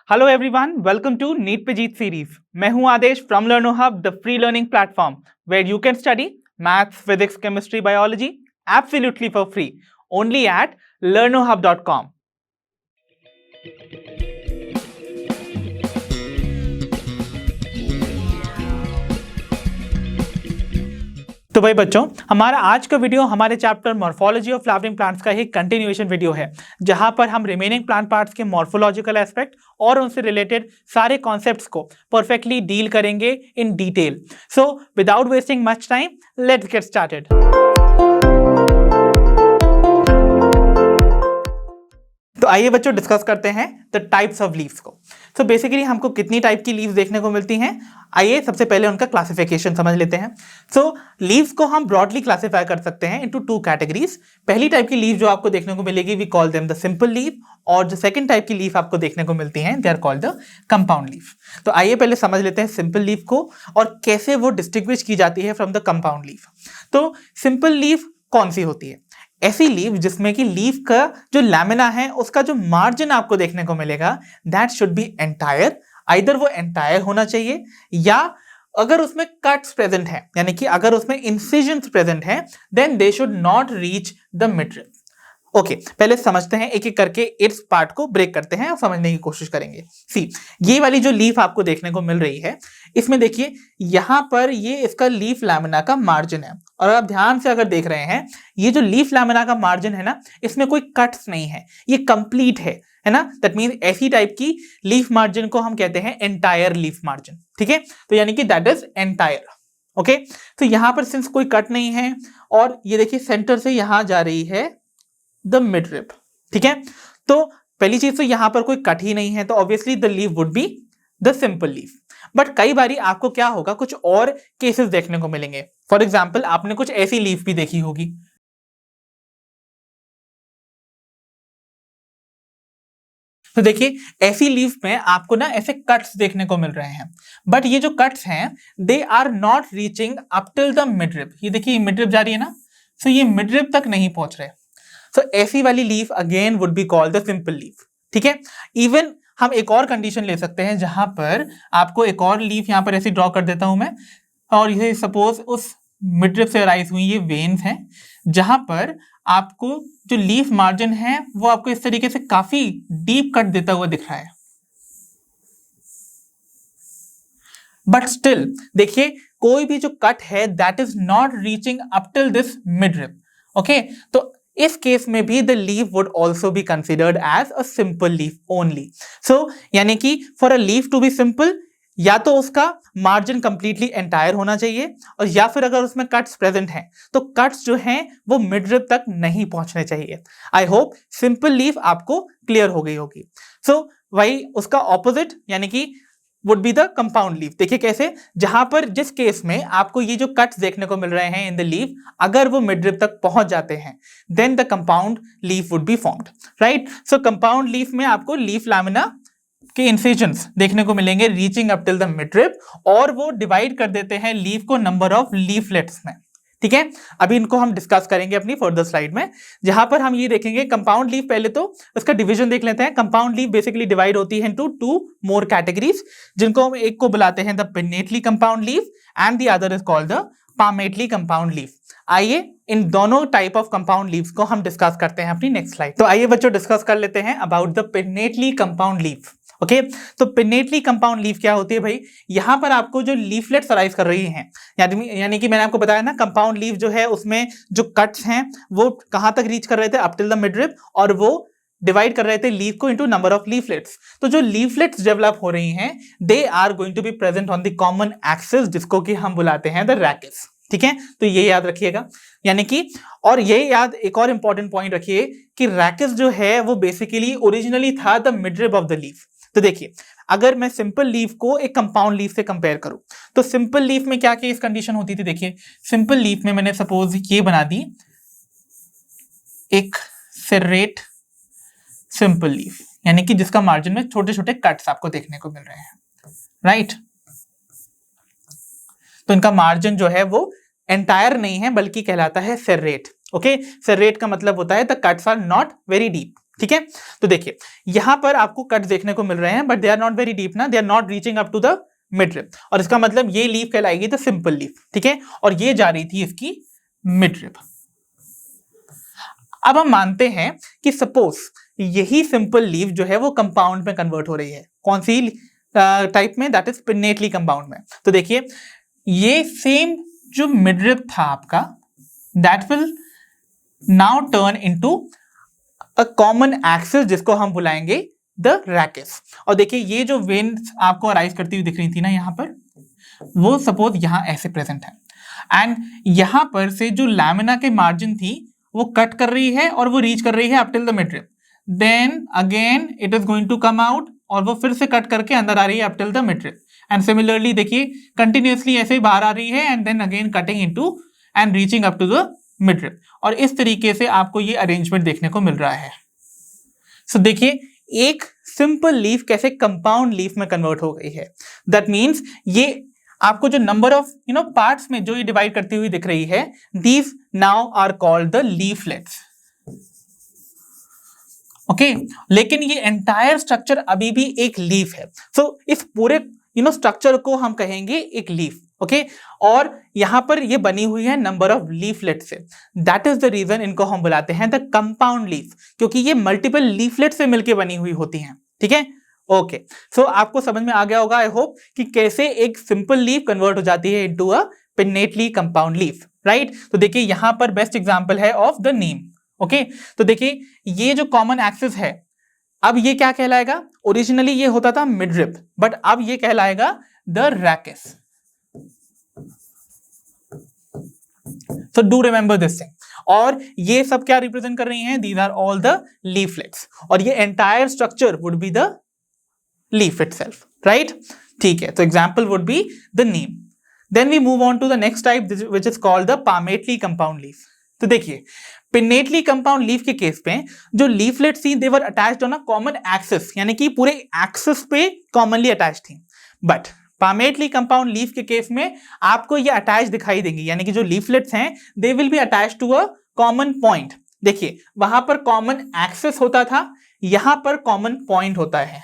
Hello everyone, welcome to NEET पे जीत series. मैं हूं Aadesh from Learno Hub, the free learning platform where you can study maths, physics, chemistry, biology absolutely for free only at learnohub.com। तो भाई बच्चों, हमारा आज का वीडियो हमारे chapter morphology of flowering plants का ही कंटिन्यूएशन वीडियो है, जहां पर हम रिमेनिंग प्लांट पार्ट्स के मॉर्फोलॉजिकल एस्पेक्ट और उनसे रिलेटेड सारे कॉन्सेप्ट्स को परफेक्टली डील करेंगे in detail. So without wasting much time, let's get started. तो आइए बच्चों डिस्कस करते हैं द टाइप्स ऑफ लीव्स को। तो बेसिकली हमको कितनी टाइप की लीव्स देखने को मिलती हैं, आइए सबसे पहले उनका क्लासिफिकेशन समझ लेते हैं। सो लीव्स को हम ब्रॉडली क्लासिफाई कर सकते हैं इनटू टू कैटेगरीज। पहली टाइप की लीव जो आपको देखने को मिलेगी, we call them the simple leave, और जो सेकंड टाइप की लीव आपको देखने को मिलती हैं, they are called the compound leave. तो आइए पहले समझ लेते हैं सिंपल लीव को और कैसे वो डिस्टिंग्विश की जाती है फ्रॉम द कंपाउंड लीव। तो सिंपल लीव कौन सी होती है? ऐसी लीव जिसमें कि लीव का जो लैमिना है उसका जो मार्जिन आपको देखने को मिलेगा, that should be entire. Either वो एंटायर होना चाहिए, या अगर उसमें कट्स प्रेजेंट है, यानी कि अगर उसमें इंसिजन्स प्रेजेंट है, then they should not reach the midrib. Okay, पहले समझते हैं एक एक करके, इस पार्ट को ब्रेक करते हैं और समझने की कोशिश करेंगे। सी, ये वाली जो लीफ आपको देखने को मिल रही है, इसमें देखिए यहां पर ये इसका लीफ लैमिना का मार्जिन है, और आप ध्यान से अगर देख रहे हैं, ये जो लीफ लैमिना का मार्जिन है ना, इसमें कोई कट्स नहीं है, ये कंप्लीट है ना। दैट मीन ऐसी टाइप की लीफ मार्जिन को हम कहते हैं एंटायर लीफ मार्जिन। ठीक है, तो यानी कि दैट इज एंटायर। ओके, तो यहां पर सिंस कोई कट नहीं है, और ये देखिए सेंटर से यहां जा रही है द मिड रिब। ठीक है, तो पहली चीज तो यहां पर कोई कट ही नहीं है, तो obviously the leave would be the simple leave. But कई बारी आपको क्या होगा, कुछ और केसेस देखने को मिलेंगे। फॉर एग्जाम्पल, आपने कुछ ऐसी लीव भी देखी होगी। तो देखिए ऐसी लीव में आपको ना ऐसे कट्स देखने को मिल रहे हैं, बट ये जो कट्स हैं they are not reaching up till the mid rib. ये देखिए मिड रिब जा रही है ना, तो ये मिड रिब तक नहीं पहुंच रहे। तो ऐसी वाली leaf again would be called the simple leaf. ठीक है, इवन हम एक और कंडीशन ले सकते हैं, जहां पर आपको एक और लीफ यहां पर ऐसे ड्रॉ कर देता हूं मैं, और ये सपोज उस मिडरिब से राइज हुई ये वेन्स हैं, जहां पर आपको जो लीफ मार्जिन है वो आपको इस तरीके से काफी डीप कट देता हुआ दिख रहा है। बट स्टिल देखिए कोई भी जो कट है that is not reaching up till this midrib. Okay, तो इस केस में भी the leaf would also be considered as a simple leaf only. So यानी कि for a leaf to be simple, या तो उसका मार्जिन कंप्लीटली एंटायर होना चाहिए, और या फिर अगर उसमें कट्स प्रेजेंट हैं तो कट्स जो हैं वो मिडरिब तक नहीं पहुंचने चाहिए। आई होप सिंपल लीफ आपको क्लियर हो गई होगी। सो वही उसका ऑपोजिट यानी कि would be the compound leaf. देखिए कैसे, जहां पर जिस केस में आपको ये जो कट्स देखने को मिल रहे हैं इन द लीफ, अगर वो मिडरिब तक पहुंच जाते हैं, then the compound leaf would be formed. Right, so compound leaf में आपको लीफ लैमिना के इंसिजन्स देखने को मिलेंगे reaching up till the midrib, और वो डिवाइड कर देते हैं लीफ को नंबर ऑफ लीफलेट्स में। ठीक है, अभी इनको हम डिस्कस करेंगे अपनी फर्दर स्लाइड में, जहां पर हम ये देखेंगे कंपाउंड लीफ। पहले तो उसका डिवीजन देख लेते हैं। कंपाउंड लीफ बेसिकली डिवाइड होती है इनटू टू मोर कैटेगरीज, जिनको हम एक को बुलाते हैं the pinnately compound leaf and the other is called the palmately compound leaf. आइए इन दोनों टाइप ऑफ कंपाउंड लीव्स को हम डिस्कस करते हैं अपनी नेक्स्ट स्लाइड। तो आइए बच्चों डिस्कस कर लेते हैं about the pinnately compound leaf. Okay, तो पिन्नेटली कंपाउंड लीफ क्या होती है भाई? यहां पर आपको जो लीफलेट्स अराइज कर रही हैं, यानी कि मैंने आपको बताया ना, कंपाउंड लीफ जो है उसमें जो कट्स हैं वो कहां तक रीच कर रहे थे, अप टिल द मिडरिब, और वो डिवाइड कर रहे थे लीफ को इनटू नंबर ऑफ लीफलेट्स। तो जो लीफलेट्स डेवलप हो रही हैं, they are going to be present on the common axis, जिसको कि हम बुलाते हैं द रैकिस। ठीक है, तो ये याद रखिएगा। यानी कि, और ये याद एक और इंपॉर्टेंट पॉइंट रखिए कि रैकिस जो है वो बेसिकली ओरिजिनली था the midrib of the leaf. तो देखिए अगर मैं सिंपल लीफ को एक कंपाउंड लीफ से कंपेयर करूं, तो सिंपल लीफ में क्या केस कंडीशन होती थी? देखिए सिंपल लीफ में मैंने सपोज ये बना दी एक सेरेट सिंपल लीफ, यानी कि जिसका मार्जिन में छोटे छोटे कट्स आपको देखने को मिल रहे हैं। राइट, तो इनका मार्जिन जो है वो एंटायर नहीं है बल्कि कहलाता है सेरेट। ओके, सेरेट का मतलब होता है the cuts are not very deep. ठीक है, तो देखिए यहां पर आपको कट देखने को मिल रहे हैं, but they are not very deep ना, they are not reaching up to the mid rib, और इसका मतलब ये लीफ कहलाएगी द सिंपल लीफ, ठीक है, और ये जा रही थी इसकी मिड रिब। अब हम मानते हैं कि सपोज यही सिंपल लीफ जो है वो कंपाउंड में कन्वर्ट हो रही है, कौन सी टाइप में, दैट इज पिन्नेटली कंपाउंड में। तो देखिए ये सेम जो मिड रिब था आपका, that will now turn into a common axis जिसको हम बुलाएंगे द रैकेस। और देखिए ये जो वेन्स आपको अराइज करती हुई दिख रही थी ना यहाँ पर, वो सपोज यहां ऐसे प्रेजेंट है, एंड यहां पर से जो लैमिना के मार्जिन थी वो कट कर रही है और वो रीच कर रही है up till the mid rib, then again it is going to come out और वो फिर से कट करके अंदर आ रही है up till the mid rib, and similarly देखिए कंटिन्यूअसली ऐसे बाहर आ रही है and then again cutting into and reaching up to the mid rib, और इस तरीके से आपको ये अरेंजमेंट देखने को मिल रहा है। सो देखिए एक सिंपल लीफ कैसे कंपाउंड लीफ में कन्वर्ट हो गई है, दैट मीन्स ये आपको जो नंबर ऑफ पार्ट्स में जो ये डिवाइड करती हुई दिख रही है, these now are called the leaflets, okay, लेकिन ये एंटायर स्ट्रक्चर अभी भी एक लीफ है। सो इस पूरे स्ट्रक्चर को हम कहेंगे एक लीफ, ओके, और यहां पर ये बनी हुई है नंबर ऑफ लीफलेट से, दैट इज द रीजन इनको हम बुलाते हैं द कंपाउंड लीफ, क्योंकि ये मल्टीपल लीफलेट से मिलकर बनी हुई होती हैं, ठीक है, ओके। सो आपको समझ में आ गया होगा आई होप कि कैसे एक सिंपल लीफ कन्वर्ट हो जाती है into a pinnately compound leaf, right. तो देखिए यहां पर बेस्ट एग्जांपल है ऑफ द नीम, ओके। तो देखिए ये जो कॉमन एक्सिस है, अब ये क्या कहलाएगा, ओरिजिनली ये होता था मिड रिब, बट अब ये कहलाएगा the रैकेस। So do remember this thing. और ये सब क्या रिप्रेजेंट कर रही हैं, these are all the leaflets, और ये entire structure would be the leaf itself, right? ठीक है, तो example would be the neem. Then we move on to the next type which is called the palmately compound leaf. तो देखिए pinnately compound leaf के case पे जो leaflets थी they were attached on a common axis, यानी कि पूरे axis पे commonly attached थी, but palmately compound लीफ के केस में आपको ये अटैच दिखाई देंगी, यानी कि जो लीफलेट्स हैं they will be attach to a common point. देखिए वहां पर कॉमन एक्सेस होता था, यहां पर कॉमन पॉइंट होता है,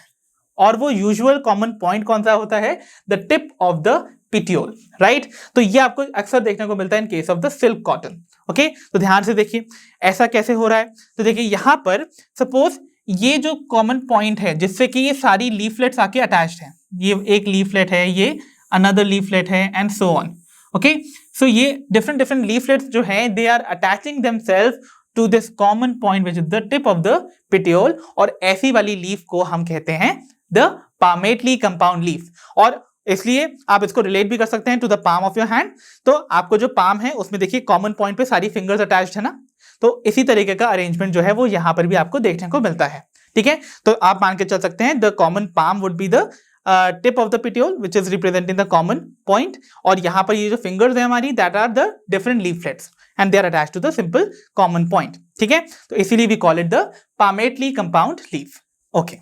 और वो यूजुअल कॉमन पॉइंट कौन सा होता है, the tip of the petiole, right. तो ये आपको अक्सर देखने को मिलता है in case of the silk cotton, okay. तो ध्यान से देखिए ऐसा कैसे हो रहा है, तो देखिए यहां पर सपोज ये जो कॉमन पॉइंट है जिससे कि ये सारी लीफलेट्स आके अटैच्ड हैं, ये एक लीफलेट है, ये अनदर लीफलेट है, and so on, okay. So ये डिफरेंट लीफलेट्स जो हैं they are attaching themselves to this common point which is the tip of the petiole, और ऐसी वाली लीफ को हम कहते हैं द palmately कंपाउंड लीफ। और इसलिए आप इसको रिलेट भी कर सकते हैं to the palm of your hand. तो आपको जो पाम है उसमें देखिए कॉमन पॉइंट पे सारी फिंगर्स अटैच्ड है ना, तो इसी तरीके का अरेंजमेंट जो है वो यहां पर भी आपको देखने को मिलता है, ठीक है। तो आप मान के चल सकते हैं the common palm would be the tip of the petiole which is representing the common point, और यहां पर ये जो फिंगर्स है हमारी that are the different leaflets and they are attached to the simple common point, ठीक है। तो इसीलिए we call it the palmately compound leaf, okay.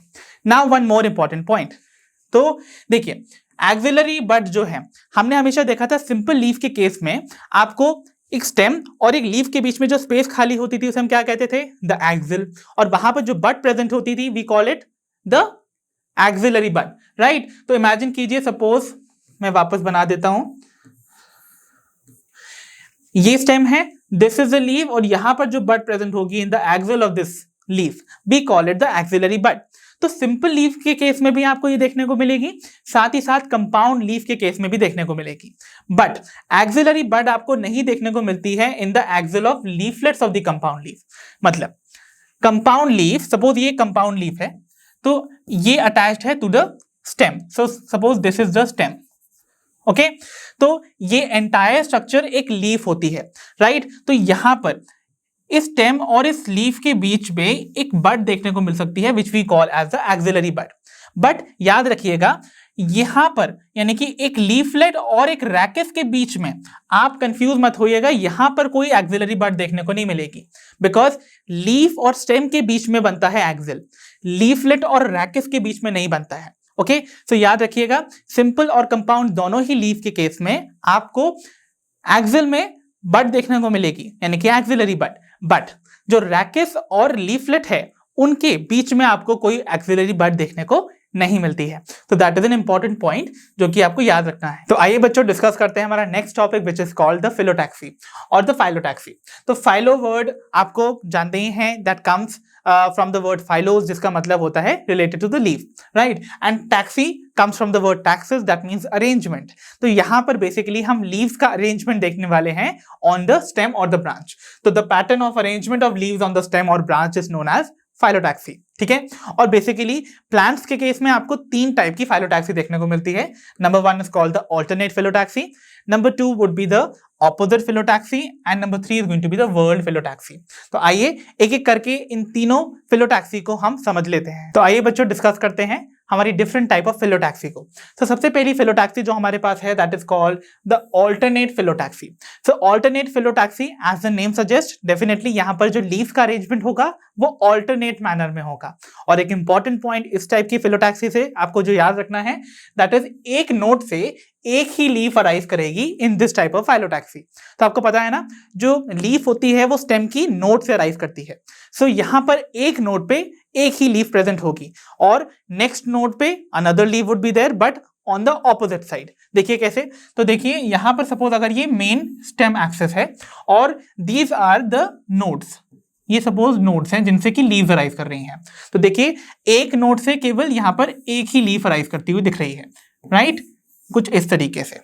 Now one more important point, तो देखिए एक्सिलरी बड जो है हमने हमेशा देखा था सिंपल लीफ के केस में आपको एक स्टेम और एक लीफ के बीच में जो स्पेस खाली होती थी उसे हम क्या कहते थे, द एक्सिल, और वहां पर जो बड प्रेजेंट होती थी we call it the axillary bud, right. तो इमेजिन कीजिए सपोज मैं वापस बना देता हूं, ये स्टेम है, दिस इज द लीफ, और यहां पर जो बड प्रेजेंट होगी in the axil of this leaf we call it the axillary bud. तो सिंपल लीफ के केस में भी आपको ये देखने को मिलेगी, साथ ही साथ कंपाउंड लीफ के केस में भी देखने को मिलेगी, बट एक्सिलरी बड आपको नहीं देखने को मिलती है in the axil of leaflets of the compound leaf. मतलब कंपाउंड लीफ, सपोज ये कंपाउंड लीफ है तो ये अटैच्ड है to the stem, so suppose this is the stem, okay. तो ये एंटायर स्ट्रक्चर एक लीफ होती है, राइट। तो यहां पर इस स्टेम और इस लीफ के बीच में एक बड देखने को मिल सकती है which we call as the axillary bud. But याद रखिएगा यहां पर यानी कि एक लीफलेट और एक रैकेस के बीच में आप कंफ्यूज मत होइएगा, यहां पर कोई एक्सिलरी बड देखने को नहीं मिलेगी, बिकॉज लीफ और स्टेम के बीच में बनता है एक्सिल, लीफलेट और रैकेस के बीच में नहीं बनता है, ओके। सो याद रखिएगा सिंपल और कंपाउंड दोनों ही लीफ के केस में आपको एक्सिल में बड देखने को मिलेगी, यानी कि एक्सिलरी बड, बट जो रैकेस और लीफलेट है उनके बीच में आपको कोई एक्सिलरी बड देखने को नहीं मिलती है। तो that is an important point जो कि आपको याद रखना है। तो आइए बच्चों डिस्कस करते हैं हमारा next topic which is called the phyllotaxy और द फाइलोटैक्सी। तो फाइलो वर्ड आपको जानते ही हैं, that comes from the word phyllos, जिसका मतलब होता है related to the leaf, right, and taxy comes from the word taxes, that means arrangement। तो यहाँ पर बेसिकली हम लीव्स का अरेंजमेंट देखने वाले हैं on the stem or the branch। तो the pattern of arrangement of leaves on the stem or branch is known as phyllotaxy, ठीक है। और बेसिकली प्लांट्स के केस में आपको 3 टाइप की फाइलोटैक्सी देखने को मिलती है। Number 1 is called the alternate phyllotaxy, number 2 would be the opposite phyllotaxy and number 3 is going to be the whorled phyllotaxy. तो आइए एक एक करके इन तीनों फिलोटैक्सी को हम समझ लेते हैं। तो आइए बच्चों डिस्कस करते हैं हमारी डिफरेंट टाइप ऑफ फिलोटैक्सी को। तो सबसे पहली फिलोटैक्सी जो हमारे पास है that is called the alternate phyllotaxy. So alternate phyllotaxy as the name suggest, definitely यहाँ पर जो लीफ का अरेंजमेंट होगा वो ऑल्टरनेट मैनर में होगा। और एक इंपॉर्टेंट पॉइंट इस टाइप की फिलोटैक्सी से आपको जो याद रखना है दैट इज एक नोड से एक ही लीफ अराइज करेगी in this type of phyllotaxy. तो आपको पता है ना, जो लीफ होती है वो स्टेम की नोड से अराइज करती है। सो यहाँ पर एक नोड पे एक ही लीफ प्रेजेंट होगी और नेक्स्ट नोड पे another leaf would be there but on the opposite side. देखिए कैसे, तो देखिए यहाँ पर सपोज अगर ये मेन स्टेम एक्सेस है और दीज आर द नोड्स, ये सपोज नोड्स हैं जिनसे कि लीव्स अराइज कर रही हैं। तो देखिए एक नोड से केवल यहाँ पर एक ही लीफ अराइज करती हुई दिख रही है, राइट, कुछ इस तरीके से।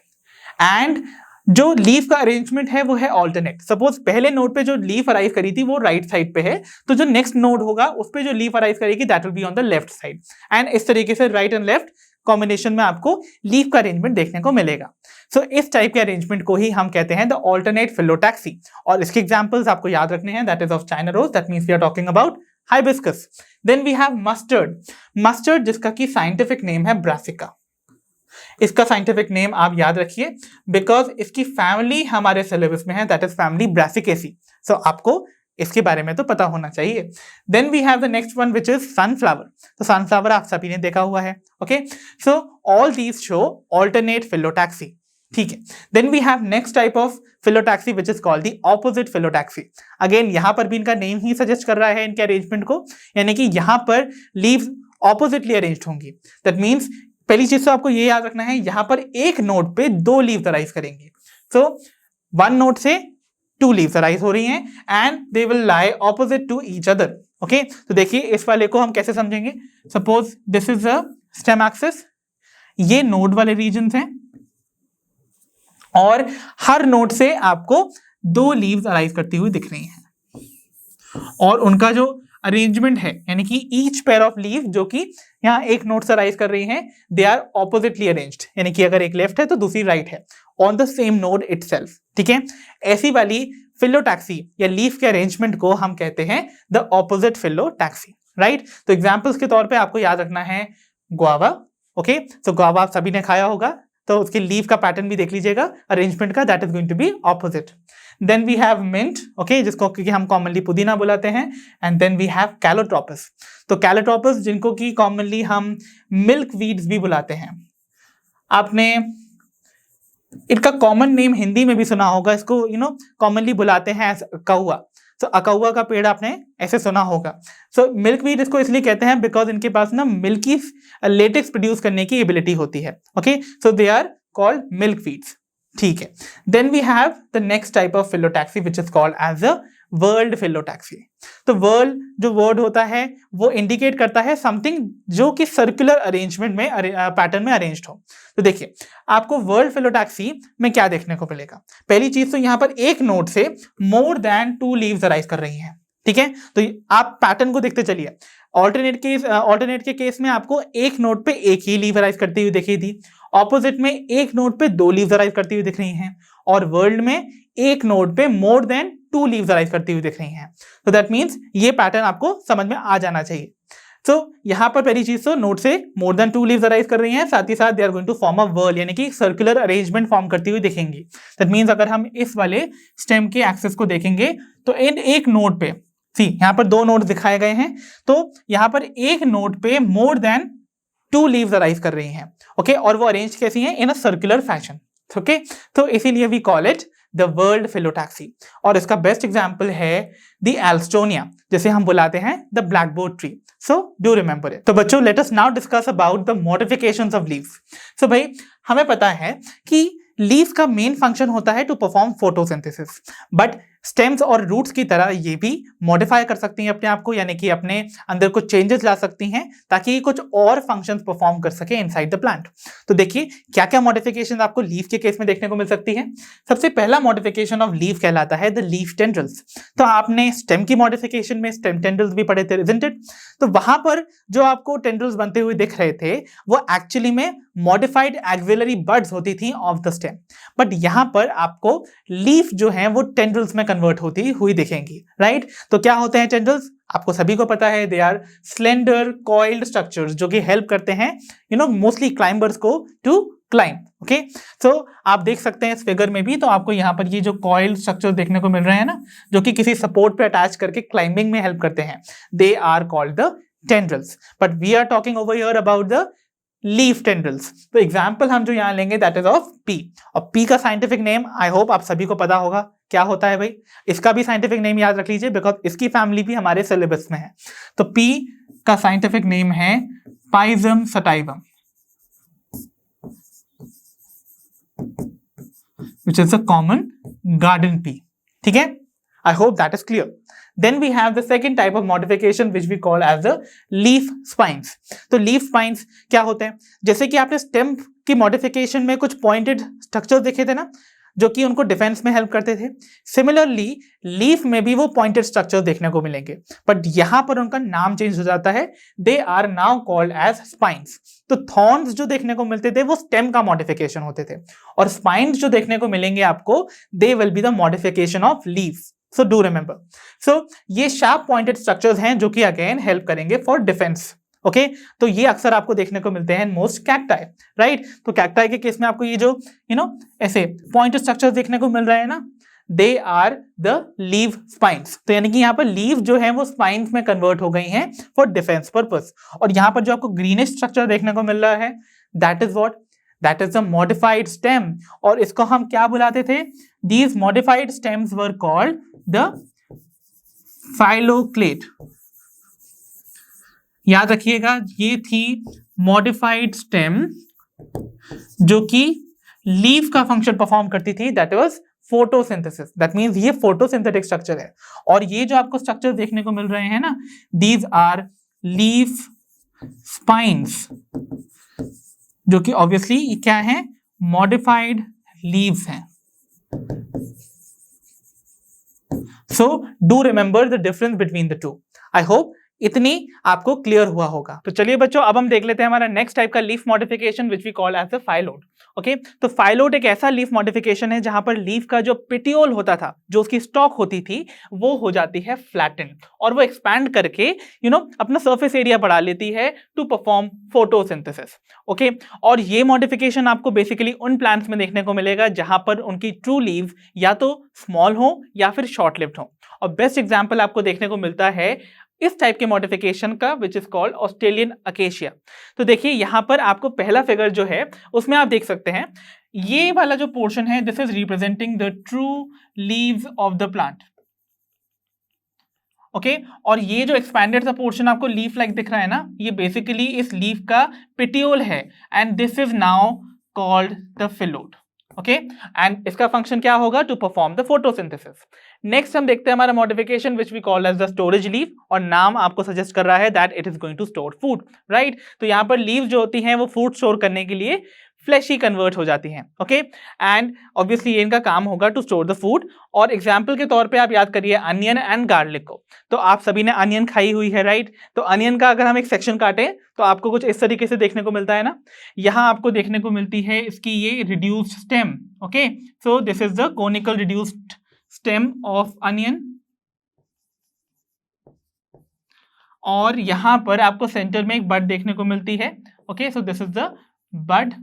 एंड जो लीफ का अरेंजमेंट है वो है ऑल्टरनेट। सपोज पहले नोड पे जो लीफ अराइज करी थी वो राइट साइड पे है, तो जो नेक्स्ट नोड होगा उस पे जो लीफ अराइज करेगी that will be on the left side. And इस तरीके से राइट एंड लेफ्ट कॉम्बिनेशन में आपको लीफ का अरेंजमेंट देखने को मिलेगा। सो इस टाइप के अरेंजमेंट को ही हम कहते हैं द ऑल्टरनेट फिलोटैक्सी। और इसके एग्जांपल्स आपको याद रखने हैं, that is of China rose, that means we are talking about hibiscus. Then we have mustard, mustard जिसका की साइंटिफिक नेम है ब्रासिका। इसका साइंटिफिक नेम आप याद रखिए बिकॉज इसकी फैमिली हमारे सिलेबस में है, that is family Brassicaceae. So आपको इसके बारे में तो पता होना चाहिए। Then we have the next one which is sunflower. तो सनफ्लावर आप सभी ने देखा हुआ है, okay. So all these show alternate phyllotaxy, ठीक है। Then we have next type of phyllotaxy which is called the opposite phyllotaxy. Again यहाँ पर भी इनका नेम ही सजेस्ट कर रहा है इनके अरेंजमेंट को, यानी कि यहाँ पर लीव्स ऑपोजिटली अरेंज्ड होंगी। दैट मीन्स पहली चीज तो आपको ये याद रखना है, यहाँ पर एक नोड पे 2 लीव्स अराइज करेंगी। सो 1 नोड से 2 लीव्स अराइज हो रही हैं and they will lie opposite to each other, okay. तो देखिए इस वाले को हम कैसे समझेंगे, suppose this is a stem axis, ये नोड वाले रीजन्स हैं और हर नोड से आपको 2 लीव्स अराइज करती हुई दिख रही हैं और उनका जो अरेंजमेंट है यानी कि ईच पेयर ऑफ लीव जो कि यहाँ एक नोड से अराइज कर रही हैं, दे आर ऑपोजिटली अरेंज्ड, यानी कि अगर एक लेफ्ट है तो दूसरी राइट है on the same node itself, ठीक है। ऐसी वाली फिलोटैक्सी या लीफ के अरेंजमेंट को हम कहते हैं द ऑपोजिट फिलोटैक्सी, राइट। तो एग्जाम्पल्स के तौर पे आपको याद रखना है गुआवा, ओके। तो गुआवा आप सभी ने खाया होगा, तो उसके लीफ का पैटर्न भी देख लीजिएगा अरेंजमेंट का, that is going to be opposite. Then we have mint, okay, जिसको क्योंकि हम कॉमनली पुदीना बुलाते हैं। And then we have Calotropis. तो कैलोट्रोपस जिनको कि कॉमनली हम मिल्क वीड्स भी बुलाते हैं। आपने इनका कॉमन नेम हिंदी में भी सुना होगा, इसको कॉमनली बुलाते हैं कौआ। तो अकौआ का पेड़ आपने ऐसे सुना होगा। सो मिल्क वीड इसको इसलिए कहते हैं बिकॉज इनके पास ना मिल्की लेटेक्स प्रोड्यूस करने की एबिलिटी होती है, okay. So they are called milk weeds, ठीक है। Then we have the next type of phyllotaxy which is called as a whorled phyllotaxy. तो वर्ल्ड जो वर्ड होता है वो इंडिकेट करता है समथिंग जो कि सर्कुलर अरेंजमेंट में पैटर्न में अरेंज्ड हो। तो देखिए आपको वर्ल्ड फिलोटैक्सी में क्या देखने को मिलेगा। पहली चीज तो यहाँ पर एक नोड से मोर देन 2 लीव्स अराइज कर रही हैं, ठीक है। तो आप पैटर्न को देखते चलिए। ऑल्टरनेट के केस में आपको एक नोड पे एक ही लीव अराइज करती हुई दिखी थी, ऑपोजिट में एक नोड पे 2 लीव्स अराइज करती हुई दिख रही हैं और वर्ल्ड में एक नोड पे मोर देन 2 लीव्स अराइज करती हुई दिख रही हैं। तो दैट मीन्स ये पैटर्न आपको समझ में आ जाना चाहिए। तो यहाँ पर पहली चीज तो नोड से मोर देन 2 लीव्स अराइज कर रही हैं, साथ ही साथ they are going to form a whorl, यानी कि सर्कुलर अरेंजमेंट फॉर्म करती हुई दिखेंगी। दैट मीन्स अगर हम इस वाले स्टेम के एक्सेस को देखेंगे तो इन एक नोड पे यहाँ पर 2 नोड दिखाए गए हैं, तो यहाँ पर एक नोड पे मोर देन 2 लीव्स अराइज कर रही हैं, ओके। और वो अरेंज कैसी हैं, in a circular fashion, okay. तो इसीलिए we call it the whorled phyllotaxy. और इसका बेस्ट एग्जाम्पल है द एल्स्टोनिया, जिसे हम बुलाते हैं the blackboard tree. So do remember it. तो बच्चों, let us now discuss about the modifications of leaves. So भाई, हमें पता है कि लीफ का मेन फंक्शन होता है to perform photosynthesis, but stems और रूट्स की तरह ये भी मॉडिफाई कर सकती हैं अपने आप को, यानी कि अपने अंदर कुछ चेंजेस ला सकती हैं ताकि कुछ और फंक्शंस परफॉर्म कर सके इनसाइड द प्लांट। तो देखिए क्या क्या मॉडिफिकेशन आपको लीफ के केस में देखने को मिल सकती है। सबसे पहला मॉडिफिकेशन ऑफ लीफ कहलाता है द लीफ टेंड्रिल्स। तो आपने स्टेम की मॉडिफिकेशन में स्टेम टेंड्रिल्स भी पढ़े थे, इजंट इट? तो वहां पर जो आपको टेंड्रिल्स बनते हुए दिख रहे थे वो एक्चुअली में मॉडिफाइड एक्सिलरी बड्स होती थी ऑफ द स्टेम, बट यहां पर आपको लीफ जो है वो टेंड्रिल्स में कन्वर्ट होती हुई दिखेंगी, राइट? तो क्या होते हैं टेंड्रिल्स? आपको सभी को पता है, they are slender coiled structures जो कि हेल्प करते हैं मोस्टली क्लाइंबर्स को टू क्लाइंब। ओके, सो आप देख सकते हैं इस फिगर में भी, तो आपको यहाँ पर ये जो कॉइल्ड स्ट्रक्चर देखने को मिल रहे हैं ना, जो कि किसी सपोर्ट पे अटैच करके क्लाइंबिंग में हेल्प करते हैं, they are called the tendrils. But we are talking over here about the leaf tendrils. तो एग्जाम्पल हम जो यहाँ लेंगे दैट इज ऑफ पी। और पी का साइंटिफिक नेम आई होप आप सभी को पता होगा क्या होता है भाई। इसका भी साइंटिफिक नेम याद रख लीजिए बिकॉज इसकी फैमिली भी हमारे सिलेबस में है। तो पी का साइंटिफिक नेम है पाइजम sativum, which is a common garden pea. ठीक है, I hope that is clear. Then we have the second type of modification which we call as the leaf spines. तो leaf spines क्या होते हैं? जैसे कि आपने स्टेम की मॉडिफिकेशन में कुछ पॉइंटेड स्ट्रक्चर देखे थे ना, जो कि उनको डिफेंस में हेल्प करते थे, सिमिलरली लीफ में भी वो पॉइंटेड स्ट्रक्चर देखने को मिलेंगे, बट यहां पर उनका नाम चेंज हो जाता है, they are now called as spines. तो थॉर्न्स जो देखने को मिलते थे वो स्टेम का मॉडिफिकेशन होते थे, और स्पाइन्स जो देखने को मिलेंगे आपको, they will be the modification of leaf. So do remember, so ये शार्प पॉइंटेड स्ट्रक्चर्स हैं जो कि अगेन हेल्प करेंगे फॉर डिफेंस। ओके, तो ये अक्सर आपको देखने को मिलते हैं मोस्ट कैक्टाई, राइट? तो कैक्टाई के केस में आपको ये जो ऐसे पॉइंटेड स्ट्रक्चर्स देखने को मिल रहे हैं ना, they are the leaf spines. तो यानी कि यहाँ पर लीव जो है वो स्पाइन्स में कन्वर्ट हो गई हैं फॉर डिफेंस पर्पस। और यहाँ पर जो आपको ग्रीनिश स्ट्रक्चर देखने को मिल रहा है, that is what? That is the modified stem. और इसको हम क्या बुलाते थे? These modified stems were called the phylloclade. याद रखिएगा, ये थी मॉडिफाइड स्टेम जो कि लीफ का फंक्शन परफॉर्म करती थी, that was photosynthesis. That means ये फोटोसिंथेटिक स्ट्रक्चर है। और ये जो आपको स्ट्रक्चर देखने को मिल रहे हैं ना, दीज आर लीफ स्पाइन्स, जो कि ऑब्वियसली क्या है? मॉडिफाइड लीव्स हैं। सो do remember the difference between the two. I hope इतनी आपको क्लियर हुआ होगा। तो चलिए बच्चों, अब हम देख लेते हैं हमारा नेक्स्ट टाइप का leaf modification which we call as the phyllode. Okay, तो फाइलोड एक ऐसा लीफ मॉडिफिकेशन है जहां पर लीफ का जो पिटियोल होता था, जो उसकी स्टॉक होती थी, वो हो जाती है फ्लैटन, और वो एक्सपैंड करके अपना सरफेस एरिया बढ़ा लेती है टू परफॉर्म फोटोसिंथेसिस। ओके, और ये मॉडिफिकेशन आपको बेसिकली उन प्लांट्स में देखने को मिलेगा जहां पर उनकी ट्रू लीव या तो स्मॉल हो या फिर शॉर्ट लिव्ड हो। और बेस्ट एग्जाम्पल आपको देखने को मिलता है इस टाइप के मॉडिफिकेशन का, विच इज कॉल्ड ऑस्ट्रेलियन अकेशिया। तो देखिए यहां पर आपको पहला फिगर जो है उसमें आप देख सकते हैं, ये वाला जो पोर्शन है, this is representing the true leaves of the plant. Okay, और ये जो एक्सपैंडेड सा पोर्शन आपको लीफ लाइक दिख रहा है ना, ये बेसिकली इस लीफ का पिटियोल है, and this is now called the phyllode. Okay, and इसका फंक्शन क्या होगा? To perform the photosynthesis. Next हम देखते हैं हमारा modification which we call as the storage leave, और नाम आपको सजेस्ट कर रहा है that it is going to store food, right? तो यहाँ पर लीव जो होती हैं वो फूड स्टोर करने के लिए फ्लैशी कन्वर्ट हो जाती हैं। ओके, एंड ऑब्वियसली ये इनका काम होगा टू स्टोर द फूड। और एग्जाम्पल के तौर पे आप याद करिए अनियन एंड गार्लिक को। तो आप सभी ने अनियन खाई हुई है, राइट? तो अनियन का अगर हम एक सेक्शन काटें तो आपको कुछ इस तरीके से देखने को मिलता है ना। यहाँ आपको देखने को मिलती है इसकी ये reduced stem. Okay, so this is the conical reduced stem of onion, और यहां पर आपको सेंटर में एक बड देखने को मिलती है। Okay, so this is the bud,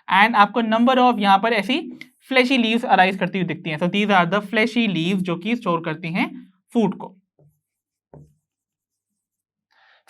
and आपको नंबर ऑफ यहां पर ऐसी फ्लैशी लीव्स अराइज करती हुई दिखती हैं। So these are the fleshy leaves जो कि स्टोर करती हैं फूड को।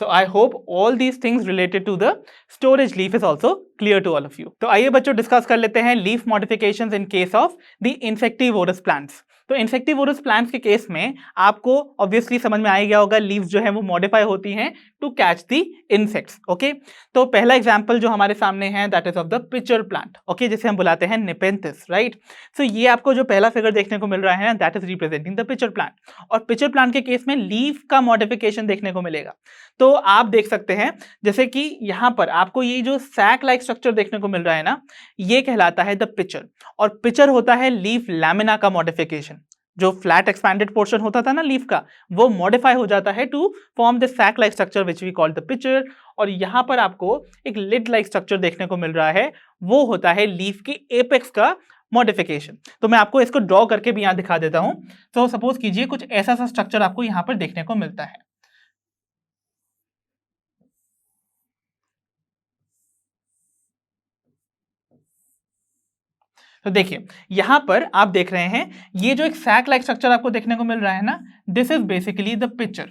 So I hope all these things related to the storage leaf is also clear to all of you. तो आइए बच्चों डिस्कस कर लेते हैं leaf modifications in case of the insectivorous plants. तो इंसेक्टिवोरस प्लांट्स के केस में आपको ऑब्वियसली समझ में आ गया होगा लीव्स जो है वो मॉडिफाई होती हैं to catch the insects. Okay, तो पहला एग्जांपल जो हमारे सामने है that is of the pitcher plant, okay, जिसे हम बुलाते हैं नेपेंथिस, राइट। सो ये आपको जो पहला फिगर देखने को मिल रहा है that is representing the pitcher plant, और पिचर प्लांट के केस में लीफ का मॉडिफिकेशन देखने को मिलेगा। तो आप देख सकते हैं जैसे कि यहां पर आपको ये जो सैक लाइक स्ट्रक्चर देखने को मिल रहा है ना, ये कहलाता है द पिचर, और पिचर होता है लीफ लैमिना का मॉडिफिकेशन। जो फ्लैट एक्सपैंडेड पोर्शन होता था ना लीफ का, वो मॉडिफाई हो जाता है to form the sac like structure which we call the pitcher. और यहां पर आपको एक लिड लाइक स्ट्रक्चर देखने को मिल रहा है, वो होता है लीफ की एपेक्स का मॉडिफिकेशन। तो मैं आपको इसको ड्रॉ करके भी यहां दिखा देता हूं। तो सपोज कीजिए कुछ ऐसा सा स्ट्रक्चर आपको यहां पर देखने को मिलता है। तो देखिए यहां पर आप देख रहे हैं ये जो एक सैक लाइक स्ट्रक्चर आपको देखने को मिल रहा है ना, this is basically the picture,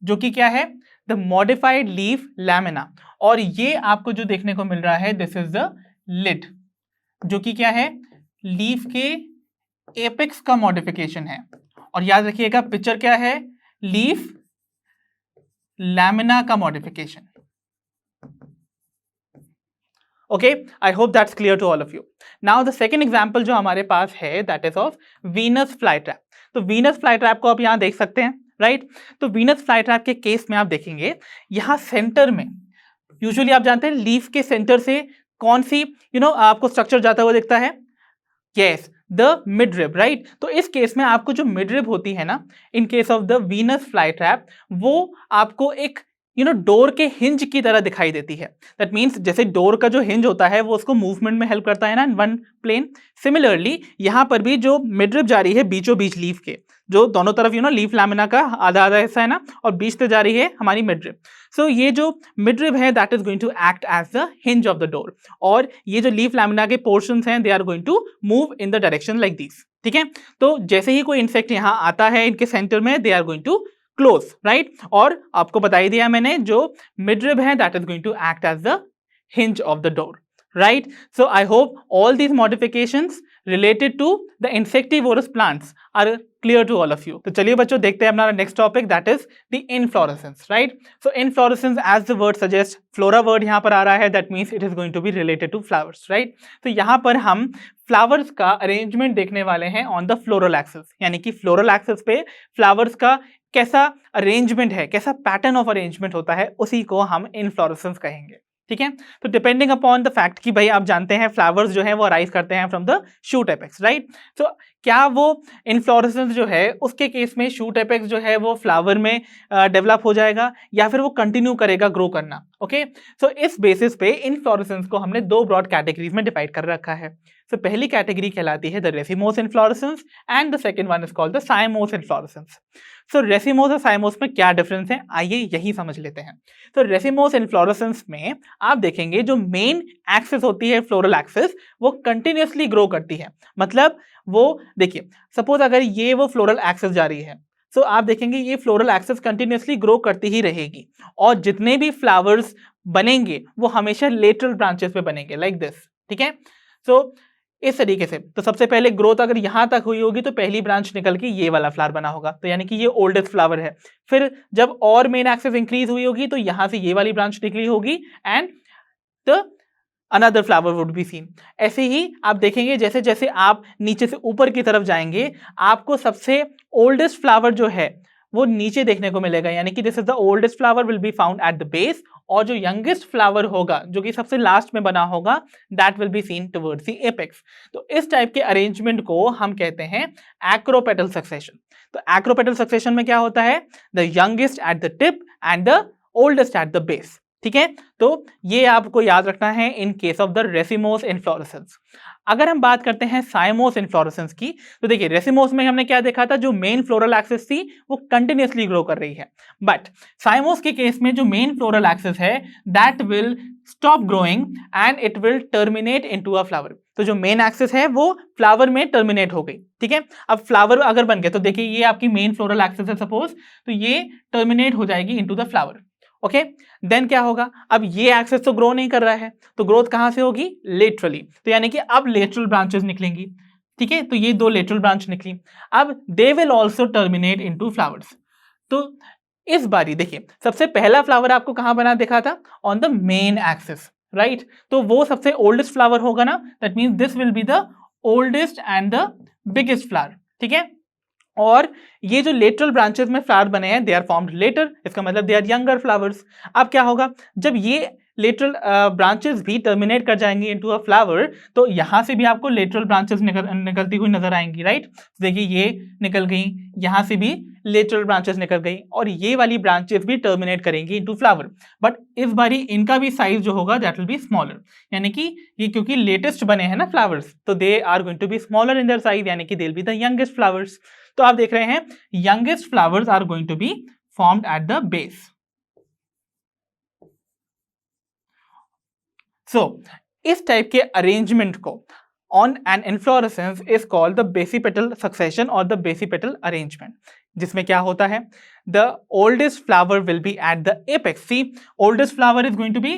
जो कि क्या है द मॉडिफाइड लीफ लैमिना। और ये आपको जो देखने को मिल रहा है दिस इज द लिड, जो कि क्या है लीफ के एपेक्स का मॉडिफिकेशन है। और याद रखिएगा पिक्चर क्या है, लीफ लैमिना का modification. Okay, I hope that's clear to all of you. Now the second example जो हमारे पास है that is of Venus flytrap. तो Venus flytrap को आप यहाँ देख सकते हैं, राइट। तो Venus flytrap के केस में आप देखेंगे यहाँ सेंटर में यूजुअली आप जानते हैं लीफ के सेंटर से कौन सी आपको स्ट्रक्चर जाता हुआ दिखता है, यस द मिडरिब, राइट। तो इस केस में आपको जो मिडरिब होती है ना in case of the Venus flytrap, वो आपको एक डोर के हिंज की तरह दिखाई देती है। दैट मीन्स जैसे डोर का जो हिंज होता है वो उसको मूवमेंट में हेल्प करता है ना इन वन प्लेन, सिमिलरली यहां पर भी जो मिडरिब जा रही है बीचों बीच लीफ के, जो दोनों तरफ लीफ लैमिना का आधा आधा हिस्सा है ना, और बीच से जा रही है हमारी मिडरिब। सो ये जो मिडरिब है that is going to act as the hinge of the door, और ये जो लीफ लैमिना के पोर्शंस हैं they are going to move in the direction like this, ठीक है। तो जैसे ही कोई इंसेक्ट यहाँ आता है इनके सेंटर में they are going to close, right. और आपको बता ही दिया मैंने जो मिडरिब है that is going to act as the hinge of the door, right. So I hope all these modifications related to the insectivorous plants are clear to all of you. तो चलिए बच्चों देखते हैं अपना next topic that is the inflorescence, right. So inflorescence as the word suggest, flora word यहाँ पर आ रहा है, that means it is going to be related to flowers, right. तो यहाँ पर हम फ्लावर्स का अरेंजमेंट देखने वाले हैं ऑन द फ्लोरल एक्सिस, यानी कि फ्लोरल एक्सिस पे फ्लावर्स का कैसा अरेंजमेंट है, कैसा पैटर्न ऑफ अरेंजमेंट होता है, उसी को हम इनफ्लोरेसेंस कहेंगे, ठीक है। तो डिपेंडिंग अपॉन द फैक्ट कि भाई आप जानते हैं फ्लावर्स जो है वो अराइज करते हैं from the shoot apex, right. तो क्या वो इनफ्लोरेसेंस जो है उसके केस में शूट एपेक्स जो है वो फ्लावर में डेवलप हो जाएगा या फिर वो कंटिन्यू करेगा ग्रो करना, ओके। सो इस बेसिस पे इनफ्लोरेसेंस को हमने दो ब्रॉड कैटेगरीज में डिवाइड कर रखा है। सो पहली कैटेगरी कहलाती है the racemose inflorescence and the second one is called the साइमोस inflorescence. So racemose और साइमोस में क्या डिफरेंस है, आइए यही समझ लेते हैं। तो रेसिमोस इनफ्लोरेसेंस में आप देखेंगे जो मेन एक्सिस होती है फ्लोरल एक्सिस वो कंटिन्यूअसली ग्रो करती है। मतलब वो देखिए सपोज अगर ये वो फ्लोरल एक्सिस जा रही है, सो आप देखेंगे ये फ्लोरल एक्सिस कंटिन्यूअसली ग्रो करती ही रहेगी, और जितने भी फ्लावर्स बनेंगे वो हमेशा लेटरल ब्रांचेस पे बनेंगे लाइक दिस, ठीक है। सो इस तरीके से तो सबसे पहले ग्रोथ अगर यहां तक हुई होगी तो पहली ब्रांच निकल के ये वाला फ्लावर बना होगा, तो यानी कि ये ओल्डेस्ट फ्लावर है। फिर जब और मेन एक्सिस इंक्रीज हुई होगी तो यहां से ये वाली ब्रांच निकली होगी and the another flower would be seen. ऐसे ही आप देखेंगे जैसे जैसे आप नीचे से ऊपर की तरफ जाएंगे आपको सबसे ओल्डेस्ट फ्लावर जो है वो नीचे देखने को मिलेगा, यानी कि this is the oldest flower will be found at the base, और जो यंगेस्ट फ्लावर होगा जो कि सबसे लास्ट में बना होगा that will be seen towards the apex. तो इस टाइप के अरेंजमेंट को हम कहते हैं एक्रोपेटल सक्सेशन। तो एक्रोपेटल सक्सेशन में क्या होता है, the youngest at the tip and the oldest eight the base, ठीक है। तो ये आपको याद रखना है in case of the racemose inflorescence. अगर हम बात करते हैं साइमोस इनफ्लोरेसेंस की, तो देखिए रेसिमोस में हमने क्या देखा था, जो मेन फ्लोरल एक्सिस थी वो कंटिन्यूअसली ग्रो कर रही है, बट साइमोस के केस में जो मेन फ्लोरल एक्सिस है that will stop growing and it will terminate into a flower. तो जो मेन एक्सिस है वो फ्लावर में टर्मिनेट हो गई, ठीक है। अब फ्लावर अगर बन गया तो देखिए ये आपकी मेन फ्लोरल एक्सिस है सपोज, तो ये टर्मिनेट हो जाएगी into the flower, okay. Then क्या होगा, अब ये एक्सिस तो ग्रो नहीं कर रहा है, तो ग्रोथ कहां से होगी, लेटरली, तो यानी कि अब लेटरल ब्रांचेस निकलेंगी, ठीक है। तो ये 2 लेटरल ब्रांच निकली, अब they will also terminate into flowers. तो इस बारी देखिए सबसे पहला फ्लावर आपको कहां बना दिखा था, on the main axis, right. तो वो सबसे ओल्डेस्ट फ्लावर होगा ना, that means this will be the oldest and the biggest flower, ठीक है। और ये जो लेटरल ब्रांचेस में फ्लावर बने हैं दे आर फॉर्म्ड लेटर, इसका मतलब दे आर यंगर फ्लावर्स। अब क्या होगा, जब ये लेटरल ब्रांचेस भी टर्मिनेट कर जाएंगे इनटू अ फ्लावर, तो यहां से भी आपको लेटरल ब्रांचेस निकलती हुई नजर आएंगी, राइट। देखिए ये निकल गई, यहां से भी लेटरल ब्रांचेस निकल गई, और ये वाली ब्रांचेस भी टर्मिनेट करेंगी इनटू फ्लावर। बट इस बारी इनका भी साइज जो होगा दैट विल बी स्मॉलर, यानी कि ये क्योंकि लेटेस्ट बने हैं ना फ्लावर्स, तो they are going to be smaller in their size, यानी कि they will be the youngest flowers. तो आप देख रहे हैं youngest flowers are going to be formed at the base. So इस टाइप के अरेंजमेंट को on an inflorescence is called the basipetal succession और द बेसिपेटल अरेंजमेंट, जिसमें क्या होता है, the oldest flower will be at the apex. See, oldest flower is going to be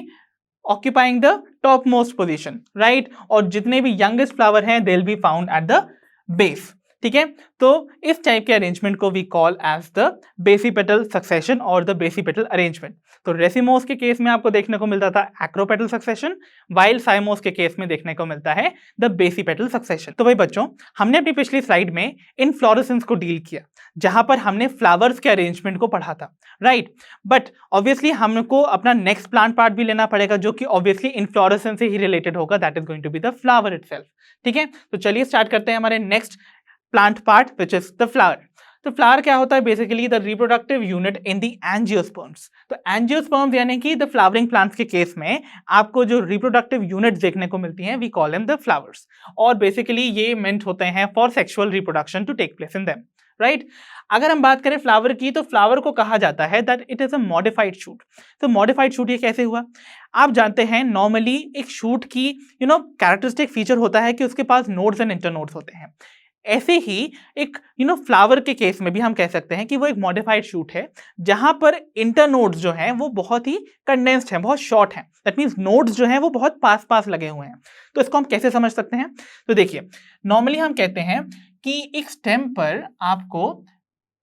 occupying the top most position, right, और जितने भी youngest flower हैं they will be found at the base, ठीक है। तो इस टाइप के arrangement को we call as the basipetal succession और द बेसिपेटल अरेंजमेंट। तो रेसिमोस के केस में आपको देखने को मिलता था एक्रोपेटल सक्सेशन, वाइल साइमोस के केस में देखने को मिलता है द बेसिपेटल सक्सेशन। तो भाई बच्चों, हमने अपनी पिछली स्लाइड में इनफ्लोरेसेंस को डील किया, जहां पर हमने फ्लावर्स के अरेंजमेंट को पढ़ा था, राइट। बट ऑब्वियसली हमको अपना नेक्स्ट प्लांट पार्ट भी लेना पड़ेगा, जो कि ऑब्वियसली इनफ्लोरेसेंस से ही रिलेटेड होगा, that is going to be the flower itself, ठीक है। तो चलिए स्टार्ट करते हैं हमारे next plant part which is the flower. तो फ्लावर क्या होता है, basically the reproductive unit in the angiosperms. तो एंजियोस्पर्म्स यानी कि द फ्लावरिंग प्लांट्स के केस में आपको जो रिप्रोडक्टिव यूनिट्स देखने को मिलती हैं we call them the flowers, और बेसिकली ये मेंट होते हैं for sexual reproduction to take place in them, right. अगर हम बात करें फ्लावर की, तो फ्लावर को कहा जाता है that it is a modified shoot. तो मॉडिफाइड शूट ये कैसे हुआ, आप जानते हैं नॉर्मली एक शूट की कैरेक्टरिस्टिक फीचर होता है कि उसके पास नोड्स एंड इंटरनोड्स होते हैं। ऐसे ही एक फ्लावर के केस में भी हम कह सकते हैं कि वो एक मॉडिफाइड शूट है, जहां पर इंटरनोड्स जो हैं वो बहुत ही कंडेंस्ड हैं, बहुत शॉर्ट हैं, दैट मींस नोड्स जो हैं वो बहुत पास पास लगे हुए हैं। तो इसको हम कैसे समझ सकते हैं, तो देखिए नॉर्मली हम कहते हैं कि एक स्टेम पर आपको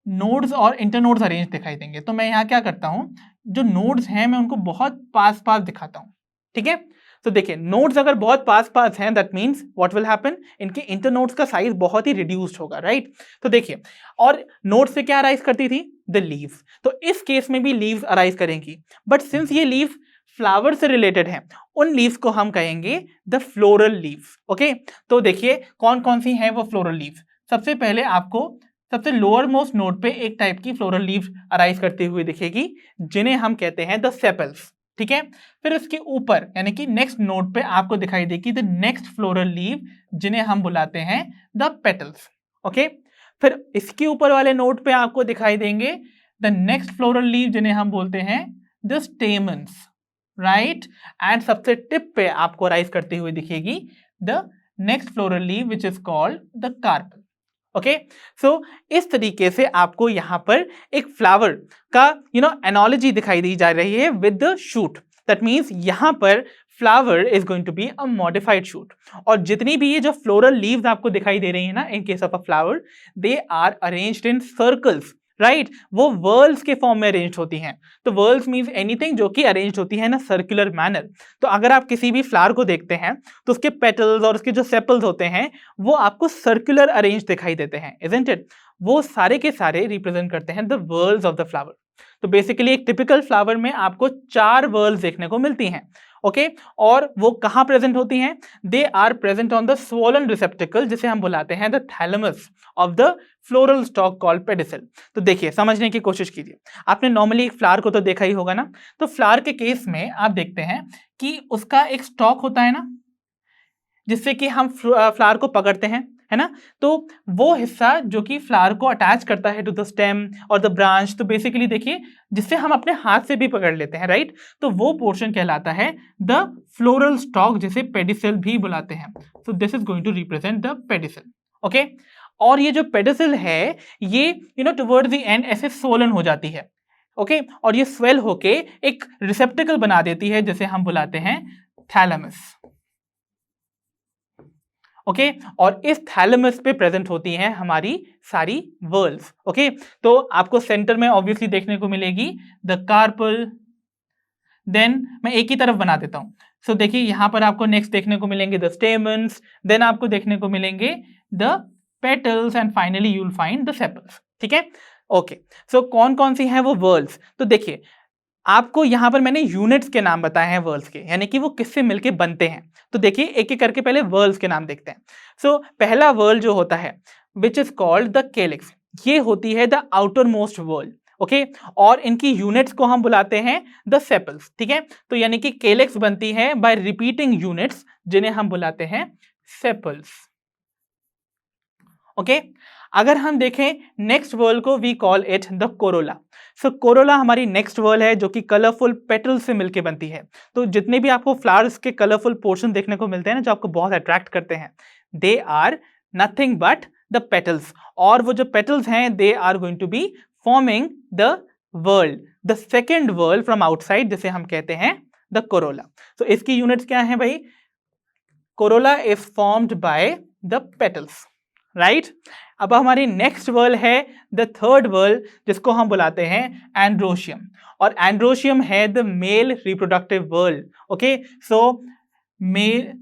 नोड्स और इंटरनोड्स अरेंज दिखाई देंगे। तो मैं यहाँ क्या करता हूँ, जो नोड्स हैं मैं उनको बहुत पास पास दिखाता हूँ, ठीक है। तो देखिए नोड्स अगर बहुत पास पास हैं that means what will happen, इनके इंटरनोड्स का साइज बहुत ही रिड्यूस्ड होगा, राइट। तो देखिए, और नोड्स से क्या अराइज करती थी, द लीव्स। तो इस केस में भी लीव्स अराइज करेंगी, बट सिंस ये लीव्स फ्लावर से रिलेटेड हैं, उन लीव्स को हम कहेंगे द फ्लोरल लीव्स, ओके। तो देखिए कौन कौन सी हैं वो फ्लोरल लीव्स। सबसे पहले आपको सबसे लोअर मोस्ट नोड पे एक टाइप की फ्लोरल लीव्स अराइज करती हुई दिखेगी, जिन्हें हम कहते हैं द सेपल्स, ठीक है। फिर इसके ऊपर यानी कि नेक्स्ट नोड पे आपको दिखाई देगी द नेक्स्ट फ्लोरल लीव, जिन्हें हम बुलाते हैं द पेटल्स, ओके। फिर इसके ऊपर वाले नोड पे आपको दिखाई देंगे द नेक्स्ट फ्लोरल लीव, जिन्हें हम बोलते हैं द स्टेमन्स, राइट। एंड सबसे टिप पे आपको राइज करती हुई दिखेगी the next floral leaf which is called the carpel, okay. So इस तरीके से आपको यहां पर एक फ्लावर का एनालॉजी दिखाई दी जा रही है with the shoot, that means यहां पर flower is going to be a modified shoot, और जितनी भी ये जो फ्लोरल लीव्स आपको दिखाई दे रही है ना in case of a flower, they are arranged in circles, right. वो वर्ल्स के फॉर्म में अरेंज होती हैं। तो वर्ल्स मींस एनीथिंग जो कि अरेंज होती है ना सर्कुलर मैनर। तो अगर आप किसी भी फ्लावर को देखते हैं तो उसके पेटल्स और उसके जो सेपल्स होते हैं वो आपको सर्कुलर अरेंज दिखाई देते हैं, इजंट इट। वो सारे के सारे रिप्रेजेंट करते हैं the whorls of the flower. तो बेसिकली एक टिपिकल फ्लावर में आपको 4 वर्ल्स देखने को मिलती हैं, ओके। और वो कहां प्रेजेंट होती हैं, they are present on the swollen receptacle, जिसे हम बुलाते हैं the thalamus of the floral stalk called pedicel. तो देखिए समझने की कोशिश कीजिए, आपने नॉर्मली एक फ्लावर को तो देखा ही होगा ना। तो फ्लावर के केस में आप देखते हैं कि उसका एक स्टॉक होता है ना, जिससे कि हम फ्लावर को पकड़ते हैं, है ना। तो वो हिस्सा जो कि फ्लावर को अटैच करता है टू द स्टेम और द ब्रांच, तो बेसिकली देखिए जिससे हम अपने हाथ से भी पकड़ लेते हैं, राइट, तो वो पोर्शन कहलाता है द फ्लोरल स्टॉक, जिसे पेडिसल भी बुलाते हैं। So this is going to represent the pedicel, okay. और ये जो पेडिसल है ये टुवर्ड्स द एंड ऐसे सोलन हो जाती है, ओके, और ये स्वेल होके एक रिसेप्टिकल बना देती है जिसे हम बुलाते हैं थैलेमस, ओके। और इस थैलेमस पे प्रेजेंट होती हैं हमारी सारी वर्ल्स, ओके। तो आपको सेंटर में ऑब्वियसली देखने को मिलेगी द कार्पल, देन मैं एक ही तरफ बना देता हूं। सो देखिए यहां पर आपको नेक्स्ट देखने को मिलेंगे द स्टेमन्स, देन आपको देखने को मिलेंगे the petals and finally you will find the sepals, ठीक है, ओके। सो कौन कौन सी हैं वो वर्ल्स, तो देखिए आपको यहां पर मैंने यूनिट्स के नाम बताए हैं वर्ल्स के, यानी कि वो किससे मिलके बनते हैं। तो देखिए एक एक करके पहले वर्ल्स के नाम देखते हैं। सो पहला वर्ल जो होता है विच इज कॉल्ड द केलिक्स, ये होती है the outer most world, okay. और इनकी यूनिट्स को हम बुलाते हैं द सेपल्स, ठीक है। तो यानी कि केलिक्स बनती है बाय रिपीटिंग यूनिट्स जिन्हें हम बुलाते हैं सेपल्स, ओके। अगर हम देखें नेक्स्ट वर्ल को we call it the corolla. So corolla हमारी नेक्स्ट वर्ल है जो कि कलरफुल पेटल्स से मिलकर बनती है। तो जितने भी आपको फ्लावर्स के कलरफुल पोर्शन देखने को मिलते हैं ना जो आपको बहुत अट्रैक्ट करते हैं, they are nothing but the petals. और वो जो पेटल्स हैं they are going to be forming the whorl, the second whorl from outside, जिसे हम कहते हैं द कोरोला। तो इसकी यूनिट्स क्या है भाई, corolla is formed by the petals, right. अब हमारी नेक्स्ट वर्ल है द थर्ड वर्ल जिसको हम बुलाते हैं एंड्रोशियम, और एंड्रोशियम है the male reproductive whorl, okay. So male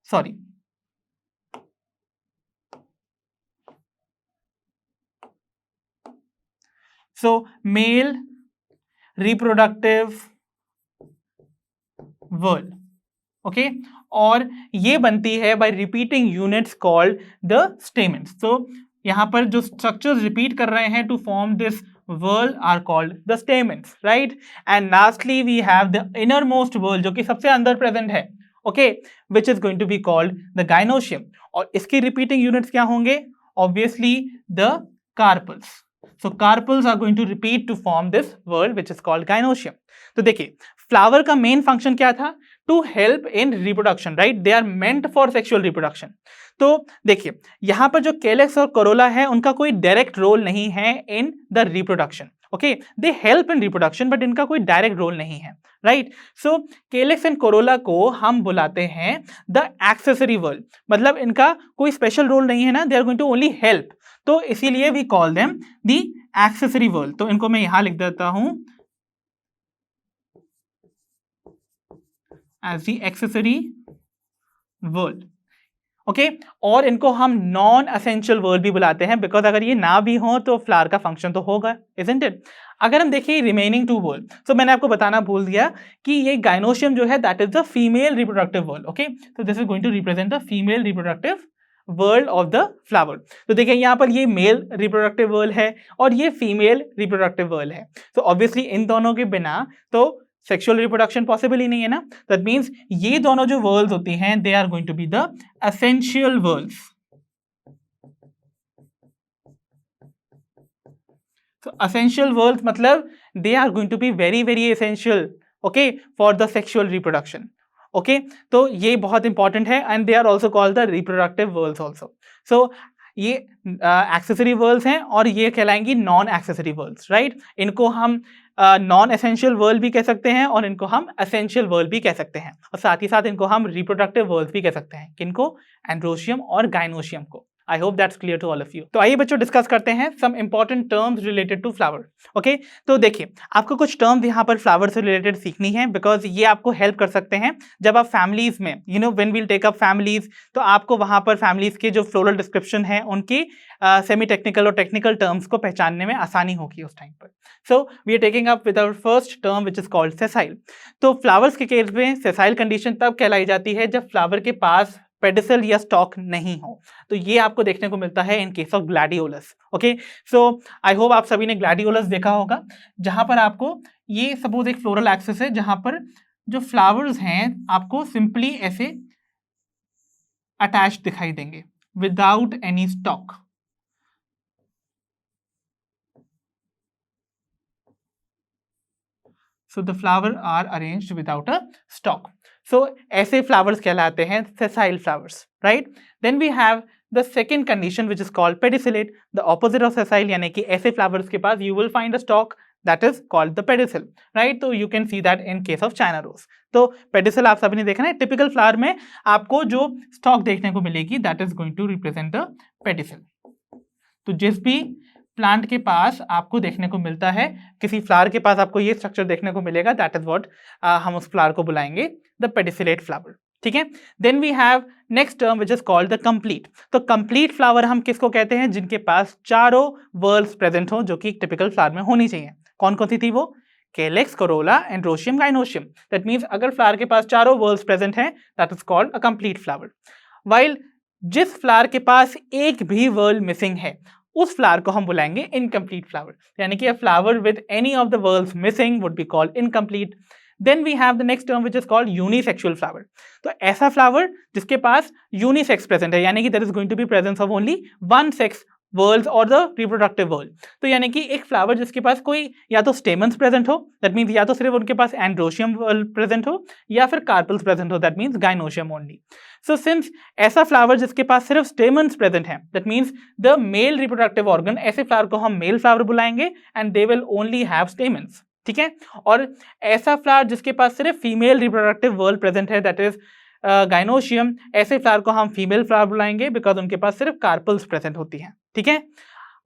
sorry so male reproductive whorl, okay. और ये बनती है by repeating units called the stamens. तो यहां पर जो स्ट्रक्चर्स रिपीट कर रहे हैं to form this whorl are called the stamens, right. And lastly we have the inner most whorl जो कि सबसे अंदर प्रेजेंट है, okay, which is going to be called the gynoecium. और इसकी रिपीटिंग यूनिट्स क्या होंगे, obviously the carpels. So carpels are going to repeat to form this world which is called gynoecium. तो देखिए फ्लावर का मेन फंक्शन क्या था, to help in reproduction, right, they are meant for sexual reproduction. तो देखिए यहां पर जो केलेक्स और कोरोला है उनका कोई डायरेक्ट रोल नहीं है in the reproduction, okay, they help in reproduction but इनका कोई डायरेक्ट रोल नहीं है, right. So calyx and Corolla को हम बुलाते हैं द एक्सेसरी वर्ल्ड, मतलब इनका कोई स्पेशल रोल नहीं है ना, they are going to only help, तो इसीलिए we call them the accessory whorl. तो इनको मैं यहां लिख देता हूं as the accessory whorl, okay. और इनको हम नॉन एसेंशियल वर्ल्ड भी बुलाते हैं बिकॉज अगर ये ना भी हो तो फ्लावर का फंक्शन तो होगा, इजंट इट। अगर हम देखिए रिमेनिंग टू वर्ल्ड, तो मैंने आपको बताना भूल दिया कि ये गाइनोशियम जो है that is the female reproductive whorl, okay. तो this is going to represent the female reproductive whorl of the flower. तो देखिए यहाँ पर ये मेल रिप्रोडक्टिव वर्ल्ड है और ये फीमेल रिप्रोडक्टिव वर्ल्ड है। तो ऑब्वियसली इन दोनों के बिना तो सेक्सुअल रिप्रोडक्शन पॉसिबल ही नहीं है ना। दैट मीन्स ये दोनों जो वर्ल्ड्स होती हैं they are going to be the essential whorls. तो एसेंशियल वर्ल्ड्स मतलब they are going to be very very essential, okay, for the sexual reproduction, okay. तो ये बहुत इंपॉर्टेंट है and they are also called the reproductive whorls also. So ये accessory whorls हैं और ये कहलाएंगी नॉन एक्सेसरी वर्ल्ड्स, राइट। इनको हम नॉन एसेंशियल वर्ल्ड भी कह सकते हैं और इनको हम एसेंशियल वर्ल्ड भी कह सकते हैं, और साथ ही साथ इनको हम रिप्रोडक्टिव वर्ल्ड भी कह सकते हैं। किनको, एंड्रोशियम और गाइनोशियम को। I hope that's clear to all of you. तो आइए बच्चों डिस्कस करते हैं some important terms related to flower, okay. तो देखिए आपको कुछ टर्म्स यहाँ पर फ्लावर से रिलेटेड सीखनी है बिकॉज ये आपको हेल्प कर सकते हैं जब आप फैमिलीज में when we'll take up families, तो आपको वहाँ पर फैमिलीज के जो फ्लोरल डिस्क्रिप्शन है उनकी सेमी टेक्निकल और टेक्निकल टर्म्स को पहचानने में आसानी होगी उस टाइम पर। So we are taking up with our first term which is called sessile. तो फ्लावर्स के केस में सेसाइल कंडीशन तब कहलाई जाती है जब फ्लावर के पास पेडिसल या स्टॉक नहीं हो। तो ये आपको देखने को मिलता है in case of gladiolus, okay. So I hope आप सभी ने ग्लैडियोलस देखा होगा जहां पर आपको ये सपोज एक फ्लोरल एक्सिस है जहां पर जो फ्लावर्स हैं आपको सिंपली ऐसे अटैच दिखाई देंगे, without any stalk. So the flower are arranged without a stalk. So ऐसे flowers कहलाते हैं sessile flowers, right? Then we have the second condition which is called pedicellate, the opposite of sessile, यानी कि ऐसे flowers के पास you will find a stalk that is called the pedicel, right? तो you can see that in case of China rose. तो pedicel आप सभी ने देखा ना, टिपिकल फ्लावर में आपको जो स्टॉक देखने को मिलेगी that is going to represent the pedicel. तो जिस भी प्लांट के पास आपको देखने को मिलता है, किसी फ्लावर के पास आपको ये स्ट्रक्चर देखने को मिलेगा, दैट इज व्हाट हम उस फ्लावर को बुलाएंगे द पेडिसिलेट फ्लावर, ठीक है. Then we have next term which is called the complete. तो कंप्लीट फ्लावर हम किसको कहते हैं? जिनके पास चारों वर्ल्स प्रेजेंट हो, जो कि एक टिपिकल फ्लावर में होनी चाहिए. कौन कौन सी थी वो? Calyx, Corolla, androecium, gynoecium. That means अगर फ्लावर के पास चारों वर्ल्स प्रेजेंट हैं, that is called a complete flower. While जिस फ्लावर के पास एक भी वर्ल मिसिंग है, उस फ्लावर को हम बुलाएंगे इनकम्प्लीट फ्लावर. यानी कि a flower with any of the whorls missing would be called incomplete. Then we have the next term which is called unisexual flower. तो ऐसा फ्लावर जिसके पास यूनिसेक्स प्रेजेंट है, यानी कि there is going to be presence of only one sex whorl और the reproductive whorl. तो यानी कि एक फ्लावर जिसके पास कोई या तो स्टेमन्स प्रेजेंट हो, दैट मीन्स या तो सिर्फ उनके पास एंड्रोशियम वर्ल्ड प्रेजेंट हो, या फिर कार्पल्स प्रेजेंट हो, that means gynoecium only. So since ऐसा फ्लावर जिसके पास सिर्फ स्टेमन्स प्रेजेंट हैं, that means the male reproductive organ, ऐसे फ्लावर को हम मेल फ्लावर बुलाएंगे and they will only have stamens, ठीक है. और ऐसा फ्लावर जिसके पास सिर्फ फीमेल रिप्रोडक्टिव वर्ल्ड प्रेजेंट है, दैट इज गाइनोशियम, ऐसे फ्लावर को हम फीमेल फ्लावर बुलाएंगे बिकॉज उनके पास सिर्फ कार्पल्स प्रेजेंट होती हैं, ठीक है.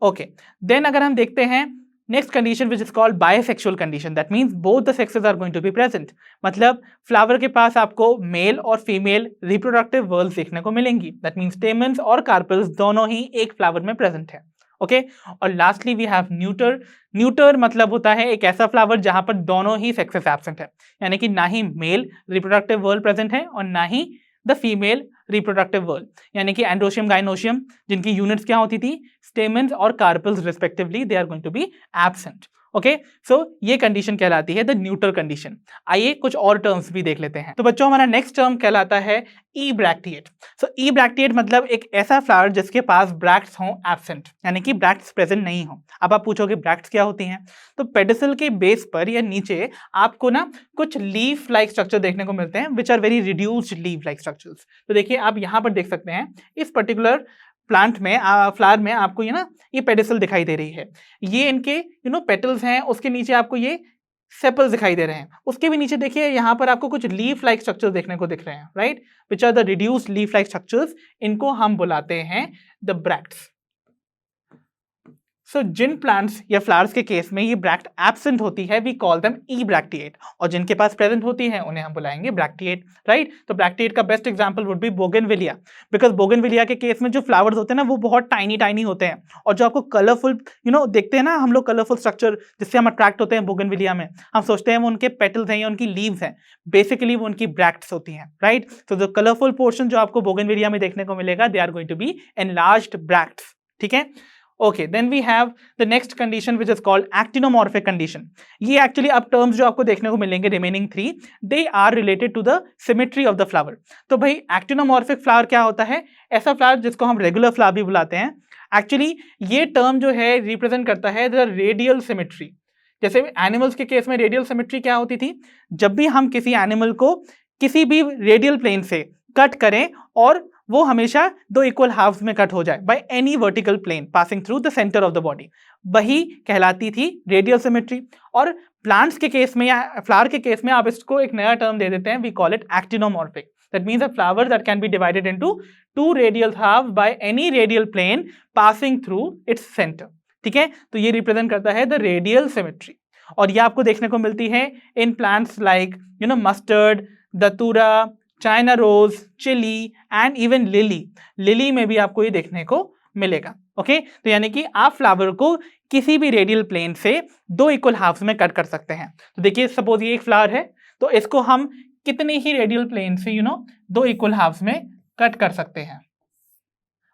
ओके, देन अगर हम देखते हैं next condition which is called bisexual condition, that means both the sexes are going to be present. मतलब फ्लावर के पास आपको मेल और फीमेल रिप्रोडक्टिव वर्ल्स देखने को मिलेंगी, दैट मीन्स स्टेमन्स और कार्पल्स दोनों ही एक फ्लावर में प्रेजेंट है. ओके, और lastly we have neuter. Neuter मतलब होता है एक ऐसा फ्लावर जहां पर दोनों ही सेक्सेस एब्सेंट है, यानी कि ना ही मेल रिप्रोडक्टिव वर्ल्ड प्रेजेंट है और ना ही द फीमेल रिप्रोडक्टिव वर्ल्ड, यानी कि एंड्रोशियम, गाइनोशियम, जिनकी यूनिट्स क्या होती थी? स्टेमन्स और carpels respectively, they are going to be absent. Okay, so ये कंडीशन कहलाती है द न्यूटर कंडीशन. आइए कुछ और टर्म्स भी देख लेते हैं. तो बच्चों हमारा नेक्स्ट टर्म कहलाता है ईब्रैक्टिएट. सो ईब्रैक्टिएट मतलब एक ऐसा फ्लावर जिसके पास ब्रैक्ट्स हों एब्सेंट, यानी कि ब्रैक्ट्स प्रेजेंट नहीं हो. अब आप पूछोगे ब्रैक्ट्स क्या होती हैं? तो पेडिसल के बेस पर या नीचे आपको ना कुछ लीफ लाइक स्ट्रक्चर देखने को मिलते हैं which are very reduced leaf like structures. तो देखिए आप यहाँ पर देख सकते हैं इस पर्टिकुलर प्लांट में, फ्लावर में आपको ये पेडिसल दिखाई दे रही है. ये इनके पेटल्स हैं, उसके नीचे आपको ये सेपल्स दिखाई दे रहे हैं. उसके भी नीचे देखिए यहाँ पर आपको कुछ लीफ लाइक स्ट्रक्चर्स देखने को दिख रहे हैं, right, which are the reduced leaf like structures. इनको हम बुलाते हैं द ब्रैक्ट्स. सो जिन प्लांट्स या फ्लावर्स के केस में ये ब्रैक्ट एब्सेंट होती है, वी कॉल देम ईब्रैक्टिएट, और जिनके पास प्रेजेंट होती है उन्हें हम बुलाएंगे ब्रैक्टिएट, राइट. तो ब्रैक्टिएट का best example would be bougainvillea, because bougainvillea के केस में जो फ्लावर्स होते हैं ना वो बहुत टाइनी टाइनी होते हैं, और जो आपको कलरफुल देखते हैं ना हम लोग, कलरफुल स्ट्रक्चर जिससे हम अट्रैक्ट होते हैं बोगनविलिया में, हम सोचते हैं वो उनके पेटल्स हैं या उनकी लीव्स हैं, बेसिकली वो उनकी ब्रैक्ट्स होती हैं, राइट. तो जो कलरफुल पोर्शन जो आपको बोगनविलिया में देखने को मिलेगा, they are going to be enlarged bracts, ठीक है. Okay, then we have the next condition which is called actinomorphic condition. ये actually अब terms जो आपको देखने को मिलेंगे remaining three, they are related to the symmetry of the flower. तो भाई actinomorphic flower क्या होता है? ऐसा flower जिसको हम regular flower भी बुलाते हैं. Actually ये term जो है represent करता है the radial symmetry. जैसे एनिमल्स के केस में रेडियल सिमेट्री क्या होती थी? जब भी हम किसी एनिमल को किसी भी रेडियल प्लेन से कट करें और वो हमेशा दो इक्वल हाफ्स में कट हो जाए by any vertical plane passing through the centre of the body, वही कहलाती थी रेडियल सिमेट्री. और प्लांट्स के केस में या फ्लावर के केस में आप इसको एक नया टर्म दे देते हैं, we call it actinomorphic. That means a flower that can be divided into two radial halves by any radial plane passing through its centre, ठीक है. तो ये रिप्रेजेंट करता है द रेडियल सिमेट्री, और ये आपको देखने को मिलती है in plants like mustard, datura, China rose, chilli and even lily. Lily में भी आपको ये देखने को मिलेगा. ओके, तो यानी कि आप फ्लावर को किसी भी रेडियल प्लेन से दो इक्वल हाफ्स में कट कर सकते हैं. तो देखिए सपोज ये एक फ्लावर है, तो इसको हम कितने ही रेडियल प्लेन से दो इक्वल हाफ्स में कट कर सकते हैं.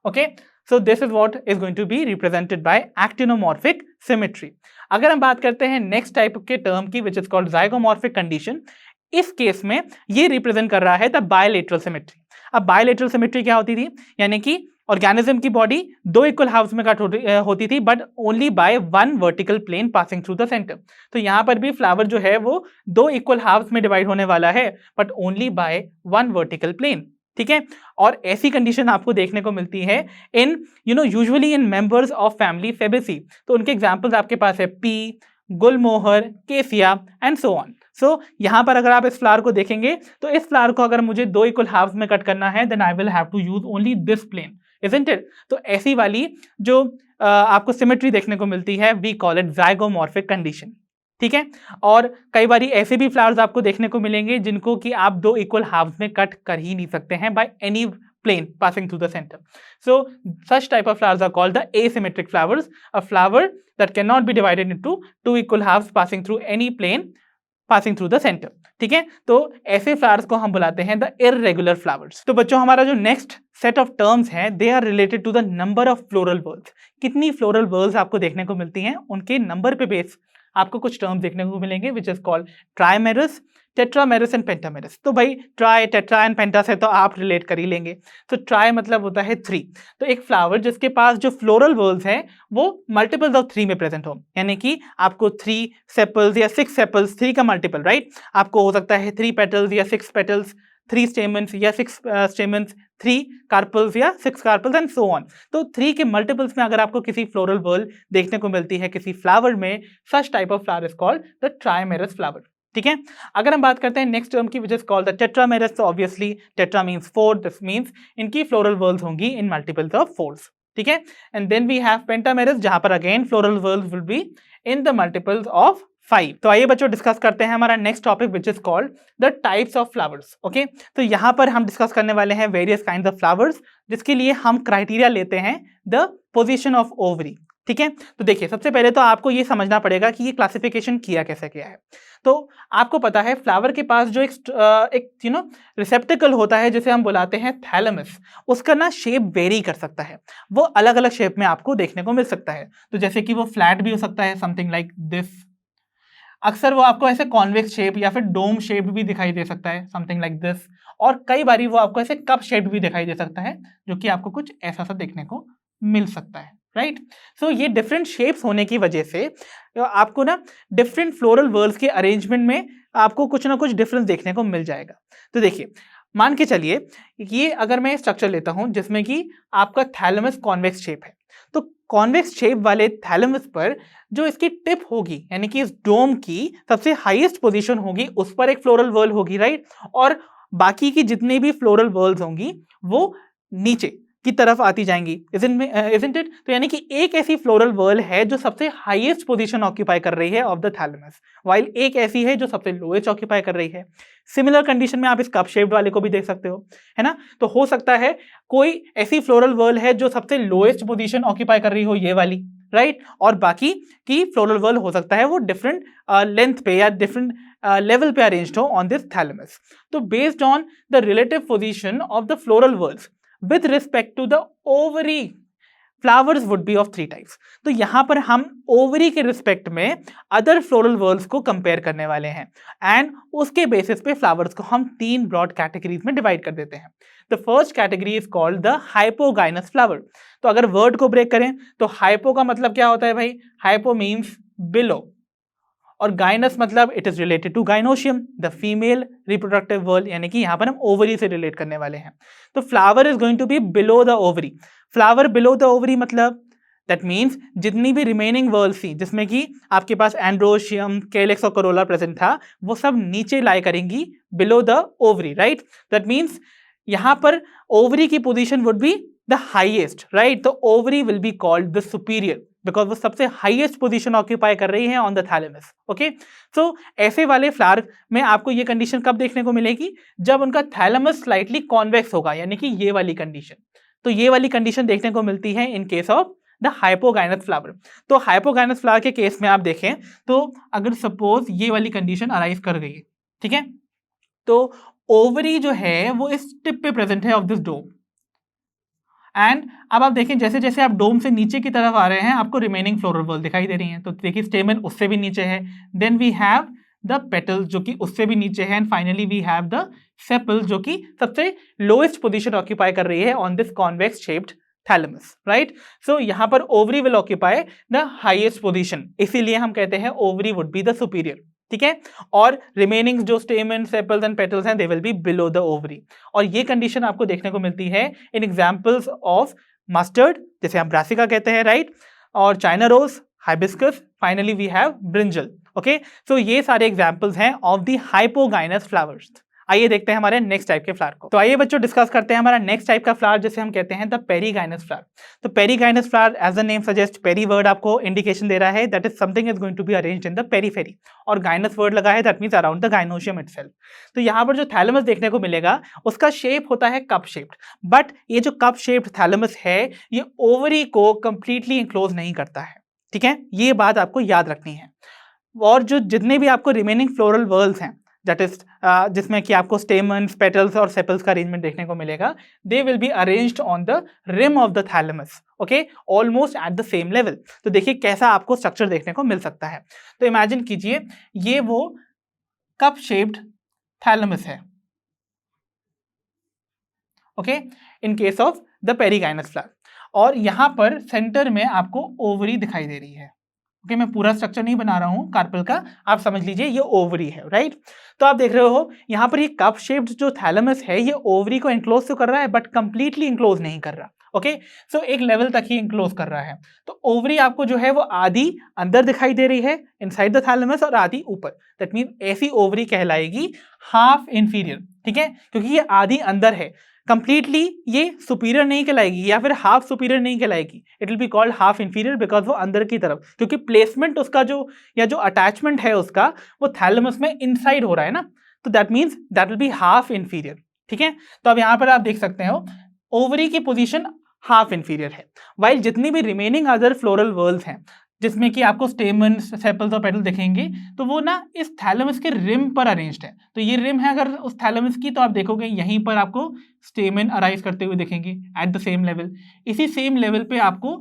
Okay, so this is what is going to be represented by actinomorphic symmetry. अगर हम बात करते हैं नेक्स्ट टाइप के टर्म की which is called zygomorphic condition, इस केस में ये रिप्रेजेंट कर रहा है द बायलेटरल सिमेट्री. अब बायलेटरल सिमेट्री क्या होती थी? यानी कि ऑर्गेनिज्म की बॉडी दो इक्वल हाफ्स में कट होती थी, but only by one vertical plane passing through the centre. तो यहाँ पर भी फ्लावर जो है वो दो इक्वल हाफ्स में डिवाइड होने वाला है, but only by one vertical plane. ठीक है, और ऐसी कंडीशन आपको देखने को मिलती है in usually in members of family Fabaceae. तो उनके एग्जांपल्स आपके पास है पी, गुलमोहर, केसिया एंड सो ऑन। सो यहाँ पर अगर आप इस फ्लावर को देखेंगे तो इस फ्लावर को अगर मुझे दो इक्वल हाफ्स में कट करना है, then I will have to use only this plane, isn't it? तो ऐसी वाली जो आपको सिमेट्री देखने को मिलती है, वी कॉल इट ज़ाइगोमॉर्फिक कंडीशन। ठीक है, और कई बारी ऐसे भी फ्लावर्स आपको देखने को मिलेंगे जिनको कि आप दो इक्वल हाफ्स में कट कर ही नहीं सकते हैं by any plane passing through the center. So such type of flowers are called the asymmetric flowers, a flower that cannot be divided into two equal halves passing through any plane passing through the center. ठीक है, तो ऐसे flowers को हम बुलाते हैं the irregular flowers. तो बच्चों हमारा जो नेक्स्ट सेट ऑफ टर्म्स हैं, they are related to the number of floral whorls. कितनी फ्लोरल वर्ल्स आपको देखने को मिलती हैं, उनके नंबर पे बेस आपको कुछ टर्म्स देखने को मिलेंगे, विच is called ट्राइमेरस, tetramerous and pentamerous. तो भाई ट्राई, टेट्रा एंड पेंटा से तो आप रिलेट कर ही लेंगे। तो ट्राई मतलब होता है 3। तो एक फ्लावर जिसके पास जो फ्लोरल वर्ल्स हैं वो मल्टीपल्स ऑफ 3 में प्रेजेंट हो, यानी कि आपको 3 सेपल्स या 6 सेपल्स, 3 का मल्टीपल, राइट? आपको हो सकता है 3 पेटल्स या 6 पेटल्स, 3 स्टेमन्स या 6 स्टेमन्स, 3 कार्पल्स या 6 कार्पल्स एंड सो ऑन। तो 3 के मल्टीपल्स में अगर आपको किसी फ्लोरल वर्ल देखने को मिलती है किसी फ्लावर में, such type of flower is called the ट्राइमेरस flower. ठीक है, अगर हम बात करते हैं नेक्स्ट टर्म की, which is called the tetramerous, तो obviously tetra means 4, this means इनकी फ्लोरल वर्ल्स होंगी इन मल्टीपल्स ऑफ 4। ठीक है, and then we have pentamerous, जहां पर again floral whorls will be in the multiples of 5। तो आइए बच्चों डिस्कस करते हैं हमारा next topic, which is called the types of flowers. Okay, तो यहाँ पर हम डिस्कस करने वाले हैं वेरियस काइंड ऑफ फ्लावर्स, जिसके लिए हम क्राइटेरिया लेते हैं द पोजिशन ऑफ ओवरी। ठीक है, तो देखिए सबसे पहले तो आपको ये समझना पड़ेगा कि ये क्लासिफिकेशन किया कैसे गया है। तो आपको पता है फ्लावर के पास जो एक रिसेप्टिकल होता है जिसे हम बुलाते हैं थैलेमस, उसका ना शेप वेरी कर सकता है, वो अलग अलग शेप में आपको देखने को मिल सकता है। तो जैसे कि वो फ्लैट भी हो सकता है, समथिंग लाइक दिस, अक्सर वो आपको ऐसे कॉन्वेक्स शेप या फिर डोम शेप भी दिखाई दे सकता है, समथिंग लाइक दिस, और कई बारी वो आपको ऐसे कप शेप भी दिखाई दे सकता है, जो कि आपको कुछ ऐसा सा देखने को मिल सकता है, राइट? सो ये डिफरेंट शेप्स होने की वजह से आपको ना डिफरेंट फ्लोरल वर्ल्स के अरेंजमेंट में आपको कुछ ना कुछ डिफरेंस देखने को मिल जाएगा। तो देखिए मान के चलिए ये अगर मैं स्ट्रक्चर लेता हूं जिसमें कि आपका थैलेमस कॉन्वेक्स शेप है, तो कॉन्वेक्स शेप वाले थैलेमस पर जो इसकी टिप होगी, यानी कि इस डोम की सबसे हाईएस्ट पोजीशन होगी, उस पर एक फ्लोरल वर्ल होगी, राइट? और बाकी की जितनी भी फ्लोरल वर्ल्स होंगी वो नीचे की तरफ आती जाएंगी, isn't it? तो यानी कि एक ऐसी फ्लोरल वर्ल है जो सबसे हाईएस्ट पोजीशन ऑक्यूपाई कर रही है ऑफ द थैलेमस, वाइल एक ऐसी है जो सबसे लोएस्ट ऑक्यूपाई कर रही है। सिमिलर कंडीशन में आप इस कप शेप्ड वाले को भी देख सकते हो, है ना? तो हो सकता है कोई ऐसी फ्लोरल वर्ल है जो सबसे लोएस्ट पोजीशन ऑक्यूपाई कर रही हो, ये वाली, राइट? और बाकी की फ्लोरल वर्ल हो सकता है वो डिफरेंट लेंथ पे या डिफरेंट लेवल पे अरेंज्ड हो ऑन दिस थैलेमस। तो based on the relative position of the floral whorls with respect to the ovary, flowers would be of 3 types। तो यहां पर हम ओवरी के रिस्पेक्ट में अदर फ्लोरल वर्ल्स को कंपेयर करने वाले हैं, एंड उसके बेसिस पे फ्लावर्स को हम 3 ब्रॉड कैटेगरीज में डिवाइड कर देते हैं। The first category is called the hypogynous flower. तो अगर वर्ड को ब्रेक करें तो हाइपो का मतलब क्या होता है भाई? हाइपो मीन्स बिलो, और गाइनस मतलब it is related to gynoecium, the female reproductive whorl, यानी कि यहां पर हम ओवरी से रिलेट करने वाले हैं। तो flower is going to be below the ovary. Flower below the ovary मतलब दैट मीन्स जितनी भी रिमेनिंग वर्ल्ड थी जिसमें कि आपके पास एंड्रोशियम, कैलिक्स और कोरोला प्रेजेंट था, वो सब नीचे लाई करेंगी below the ovary, right? That means यहां पर ओवरी की position would be the highest, right? तो ovary will be called the superior because वो सबसे हाईएस्ट पोजीशन ऑक्यूपाई कर रही है ऑन द थैलेमस। ओके, सो ऐसे वाले फ्लावर में आपको ये कंडीशन कब देखने को मिलेगी? जब उनका थैलेमस स्लाइटली कॉन्वेक्स होगा, यानी कि ये वाली कंडीशन। तो ये वाली कंडीशन देखने को मिलती है in case of the hypogynous flower. तो हाइपोगाइनस फ्लावर के केस में आप देखें तो अगर सपोज ये वाली कंडीशन अराइव कर गई है, ठीक है, तो ओवरी जो है वो इस टिप पे प्रेजेंट है ऑफ दिस डोम, एंड अब आप देखें जैसे जैसे आप डोम से नीचे की तरफ आ रहे हैं आपको रिमेनिंग फ्लोरल वर्ल दिखाई दे रही हैं। तो देखिए स्टेमन उससे भी नीचे है, then we have the petals जो कि उससे भी नीचे है, and finally we have the sepals जो कि सबसे लोएस्ट पोजीशन ऑक्यूपाई कर रही है on this convex shaped thalamus, right? So यहाँ पर ovary will occupy the highest position, इसीलिए हम कहते हैं ovary would be the superior, ठीक है? और रिमेनिंग जो स्टेमन, सेपल्स एंड पेटल्स हैं, they will B below the ovary. और ये कंडीशन आपको देखने को मिलती है इन एग्जांपल्स ऑफ मस्टर्ड, जैसे हम ब्रासिका कहते हैं, राइट? और China rose, hibiscus, finally we have brinjal. Okay, so ये सारे एग्जांपल्स हैं ऑफ द हाइपोगाइनस फ्लावर्स। आइए देखते हैं हमारे नेक्स्ट टाइप के फ्लावर को। तो आइए बच्चों डिस्कस करते हैं हमारा नेक्स्ट टाइप का फ्लावर, जिसे हम कहते हैं द पेरीगाइनस फ्लावर। तो perigynous flower, as the name suggest, peri word आपको इंडिकेशन दे रहा है that is something is going to be arranged in the periphery, और गाइनस वर्ड लगा है, that means around the gynoecium itself. तो यहाँ पर जो थैलेमस देखने को मिलेगा उसका शेप होता है कप शेप्ड, बट ये जो कप शेप्ड थैलेमस है ये ओवरी को कंप्लीटली इंक्लोज नहीं करता है, ठीक है? ये बात आपको याद रखनी है। और जो जितने भी आपको रिमेनिंग फ्लोरल वर्ल्स हैं, दैट इज जिसमें कि आपको स्टेमन्स, पेटल्स और सेपल्स का अरेंजमेंट देखने को मिलेगा, they will be arranged on the rim of the thalamus, okay, almost at the same level. तो देखिए कैसा आपको स्ट्रक्चर देखने को मिल सकता है। तो इमेजिन कीजिए ये वो कप शेप्ड थैलेमस है, okay, in case of the perigynous flower, और यहां पर सेंटर में आपको ओवरी दिखाई दे रही है। ओके, मैं पूरा स्ट्रक्चर नहीं बना रहा हूं कार्पल का, आप समझ लीजिए ये ओवरी है, राइट? तो आप देख रहे हो यहाँ पर ये कप शेप्ड जो थैलेमस है ये ओवरी को एनक्लोज तो कर रहा है बट कंप्लीटली एनक्लोज नहीं कर रहा। ओके, सो एक लेवल तक ही एनक्लोज कर रहा है। तो ओवरी आपको जो है वो आधी अंदर दिखाई दे रही है इनसाइड द थैलेमस और आधी ऊपर, दैट मीन ऐसी ओवरी कहलाएगी हाफ इंफीरियर, ठीक है? क्योंकि ये आधी अंदर है, कंप्लीटली ये सुपीरियर नहीं कहलाएगी या फिर हाफ सुपीरियर नहीं कहलाएगी, it will be called half inferior because वो अंदर की तरफ, क्योंकि प्लेसमेंट उसका जो या जो अटैचमेंट है उसका वो थैलेमस में इनसाइड हो रहा है ना, तो that means that will be half inferior, ठीक है? तो अब यहाँ पर आप देख सकते हो ओवरी की पोजीशन हाफ इंफीरियर है, वाइल जितनी भी रिमेनिंग अदर फ्लोरल वर्ल्स हैं जिसमें कि आपको स्टेमन, सेपल्स और पेटल दिखेंगे, तो वो ना इस थैलेमस के रिम पर अरेंज्ड है। तो ये रिम है अगर उस थैलेमस की, तो आप देखोगे यहीं पर आपको स्टेमन अराइज करते हुए दिखेंगे एट द सेम लेवल, इसी सेम लेवल पे आपको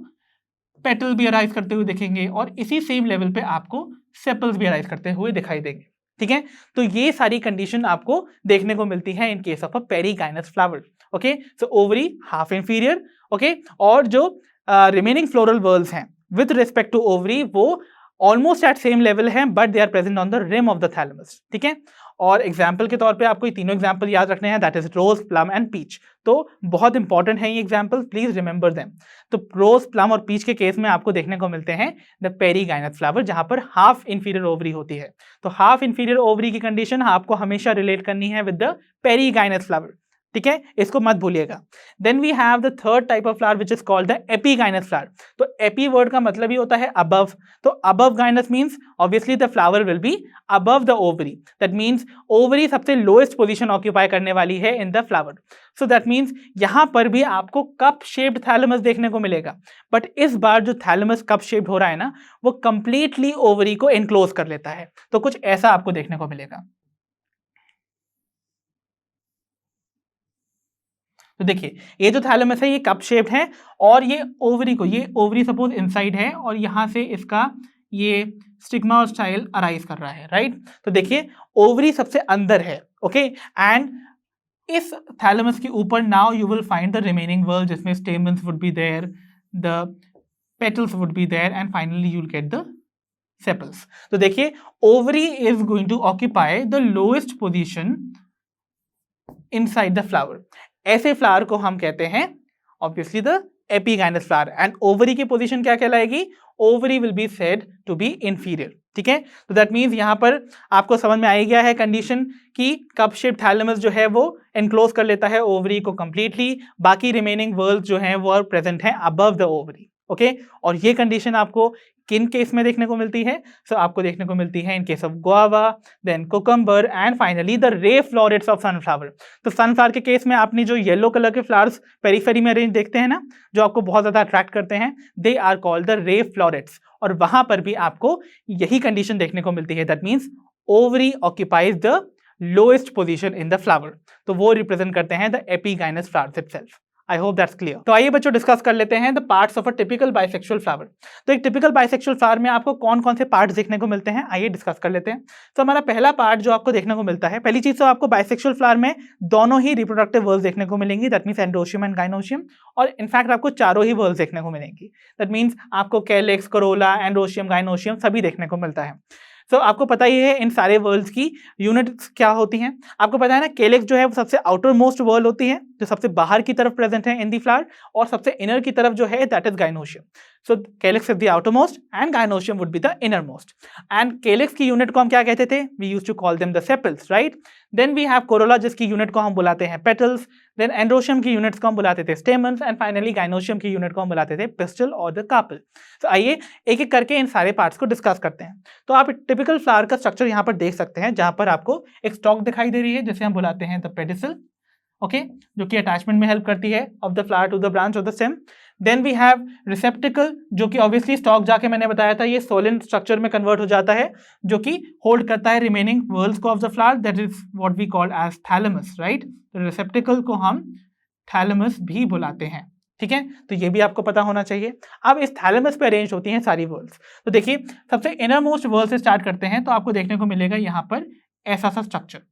पेटल भी अराइज करते हुए दिखेंगे, और इसी सेम लेवल पे आपको सेपल्स भी अराइज करते हुए दिखाई देंगे, ठीक है? तो ये सारी कंडीशन आपको देखने को मिलती है in case of a perigynous flower. Okay, so ovary half inferior, okay, और जो रिमेनिंग फ्लोरल वर्ल्स हैं विद रिस्पेक्ट टू ओवरी वो ऑलमोस्ट एट सेम लेवल हैं but they are present on the rim of the thalamus, ठीक है? और example के तौर पे आपको ये तीनों एग्जाम्पल याद रखने हैं, that is rose, plum and peach. तो बहुत इंपॉर्टेंट है ये एग्जाम्पल, प्लीज रिमेंबर देम। तो रोज, प्लम और पीच के केस में आपको देखने को मिलते हैं द पेरीगाइनस फ्लावर, जहां पर हाफ इंफीरियर ओवरी होती है। तो हाफ इंफीरियर ओवरी की कंडीशन आपको हमेशा रिलेट करनी है विद द पेरीगाइनस फ्लावर, ठीक है? इसको मत भूलिएगा। Then we have the third type of flower which is called the epigynous flower. तो एपी वर्ड का मतलब ही होता है अबव, तो above gynous means obviously the flower will be above the ovary, that means ovary सबसे lowest position occupy करने वाली है in the flower. So that means यहां पर भी आपको कप शेप्ड थैलेमस देखने को मिलेगा, बट इस बार जो थैलेमस कप शेप्ड हो रहा है ना वो कंप्लीटली ओवरी को एनक्लोज कर लेता है। तो कुछ ऐसा आपको देखने को मिलेगा। तो देखिए ये जो थैलेमस है ये कप शेप्ड है, और ये ओवरी सपोज इनसाइड है और यहां से इसका ये स्टिग्मा और स्टाइल अराइज कर रहा है, राइट? तो देखिए ओवरी सबसे अंदर है, ओके, एंड इस थैलेमस के ऊपर now you will find the remaining whorl, जिसमें stamens would be there, the petals would be there, and finally you will get the sepals. तो देखिए ovary is going to occupy the lowest position inside the flower. ऐसे flower को हम कहते हैं obviously the epigynous flower, and ovary की position क्या कहलाएगी? Ovary will be said to be inferior, ठीक है? तो दैट मीन्स यहां पर आपको समझ में आ गया है कंडीशन कि कप शेप थैलेमस जो है वो एनक्लोज कर लेता है ओवरी को कंप्लीटली, बाकी रिमेनिंग वर्ल्स जो हैं वो प्रेजेंट हैं अबव द ओवरी, ओके? और ये कंडीशन आपको किन केस में देखने को मिलती है? सो आपको देखने को मिलती है in case of guava, then cucumber, and finally the ray florets of sunflower. तो सनफ्लावर के केस में आपने जो येलो कलर के फ्लावर्स पेरीफेरी में अरेंज देखते हैं ना, जो आपको बहुत ज्यादा अट्रैक्ट करते हैं, they are called the ray florets, और वहां पर भी आपको यही कंडीशन देखने को मिलती है, that means ovary occupies the lowest position in the flower. तो वो रिप्रेजेंट करते हैं the epigynous flowers itself. I hope that's clear. तो आइए बच्चों डिस्कस कर लेते हैं the parts of a typical bisexual flower. तो एक टिपिकल बाइसेक्सुअल फ्लावर में आपको कौन कौन से पार्ट्स देखने को मिलते हैं, आइए डिस्कस कर लेते हैं। तो हमारा पहला पार्ट जो आपको देखने को मिलता है, पहली चीज तो आपको बाइसेक्सुअल फ्लावर में दोनों ही रिप्रोडक्टिव वर्ल्स देखने को मिलेंगी, that means androecium and gynoecium, और इनफैक्ट आपको चारों ही वर्ल्स देखने को मिलेंगी, दैट मीन्स आपको कैलिक्स, कोरोला, एंड्रोशियम, गाइनोशियम सभी देखने को मिलता है। तो आपको पता ही है इन सारे वर्ल्ड्स की यूनिट्स क्या होती हैं। आपको पता है ना, केलिक्स जो है वो सबसे आउटर मोस्ट वर्ल्ड होती है, जो सबसे बाहर की तरफ प्रेजेंट है इन दी फ्लावर, और सबसे इनर की तरफ जो है that is gynoecium. So calyx is the outermost and gynoecium would be the inner most. And calyx की यूनिट को हम क्या कहते थे, we used to call them the sepals, right. Then we have corolla जिसकी unit को हम बुलाते हैं पेटल्स, देन एंड्रोशियम की यूनिट्स को हम बुलाते थे स्टेमन्स, एंड फाइनली गाइनोशियम की यूनिट को हम बुलाते थे पिस्टल और द कार्पेल। तो आइए एक एक करके इन सारे पार्ट्स को डिस्कस करते हैं। तो आप टिपिकल फ्लावर का स्ट्रक्चर यहाँ पर देख सकते हैं, जहां पर आपको एक स्टॉक दिखाई दे रही है जिसे हम बुलाते हैं द पेडिसल, ओके, जो कि अटैचमेंट में हेल्प करती है of the flower to the branch of the stem. Then we have receptacle, जो कि ऑब्वियसली स्टॉक जाके मैंने बताया था ये सोलन स्ट्रक्चर में कन्वर्ट हो जाता है, जो कि होल्ड करता है रिमेनिंग वर्ल्स को of the flower, that is what we call as thalamus, right. तो रिसेप्टिकल को हम थैलेमस भी बुलाते हैं, ठीक है। तो ये भी आपको पता होना चाहिए। अब इस थैलेमस पे अरेंज होती हैं सारी वर्ल्स। तो देखिए सबसे इनर मोस्ट वर्ल्ड से स्टार्ट करते हैं, तो आपको देखने को मिलेगा यहाँ पर ऐसा सा स्ट्रक्चर।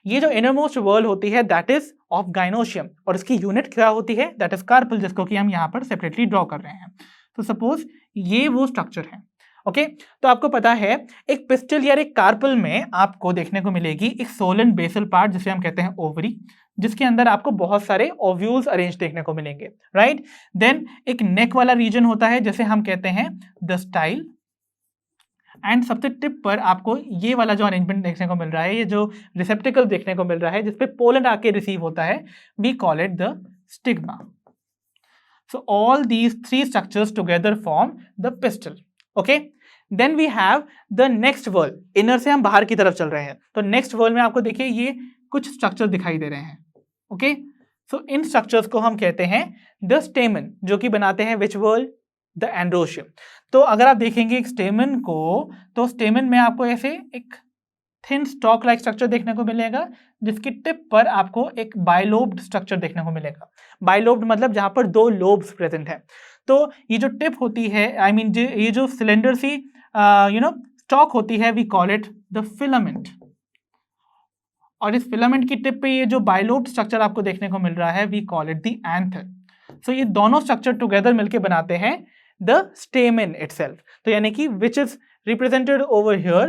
ये जो इनर मोस्ट वर्ल्ड होती है दैट इज ऑफ गाइनोशियम, और इसकी यूनिट क्या होती है, दैट इज कार्पल, जिसको कि हम यहाँ पर सेपरेटली ड्रॉ कर रहे हैं। तो सपोज ये वो स्ट्रक्चर है, ओके। तो आपको पता है एक पिस्टल या एक कार्पल में आपको देखने को मिलेगी एक सोलन बेसल पार्ट जिसे हम कहते हैं ओवरी, जिसके अंदर आपको बहुत सारे ओव्यूल्स अरेंज देखने को मिलेंगे, राइट। देन एक नेक वाला रीजन होता है जिसे हम कहते हैं द स्टाइल, एंड सबसे टिप पर आपको ये वाला जो अरेंजमेंट देखने को मिल रहा है, ये जो रिसेप्टिकल देखने को मिल रहा है जिसपे पोलन आके रिसीव होता है, we call it the stigma. So all these three structures together form the pistil, okay. Then we have the next whorl, inner से हम बाहर की तरफ चल रहे हैं, तो नेक्स्ट वर्ल्ड में आपको देखिए ये कुछ स्ट्रक्चर दिखाई दे रहे हैं, ओके। सो इन स्ट्रक्चर्स को हम कहते हैं द स्टेमन, जो कि बनाते हैं विच वर्ल्ड, द एंड्रोशियम। तो अगर आप देखेंगे एक स्टेमन को, तो स्टेमन में आपको ऐसे एक थिन स्टॉक लाइक स्ट्रक्चर देखने को मिलेगा, जिसकी टिप पर आपको एक बाइलोब्ड स्ट्रक्चर देखने को मिलेगा। बाइलोब्ड मतलब जहां पर दो लोब्स प्रेजेंट है। तो ये जो टिप होती है, आई मीन ये जो सिलेंडर सी स्टॉक होती है, we call it the filament, और इस फिलामेंट की टिप पे ये जो बाइलोब्ड स्ट्रक्चर आपको देखने को मिल रहा है, we call it the anther. So ये दोनों स्ट्रक्चर टुगेदर मिलके बनाते हैं द स्टेमन इटसेल्फ। तो यानी कि which is represented over here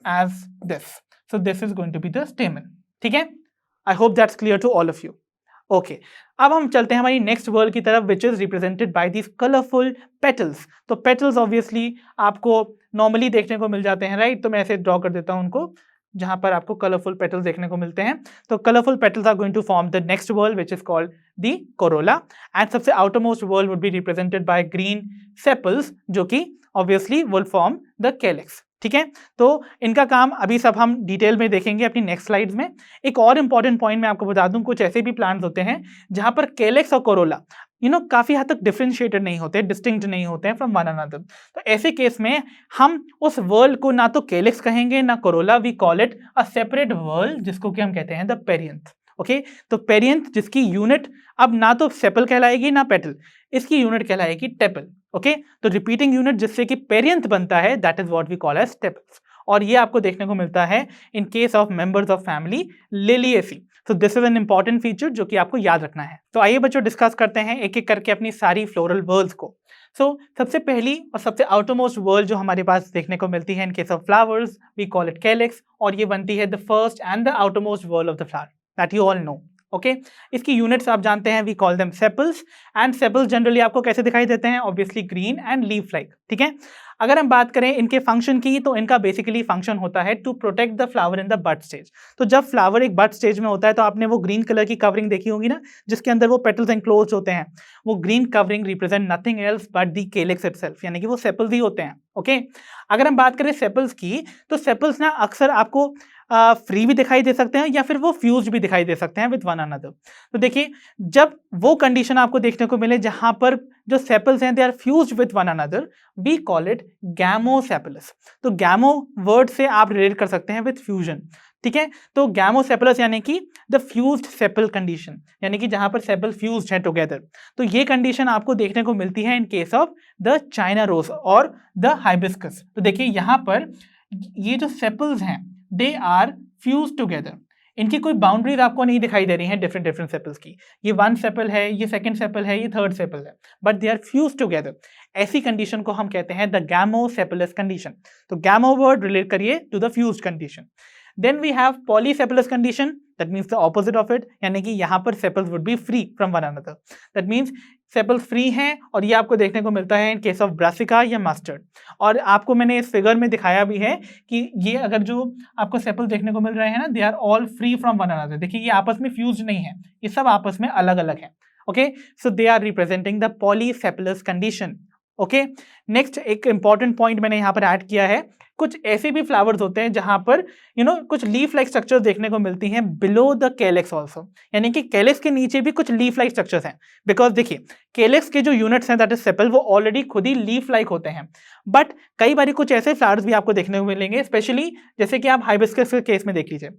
as this, so this is going to be the stamen, ठीक है। I hope that's clear to all of you, okay. अब हम चलते हैं हमारी नेक्स्ट वर्ल्ड की तरफ, which is represented by these colourful petals. तो पेटल्स ऑब्वियसली आपको नॉर्मली देखने को मिल जाते हैं, राइट। तो मैं ऐसे ड्रॉ कर देता हूं उनको, जहां पर आपको कलरफुल पेटल्स देखने को मिलते हैं। तो colourful petals are going to form the next whorl which is called the corolla, and सबसे outer most whorl would be represented by green sepals, जो कि obviously will form the calyx, ठीक है। तो इनका काम अभी सब हम डिटेल में देखेंगे अपनी नेक्स्ट स्लाइड्स में। एक और इंपॉर्टेंट पॉइंट मैं आपको बता दूं, कुछ ऐसे भी प्लांट्स होते हैं जहां पर कैलिक्स और कोरोला काफी हद तक डिफरेंशिएटेड नहीं होते, डिस्टिंक्ट नहीं होते हैं फ्रॉम वन अनदर। तो ऐसे केस में हम उस वर्ल्ड को ना तो कैलिक्स कहेंगे ना corolla, we call it a separate whorl, जिसको कि हम कहते हैं द पेरियंथ, ओके। तो पेरियंथ जिसकी यूनिट अब ना तो सेपल कहलाएगी ना पेटल, इसकी यूनिट कहलाएगी टेपल, ओके। तो रिपीटिंग यूनिट जिससे कि पेरियंथ बनता है, that is what we call as tepals, और ये आपको देखने को मिलता है in case of members of family Liliaceae. तो this is an important feature जो कि आपको याद रखना है। तो आइए बच्चों डिस्कस करते हैं एक एक करके अपनी सारी फ्लोरल वर्ल्ड्स को। सबसे पहली और सबसे आउटरमोस्ट वर्ल्ड जो हमारे पास देखने को मिलती है in case of flowers, we call it calyx, और ये बनती है the first and the outermost whorl of the flower, that you all know, okay. इसकी यूनिट्स आप जानते हैं, we call them sepals, and sepals generally आपको कैसे दिखाई देते हैं, obviously green and leaf like, ठीक है। अगर हम बात करें इनके फंक्शन की, तो इनका बेसिकली फंक्शन होता है to protect the flower in the bud stage. तो जब फ्लावर एक बड स्टेज में होता है, तो आपने वो ग्रीन कलर की कवरिंग देखी होगी ना, जिसके अंदर वो पेटल्स एनक्लोज होते हैं, वो green covering represent nothing else but the calyx itself, यानी कि वो सेपल्स ही होते हैं, ओके। अगर हम बात करें सेपल्स की, तो सेपल्स ना अक्सर आपको फ्री भी दिखाई दे सकते हैं या फिर वो फ्यूज भी दिखाई दे सकते हैं विद वन अनदर। तो देखिए जब वो कंडीशन आपको देखने को मिले जहां पर जो सेपल्स हैं they are fused with one another, we call it gamosepalous. तो गैमो वर्ड से आप रिलेट कर सकते हैं विद फ्यूजन। ठीक है। तो गैमोसेपलस यानी कि द फ्यूज्ड सेपल कंडीशन, यानी कि जहां पर सेपल फ्यूज्ड है टुगेदर। तो ये कंडीशन आपको देखने को मिलती है in case of the China rose और द हाइबिस्कस। तो देखिए यहां पर ये जो सेपल्स हैं दे आर फ्यूज टुगेदर, इनकी कोई बाउंड्रीज आपको नहीं दिखाई दे रही हैं डिफरेंट डिफरेंट सेपल्स की। ये वन सेपल है, ये सेकंड सेपल है, ये थर्ड सेपल है, but they are fuse together. ऐसी कंडीशन को हम कहते हैं द गैमोसेपलस कंडीशन। तो गैमो वर्ड रिलेट करिए to the fused condition. Then we have polycephalous condition, that means the opposite of it, यानी कि यहाँ पर sepals would be free from one another. That means sepals free हैं और ये आपको देखने को मिलता है in case of brassica या mustard। और आपको मैंने इस फिगर में दिखाया भी है कि ये अगर जो आपको sepals देखने को मिल रहे हैं ना, they are all free from one another। देखिए ये आपस में fused नहीं है, ये सब आपस में अलग अलग है। Okay, so they are representing the polycephalous condition। Okay, next एक इंपॉर्टेंट पॉइंट मैंने यहाँ पर ऐड किया है, कुछ ऐसे भी फ्लावर्स होते हैं जहां पर कुछ लीफ लाइक स्ट्रक्चर्स देखने को मिलती हैं बिलो द कैलेक्स ऑल्सो, यानी कि कैलेक्स के नीचे भी कुछ लीफ लाइक स्ट्रक्चर्स हैं। बिकॉज देखिए कैलेक्स के जो यूनिट्स हैं दैट इज सेपल, वो ऑलरेडी खुद ही लीफ लाइक होते हैं, बट कई बार कुछ ऐसे फ्लावर्स भी आपको देखने को मिलेंगे, स्पेशली जैसे कि आप हाइबिस्कस के केस में देख लीजिए,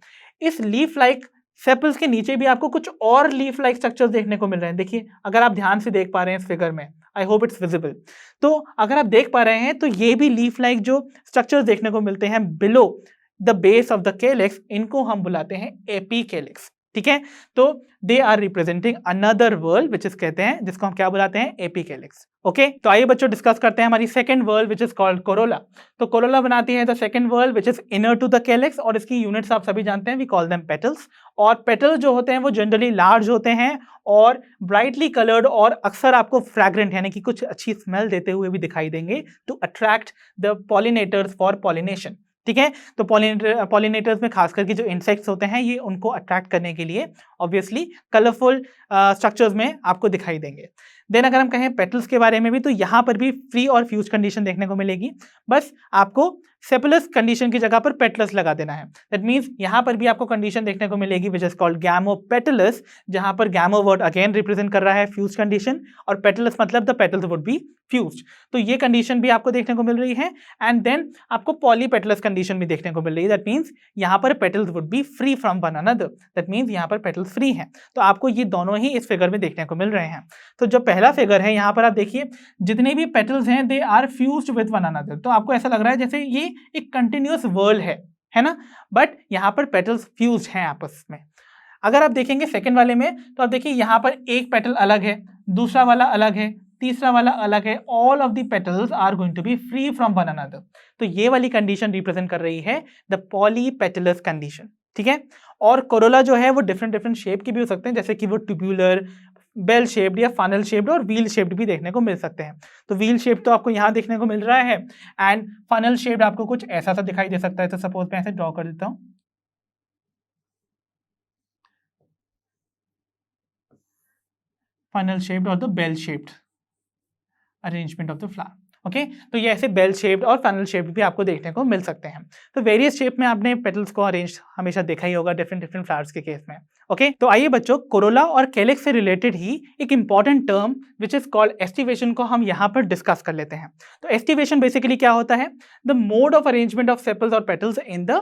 इस लीफ लाइक सेपल्स के नीचे भी आपको कुछ और लीफ लाइक स्ट्रक्चर्स देखने को मिल रहे हैं। देखिए अगर आप ध्यान से देख पा रहे हैं इस फिगर में, आई होप इट्स विजिबल, तो अगर आप देख पा रहे हैं तो ये भी लीफ लाइक जो स्ट्रक्चर्स देखने को मिलते हैं below the base of the calyx, इनको हम बुलाते हैं एपीकैलिक्स। ठीक है, तो they are representing another whorl which is कहते हैं, जिसको हम क्या बुलाते हैं, एपीकैलिक्स। ओके, तो आइए बच्चों डिस्कस करते हैं हमारी second whorl which is called corolla. तो कोरोला बनाती है the second whorl which is inner to the calyx, और इसकी यूनिट्स आप सभी जानते हैं, वी कॉल देम पेटल्स। और पेटल्स जो होते हैं वो जनरली लार्ज होते हैं और ब्राइटली कलर्ड, और अक्सर आपको फ्रैग्रेंट यानी कि कुछ अच्छी स्मेल देते हुए भी दिखाई देंगे to attract the pollinators for pollination. ठीक है, तो पॉलिनेटर्स में खास करके जो इंसेक्ट्स होते हैं ये उनको अट्रैक्ट करने के लिए ऑब्वियसली कलरफुल स्ट्रक्चर्स में आपको दिखाई देंगे। देन अगर हम कहें पेटल्स के बारे में भी, तो यहाँ पर भी फ्री और फ्यूज कंडीशन देखने को मिलेगी, बस आपको सेपलस कंडीशन की जगह पर पेटलस लगा देना है। दैट मीन्स यहाँ पर भी आपको कंडीशन देखने को मिलेगी विच इज कॉल्ड गैमोपेटलस, जहाँ पर गैमो वर्ड अगेन रिप्रेजेंट कर रहा है फ्यूज कंडीशन, और पेटलस मतलब the petals would B fused. तो ये कंडीशन भी आपको देखने को मिल रही है। एंड देन आपको पॉलीपेटलस कंडीशन भी देखने को मिल रही है, दैट मीन्स यहाँ पर petals would B free from one another, that means यहाँ पर पेटल्स फ्री हैं। तो आपको ये दोनों ही इस फिगर में देखने को मिल रहे हैं। तो जो पहला फिगर है यहाँ पर आप देखिए, जितने भी पेटल्स हैं they are fused with one another. तो आपको ऐसा लग रहा है जैसे ये एक कंटिन्यूअस वर्ल्ड है ना, बट यहाँ पर पेटल्स फ्यूज्ड हैं आपस में। अगर आप देखेंगे सेकंड वाले में, तो आप देखिए यहाँ पर एक पेटल अलग है, दूसरा वाला अलग है, तीसरा वाला अलग है, all of the petals are going to be free from one another. तो ये वाली कंडीशन रिप्रेजेंट कर रही है द पॉलीपेटलस कंडीशन। ठीक है, और कोरोला जो है वो डिफरेंट डिफरेंट शेप की भी हो सकते हैं, जैसे कि वो ट्यूब्यूलर, बेल शेप्ड या फनल शेप्ड और व्हील शेप्ड भी देखने को मिल सकते हैं। तो व्हील शेप तो आपको यहाँ देखने को मिल रहा है, एंड फनल शेप्ड आपको कुछ ऐसा सा दिखाई दे सकता है। तो सपोज मैं ऐसे ड्रॉ कर देता हूँ, फनल शेप्ड और the bell shaped arrangement of the flower. Okay, तो ये ऐसे बेल शेप्ड और फनल शेप्ड भी आपको देखने को मिल सकते हैं। तो वेरियस शेप में आपने पेटल्स को अरेंज हमेशा देखा ही होगा डिफरेंट डिफरेंट फ्लावर्स के केस में। ओके, तो आइए बच्चों कोरोला और कैलेक्स से रिलेटेड ही एक important term which is called aestivation को हम यहाँ पर डिस्कस कर लेते हैं। तो एस्टिवेशन बेसिकली क्या होता है, the mode of arrangement of sepals और पेटल्स इन द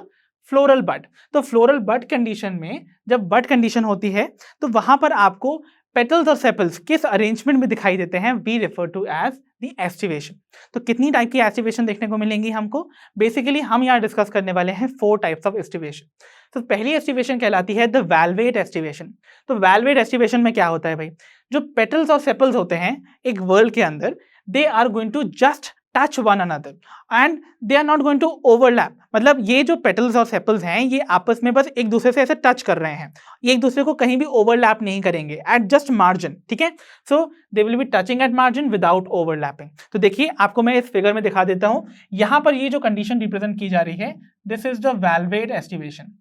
फ्लोरल बड। तो फ्लोरल बड कंडीशन में जब बड कंडीशन होती है तो वहां पर आपको पेटल्स और सेपल्स किस अरेंजमेंट में दिखाई देते हैं, we refer to as the aestivation. तो कितनी टाइप की एस्टिवेशन देखने को मिलेंगी हमको, बेसिकली हम यहाँ डिस्कस करने वाले हैं 4 टाइप्स ऑफ एस्टिवेशन। तो पहली एस्टिवेशन कहलाती है द वैल्वेट एस्टिवेशन। तो वैल्वेट एस्टिवेशन में क्या होता है भाई, जो पेटल्स और सेपल्स होते हैं एक वर्ल्ड के अंदर, they are going to just touch one another and they are not going to overlap. मतलब ये जो पेटल्स और सेपल्स हैं ये आपस में बस एक दूसरे से ऐसे टच कर रहे हैं, ये एक दूसरे को कहीं भी ओवरलैप नहीं करेंगे एट जस्ट मार्जिन। ठीक है, so they will be touching at margin without overlapping. तो देखिए आपको मैं इस फिगर में दिखा देता हूं, यहां पर ये जो कंडीशन रिप्रेजेंट की जा रही है, this is the valvate aestivation.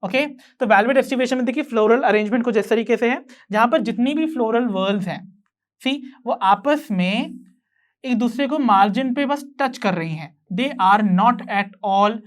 Okay, तो वैल्वेट एस्टिवेशन में देखिए फ्लोरल अरेंजमेंट कुछ इस तरीके से है, जहां पर जितनी भी फ्लोरल वर्ल्स हैं सी वो आपस में एक दूसरे को मार्जिन पे बस टच कर रही हैं, they are not at all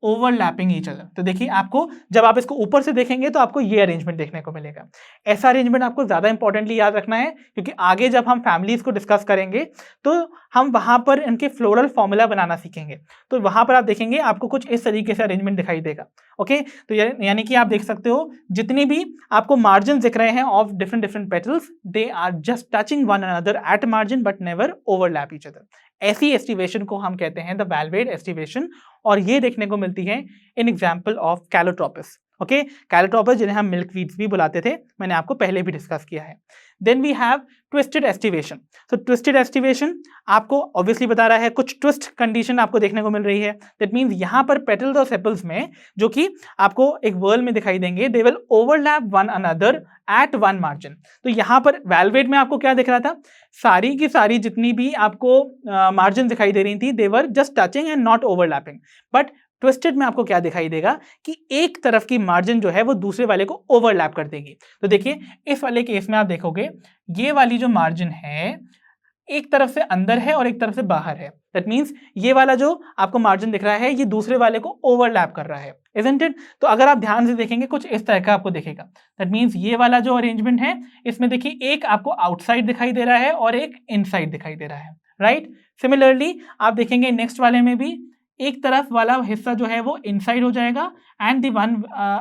overlapping each other. तो देखिए आपको जब आप इसको ऊपर से देखेंगे तो आपको ये अरेंजमेंट देखने को मिलेगा। ऐसा अरेंजमेंट आपको ज्यादा इंपॉर्टेंटली याद रखना है, क्योंकि आगे जब हम फैमिलीज को डिस्कस करेंगे तो हम वहां पर इनके फ्लोरल फॉर्मूला बनाना सीखेंगे। तो वहां पर आप देखेंगे आपको कुछ इस तरीके से अरेंजमेंट दिखाई देगा। ओके, तो यानी कि आप देख सकते हो जितनी भी आपको मार्जिन दिख रहे हैं of different different petals, they are just touching one another at margin but never overlap each other. ऐसी एस्टिवेशन को हम कहते हैं द वैल्वेड एस्टिवेशन, और ये देखने को मिलती है in example of Calotropis. Okay, Calotropis जिन्हें हम मिल्कवीड्स भी बुलाते थे, मैंने आपको पहले भी डिस्कस किया है। Then we have twisted aestivation. तो ट्विस्टेड एस्टिवेशन आपको ऑब्वियसली बता रहा है कुछ ट्विस्ट कंडीशन आपको देखने को मिल रही है। दैट मीन्स यहाँ पर पेटल्स और सेपल्स में जो कि आपको एक वर्ल में दिखाई देंगे, they will overlap one another at one margin. तो यहाँ पर वैल्वेट में आपको क्या दिख रहा था, सारी की सारी जितनी भी आपको मार्जिन दिखाई दे रही थी, they were just touching and not overlapping. But twisted में आपको क्या दिखाई देगा कि एक तरफ की मार्जिन जो है वो दूसरे वाले को ओवरलैप कर देगी। तो देखिए इस वाले केस में आप देखोगे ये वाली जो मार्जिन है एक तरफ से अंदर है और एक तरफ से बाहर है। दैट मीन्स ये वाला जो आपको मार्जिन दिख रहा है ये दूसरे वाले को ओवरलैप कर रहा है, इजंट इट? तो अगर आप ध्यान से देखेंगे कुछ इस तरह का आपको दिखेगा। दैट मीन्स ये वाला जो अरेंजमेंट है इसमें देखिए एक आपको आउटसाइड दिखाई दे रहा है और एक इनसाइड दिखाई दे रहा है, राइट? सिमिलरली आप देखेंगे नेक्स्ट वाले में भी एक तरफ वाला हिस्सा जो है वो इनसाइड हो जाएगा and the one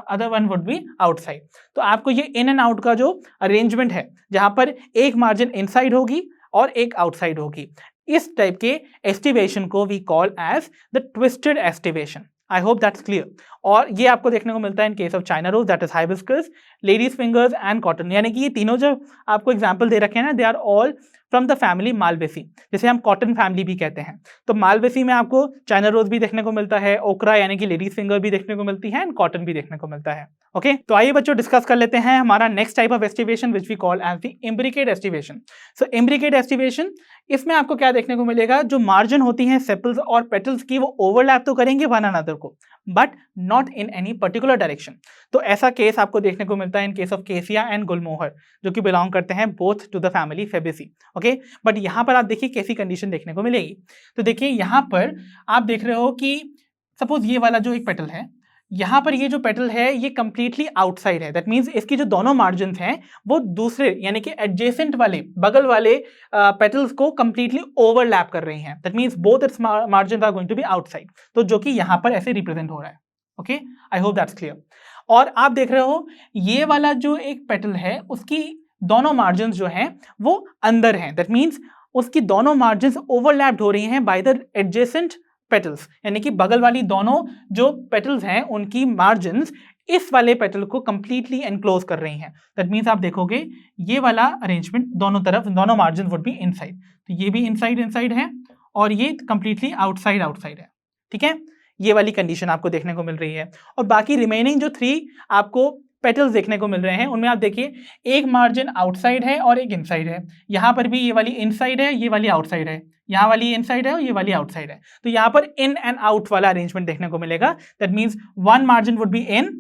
other one would B outside. तो आपको ये इन एंड आउट का जो अरेंजमेंट है जहां पर एक मार्जिन इनसाइड होगी और एक आउटसाइड होगी, इस टाइप के एस्टिवेशन को we call as the twisted aestivation. I hope that's clear. और ये आपको देखने को मिलता है in case of China rose, that is hibiscus, ladies fingers and cotton. यानी कि ये तीनों जो आपको एग्जांपल दे रखे हैं ना, they are all from the family Malvaceae, जिसे हम कॉटन फैमिली भी कहते हैं। तो मालवेसी में आपको चाइना रोज भी देखने को मिलता है, ओकरा यानी कि लेडीज फिंगर भी देखने को मिलती है एंड कॉटन भी देखने को मिलता है। ओके, तो आइए बच्चों डिस्कस कर लेते हैं हमारा next type of aestivation which we call as the imbricate aestivation. So imbricate aestivation, इसमें आपको क्या देखने को मिलेगा, जो मार्जिन होती हैं सेपल्स और पेटल्स की वो ओवरलैप तो करेंगे वन अनदर को, but not in any particular direction. तो ऐसा केस आपको देखने को मिलता है in case of cassia and gulmohar, जो कि बिलोंग करते हैं both to the family Fabaceae. Okay, but यहाँ पर आप देखिए कैसी कंडीशन देखने को मिलेगी। तो देखिए यहाँ पर आप देख रहे हो कि सपोज ये वाला जो एक पेटल है, यहाँ पर ये जो पेटल है ये कंप्लीटली आउटसाइड है। दैट मीन्स इसकी जो दोनों मार्जिन हैं वो दूसरे यानी कि एडजेसेंट वाले बगल वाले पेटल्स को कंप्लीटली ओवरलैप कर रही हैं। That means both its margin are going to be outside, तो जो कि यहाँ पर ऐसे रिप्रेजेंट हो रहा है। Okay, I hope that's clear. और आप देख रहे हो ये वाला जो एक पेटल है उसकी दोनों मार्जिन जो हैं वो अंदर हैं। दैट मीन्स उसकी दोनों मार्जिन ओवरलैप्ड हो रही हैं बाय द एडजेसेंट पेटल्स, यानी कि बगल वाली दोनों जो पेटल्स हैं उनकी मार्जिन्स इस वाले पेटल को कंप्लीटली एनक्लोज कर रही हैं। दैट मीन्स आप देखोगे ये वाला अरेंजमेंट दोनों तरफ दोनों मार्जिन वुड बी इनसाइड, तो ये भी इनसाइड इनसाइड है और ये कंप्लीटली आउटसाइड आउटसाइड है। ठीक है, ये वाली कंडीशन आपको देखने को मिल रही है। और बाकी रिमेनिंग जो 3 आपको पेटल्स देखने को मिल रहे हैं उनमें आप देखिए एक मार्जिन आउटसाइड है और एक इनसाइड है। यहाँ पर भी ये वाली इनसाइड है, ये वाली आउटसाइड है, यहाँ वाली इनसाइड है और ये वाली आउटसाइड है। तो यहाँ पर इन एंड आउट वाला अरेंजमेंट देखने को मिलेगा। That means one margin would be in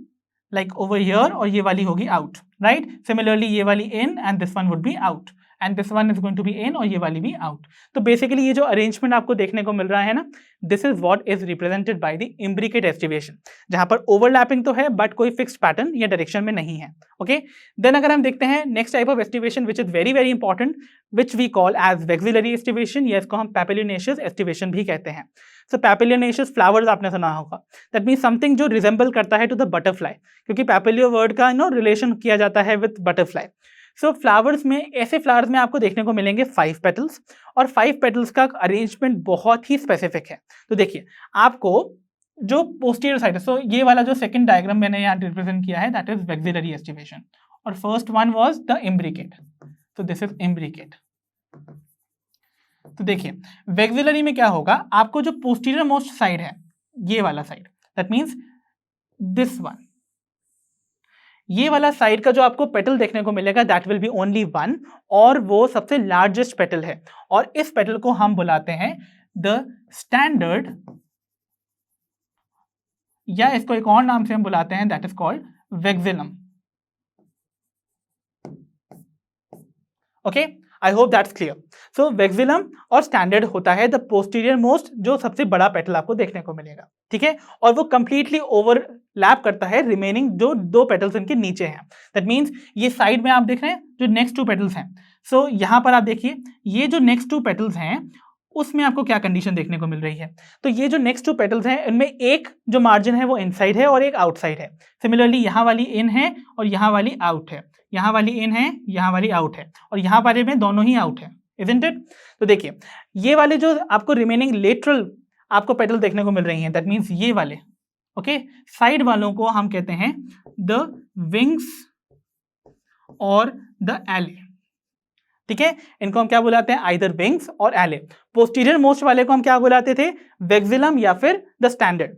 like over here और ये वाली होगी आउट, राइट? सिमिलरली ये वाली in and this one would be out and this one is going to be in और ये वाली भी आउट। तो बेसिकली ये जो अरेंजमेंट आपको देखने को मिल रहा है ना, this is what is represented by the imbricate aestivation, जहां पर ओवरलैपिंग तो है बट कोई फिक्स्ड पैटर्न या डायरेक्शन में नहीं है। ओके, देन अगर हम देखते हैं next type of aestivation which is very very important, which we call as vexillary aestivation, या इसको हम पैपिलियोनेशियस एस्टिवेशन भी कहते हैं। सो पैपिलियोनेशियस फ्लावर्स आपने सुना होगा, दैट मीन्स समथिंग जो रिजेंबल करता है टू द बटरफ्लाई, क्योंकि पैपिलियो वर्ड का रिलेशन किया जाता है विद बटरफ्लाई। सो फ्लावर्स में, ऐसे फ्लावर्स में आपको देखने को मिलेंगे 5 पेटल्स, और 5 पेटल्स का अरेंजमेंट बहुत ही स्पेसिफिक है। तो देखिए आपको जो पोस्टीरियर साइड है, सो ये वाला जो सेकंड डायग्राम मैंने यहाँ रिप्रेजेंट किया है दैट इज वेक्सिलरी एस्टिवेशन, और first one was the imbricate. तो दिस इज इम्ब्रिकेट। तो देखिए वेक्सिलरी में क्या होगा, आपको जो पोस्टीरियर मोस्ट साइड है ये वाला side, that means this one, ये वाला साइड का जो आपको पेटल देखने को मिलेगा that will be only one, और वो सबसे लार्जेस्ट पेटल है, और इस पेटल को हम बुलाते हैं द स्टैंडर्ड, या इसको एक और नाम से हम बुलाते हैं that is called वेक्सिलम। Okay, I hope that's clear. सो वेक्सिलम और स्टैंडर्ड होता है द पोस्टीरियर मोस्ट, जो सबसे बड़ा पेटल आपको देखने को मिलेगा, ठीक है, और वो कंप्लीटली ओवरलैप करता है रिमेनिंग जो दो पेटल्स इनके नीचे हैं। दैट मीन्स ये साइड में आप देख रहे हैं जो नेक्स्ट टू पेटल्स हैं, सो यहाँ पर आप देखिए ये जो नेक्स्ट टू पेटल्स हैं उसमें आपको क्या कंडीशन देखने को मिल रही है। तो ये जो नेक्स्ट टू पेटल्स हैं इनमें एक जो मार्जिन है वो इनसाइड है और एक आउटसाइड है। सिमिलरली यहाँ वाली इन है और यहाँ वाली आउट है, यहाँ वाली इन है, यहाँ वाली आउट है, और यहाँ वाले में दोनों ही आउट है, इजंट इट। तो देखिए ये वाले जो आपको रिमेनिंग लेटरल आपको पेटल देखने को मिल रही हैं, दैट मीन्स ये वाले, ओके, साइड वालों को हम कहते हैं द विंग्स और द एले, ठीक है, इनको हम क्या बुलाते हैं, आइदर विंग्स और एले। पोस्टीरियर मोस्ट वाले को हम क्या बुलाते थे, वेक्सिलम या फिर द स्टैंडर्ड।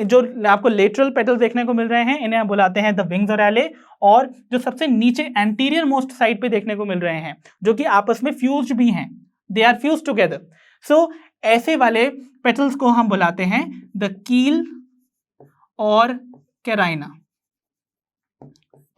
जो आपको लेटरल पेटल देखने को मिल रहे हैं इन्हें हम बुलाते हैं द विंग्स और एले, और जो सबसे नीचे एंटीरियर मोस्ट साइड पे देखने को मिल रहे हैं जो कि आपस में फ्यूज्ड भी हैं, दे आर फ्यूज्ड टुगेदर, सो ऐसे वाले पेटल्स को हम बुलाते हैं द कील और कैराइना,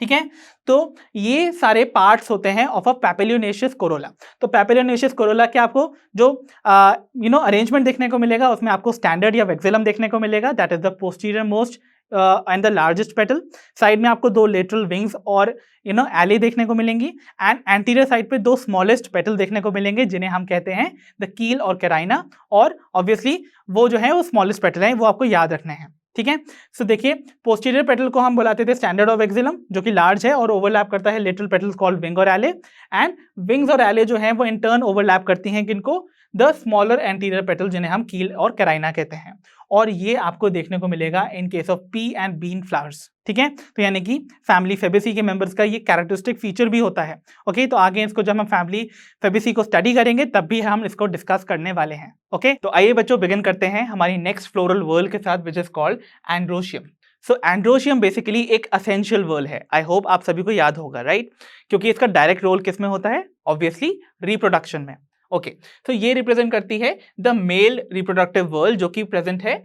ठीक है। तो ये सारे पार्ट्स होते हैं ऑफ अ पैपिलियोनेशियस कोरोला। तो पैपिलियोनेशियस कोरोला के आपको जो अरेंजमेंट देखने को मिलेगा उसमें आपको स्टैंडर्ड या वेक्सिलम देखने को मिलेगा, that is the posterior most and the largest petal. Side में आपको दो लेटरल विंग्स और एले देखने को मिलेंगी, एंड एंटीरियर साइड पे दो स्मॉलेस्ट पेटल देखने को मिलेंगे जिन्हें हम कहते हैं द कील और कैराइना, और ऑब्वियसली वो जो है वो स्मॉलेस्ट पेटल हैं, वो आपको याद रखने हैं, ठीक है। सो देखिए पोस्टीरियर पेटल को हम बुलाते थे स्टैंडर्ड और वेक्सिलम, जो कि लार्ज है और ओवरलैप करता है लेटरल पेटल्स कॉल्ड विंग और एले, एंड विंग्स और एले जो हैं वो इन टर्न ओवरलैप करती हैं किनको, द स्मॉलर एंटीरियर पेटल जिन्हें हम कील और कैराइना कहते हैं। और ये आपको देखने को मिलेगा in case of pea and bean flowers, ठीक है। तो यानी कि फैमिली फेबेसी के मेंबर्स का ये कैरेक्टरिस्टिक फीचर भी होता है, ओके। तो आगे इसको जब हम फैमिली फेबेसी को स्टडी करेंगे तब भी हम इसको डिस्कस करने वाले हैं, ओके। तो आइए बच्चों बिगिन करते हैं हमारी नेक्स्ट फ्लोरल वर्ल के साथ, विच is called androecium. So androecium basically एक असेंशियल वर्ल है, आई होप आप सभी को याद होगा, राइट, क्योंकि इसका डायरेक्ट रोल किस में होता है, ऑब्वियसली रिप्रोडक्शन में, ओके। तो ये रिप्रेजेंट करती है द मेल रिप्रोडक्टिव वर्ल जो कि प्रेजेंट है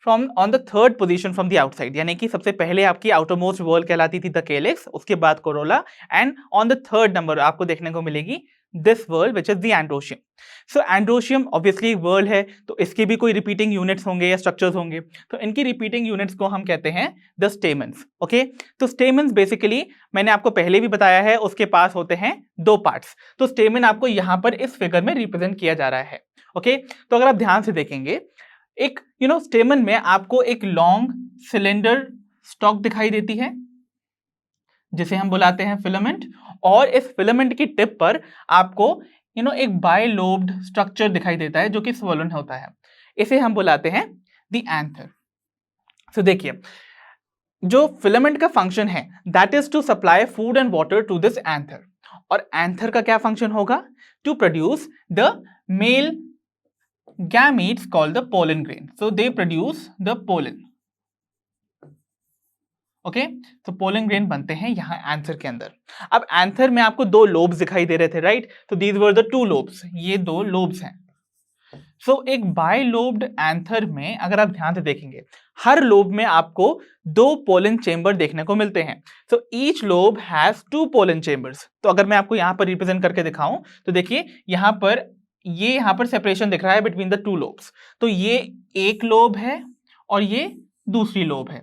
from on the third position from the outside, यानी कि सबसे पहले आपकी आउटरमोस्ट वर्ल कहलाती थी द केलिक्स, उसके बाद corolla, and on the third number आपको देखने को मिलेगी this whorl which is the androecium. So androecium obviously एक वर्ल है, तो इसके भी कोई रिपीटिंग यूनिट्स होंगे या स्ट्रक्चर्स होंगे, तो इनकी रिपीटिंग यूनिट्स को हम कहते हैं द स्टेमन्स, ओके। तो स्टेमन्स बेसिकली मैंने आपको पहले भी बताया है उसके पास होते हैं दो पार्ट्स, तो स्टेमन आपको यहाँ पर इस फिगर में रिप्रेजेंट किया जा रहा है, ओके। तो अगर आप ध्यान से देखेंगे एक स्टेमन में आपको एक लॉन्ग सिलेंडर स्टॉक दिखाई देती है जिसे हम बुलाते हैं फिलामेंट, और इस फिलामेंट की टिप पर आपको एक बायलोब्ड स्ट्रक्चर दिखाई देता है जो कि स्वोलन होता है, इसे हम बुलाते हैं द एंथर। तो देखिए जो फिलामेंट का फंक्शन है that is to supply food and water to this anther, और एंथर का क्या फंक्शन होगा, to produce the male gametes called the pollen grain, so they produce the pollen, okay. तो पोलन ग्रेन बनते हैं यहाँ एंथर के अंदर। अब एंथर में आपको दो लोब्स दिखाई दे रहे थे, राइट, तो these were the two lobes, ये दो लोब्स हैं। सो एक बायलोब्ड एंथर में अगर आप ध्यान से देखेंगे हर लोब में आपको दो पोलन चेंबर देखने को मिलते हैं, so each lobe has two pollen chambers. तो अगर मैं आपको यहाँ पर रिप्रेजेंट करके दिखाऊं तो देखिए यहाँ पर सेपरेशन दिख रहा है बिटवीन द टू लोब्स, तो ये एक लोब है और ये दूसरी लोब है।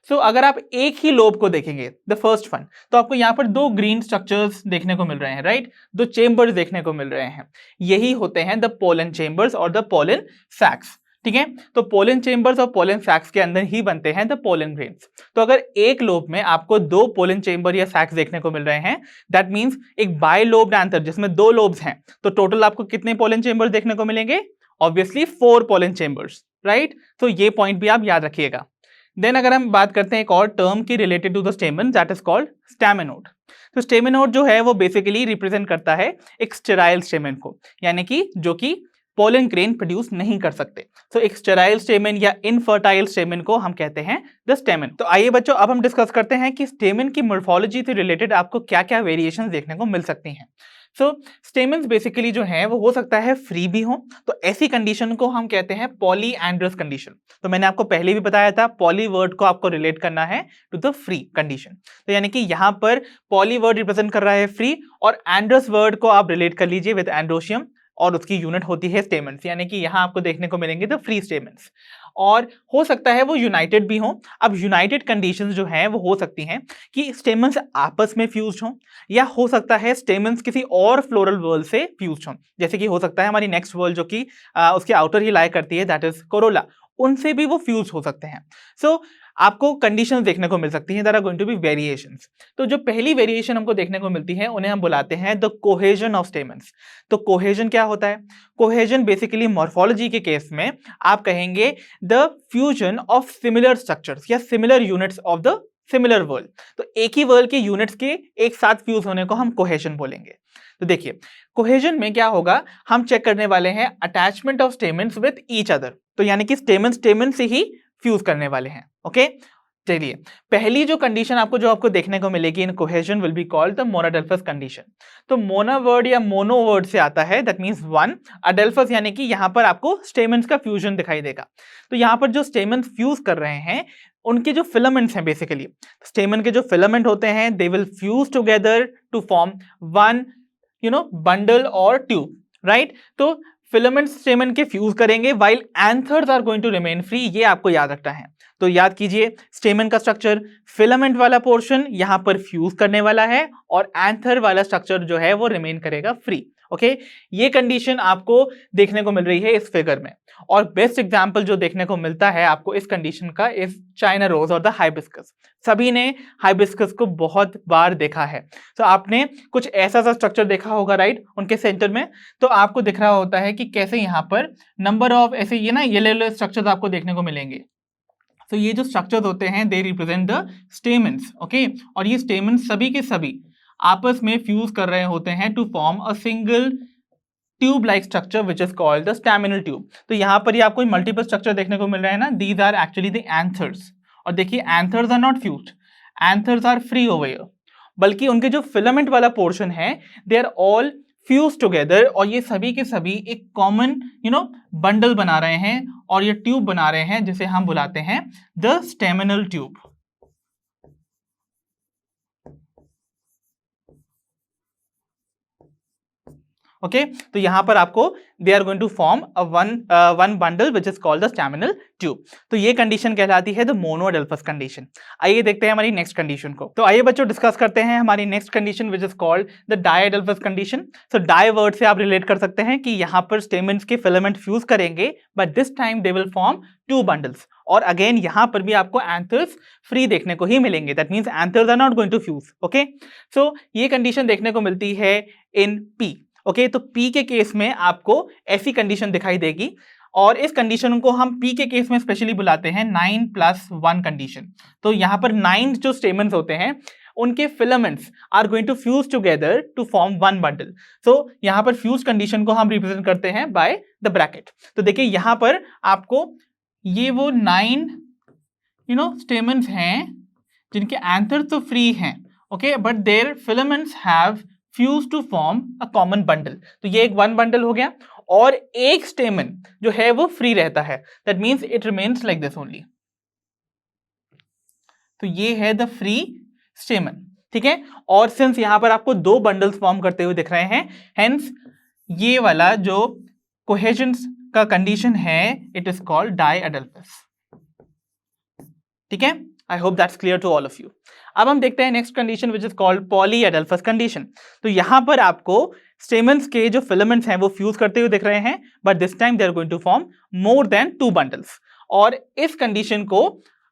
सो अगर आप एक ही लोब को देखेंगे द फर्स्ट वन, तो आपको यहाँ पर दो ग्रीन स्ट्रक्चर्स देखने को मिल रहे हैं, राइट, दो चेंबर्स देखने को मिल रहे हैं, यही होते हैं द पोलन चेंबर्स और द पोलन सैक्स, ठीक है। तो पोलन चेंबर्स और पोलन सैक्स के अंदर ही बनते हैं द पोलन ग्रेन्स। तो अगर एक लोब में आपको दो पोलन चेंबर या सैक्स देखने को मिल रहे हैं, दैट मींस एक बायलोब्ड एंथर जिसमें दो लोब्स हैं, तो टोटल आपको कितने पोलन चेंबर्स देखने को मिलेंगे, ऑब्वियसली 4 पोलन चेंबर्स, राइट। तो ये पॉइंट भी आप याद रखिएगा। देन अगर हम बात करते हैं एक और टर्म की related to the stamen, that is called staminode. तो स्टेमेनोड जो है वो बेसिकली रिप्रेजेंट करता है एक स्टेराइल स्टेमन को, यानी कि जो कि पोलन ग्रेन प्रोड्यूस नहीं कर सकते। तो एक स्टेराइल स्टेमन या इनफर्टाइल स्टेमन को हम कहते हैं द स्टेमन। तो आइए बच्चों अब हम डिस्कस करते हैं कि स्टेमन की मॉर्फोलॉजी से रिलेटेड आपको क्या क्या वेरिएशंस देखने को मिल सकती हैं। सो स्टेमन्स बेसिकली जो है वो हो सकता है फ्री भी हो, तो ऐसी कंडीशन को हम कहते हैं पॉलीएंड्रस कंडीशन। तो मैंने आपको पहले भी बताया था पॉली वर्ड को आपको रिलेट करना है टू द फ्री कंडीशन। तो यानी कि यहाँ पर पॉली वर्ड रिप्रेजेंट कर रहा है फ्री, और एंड्रस वर्ड को आप रिलेट कर लीजिए विद एंड्रोशियम, और उसकी यूनिट होती है स्टेमन्स, यानी कि यहाँ आपको देखने को मिलेंगे द फ्री स्टेमन्स। और हो सकता है वो यूनाइटेड भी हो। अब यूनाइटेड कंडीशंस जो हैं वो हो सकती हैं कि स्टेमन्स आपस में फ्यूज्ड हों, या हो सकता है स्टेमन्स किसी और फ्लोरल वर्ल से फ्यूज्ड हों, जैसे कि हो सकता है हमारी नेक्स्ट वर्ल जो कि उसके आउटर ही लाई करती है, दैट इज कोरोला, उनसे भी वो फ्यूज हो सकते हैं। सो आपको कंडीशंस देखने को मिल सकती हैं, there are going to be variations. तो जो पहली वेरिएशन हमको देखने को मिलती है उन्हें हम बुलाते हैं द कोहेजन ऑफ स्टेमन्स। तो कोहेजन क्या होता है? कोहेजन बेसिकली मॉर्फोलॉजी के केस में आप कहेंगे the fusion of similar structures या similar units of the similar whorl. तो एक ही वर्ल्ड के यूनिट्स के एक साथ फ्यूज होने को हम कोहेजन बोलेंगे। तो देखिए कोहेजन में क्या होगा, हम चेक करने वाले हैं attachment of stamens with each other. तो यानी कि स्टेमन से ही फ्यूज करने वाले हैं। ओके, चलिए पहली जो कंडीशन जो आपको देखने को मिलेगी in cohesion will be called the monadelphous condition. तो मोना वर्ड या मोनो वर्ड से आता है, दैट मींस वन, अडेल्फस यानी कि यहां पर आपको स्टेमन्स का फ्यूजन दिखाई देगा। तो यहां पर जो स्टेमन्स फ्यूज कर रहे हैं उनके जो फिलामेंट्स हैं, बेसिकली स्टेमन के जो फिलामेंट होते हैं, they will fuse together to form one bundle और ट्यूब, राइट। तो फिलामेंट्स स्टेमन के फ्यूज करेंगे while anthers are going to remain free, ये आपको याद रखना है। तो याद कीजिए स्टेमन का स्ट्रक्चर, फिलामेंट वाला पोर्शन यहां पर फ्यूज करने वाला है और एंथर वाला स्ट्रक्चर जो है वो रिमेन करेगा फ्री। ओके, ये कंडीशन आपको देखने को मिल रही है इस फिगर में। और बेस्ट एग्जांपल जो देखने को मिलता है आपको इस कंडीशन का इस चाइना रोज और द हाइबिस्कस। सभी ने हाइबिस्कस को बहुत बार देखा है, तो आपने कुछ ऐसा सा स्ट्रक्चर देखा होगा, राइट, उनके सेंटर में। तो आपको दिख रहा होता है कि कैसे यहाँ पर नंबर ऑफ ऐसे ये येलो स्ट्रक्चर्स आपको देखने को मिलेंगे। तो ये जो स्ट्रक्चर्स होते हैं they represent the stamens. Okay, और ये स्टेमन्स सभी के सभी आपस में फ्यूज कर रहे होते हैं to form a single tube like structure which is called the staminal tube. तो यहाँ पर ही आपको मल्टीपल स्ट्रक्चर देखने को मिल रहा है ना, these are actually the anthers. और देखिए anthers are not fused, anthers are free over here, बल्कि उनके जो फिलामेंट वाला पोर्शन है they are all fuse together, और ये सभी के सभी एक कॉमन बंडल बना रहे हैं और ये ट्यूब बना रहे हैं जिसे हम बुलाते हैं द स्टैमिनल ट्यूब। ओके, तो यहां पर आपको they are going to form a one bundle which is called the staminal tube. तो ये कंडीशन कहलाती है द मोनोडेल्फस कंडीशन। आइए देखते हैं हमारी नेक्स्ट कंडीशन को। तो आइए बच्चों डिस्कस करते हैं हमारी next condition which is called the diadelphous condition. So di word से आप रिलेट कर सकते हैं कि यहाँ पर स्टेमन्स के फिलामेंट फ्यूज करेंगे, but this time they will form two bundles. और अगेन यहां पर भी आपको एंथर्स फ्री देखने को ही मिलेंगे, that means anthers are not going to fuse. Okay, so ये कंडीशन देखने को मिलती है इन पी। ओके, तो P के केस में आपको ऐसी कंडीशन दिखाई देगी, और इस कंडीशन को हम P के केस में स्पेशली बुलाते हैं 9+1 कंडीशन। तो यहां पर 9 जो स्टेमन्स होते हैं उनके filaments are going to fuse together to form one bundle. So यहां पर फ्यूज कंडीशन को हम रिप्रेजेंट करते हैं बाय द ब्रैकेट। तो देखिए यहां पर आपको ये वो 9 स्टेमन्स हैं जिनके एंथर तो फ्री हैं, okay, but their filaments have fuse to form a common bundle. तो ये एक वन बंडल हो गया, और एक स्टेमन जो है वो फ्री रहता है, that means it remains like this only. तो ये है द फ्री स्टेमन, ठीक है। और सिंस यहां पर आपको दो बंडल्स फॉर्म करते हुए दिख रहे हैं, हेंस ये वाला जो कोहेजन का कंडीशन है इट इज कॉल्ड डायडेल्फस, ठीक है। I hope that's clear to all of you. अब हम देखते हैं next condition which is called polyadelphous condition. तो यहां पर आपको स्टेमन्स के जो फिलामेंट्स हैं वो फ्यूज करते हुए दिख रहे हैं, but this time they are going to form more than two bundles. और इस कंडीशन को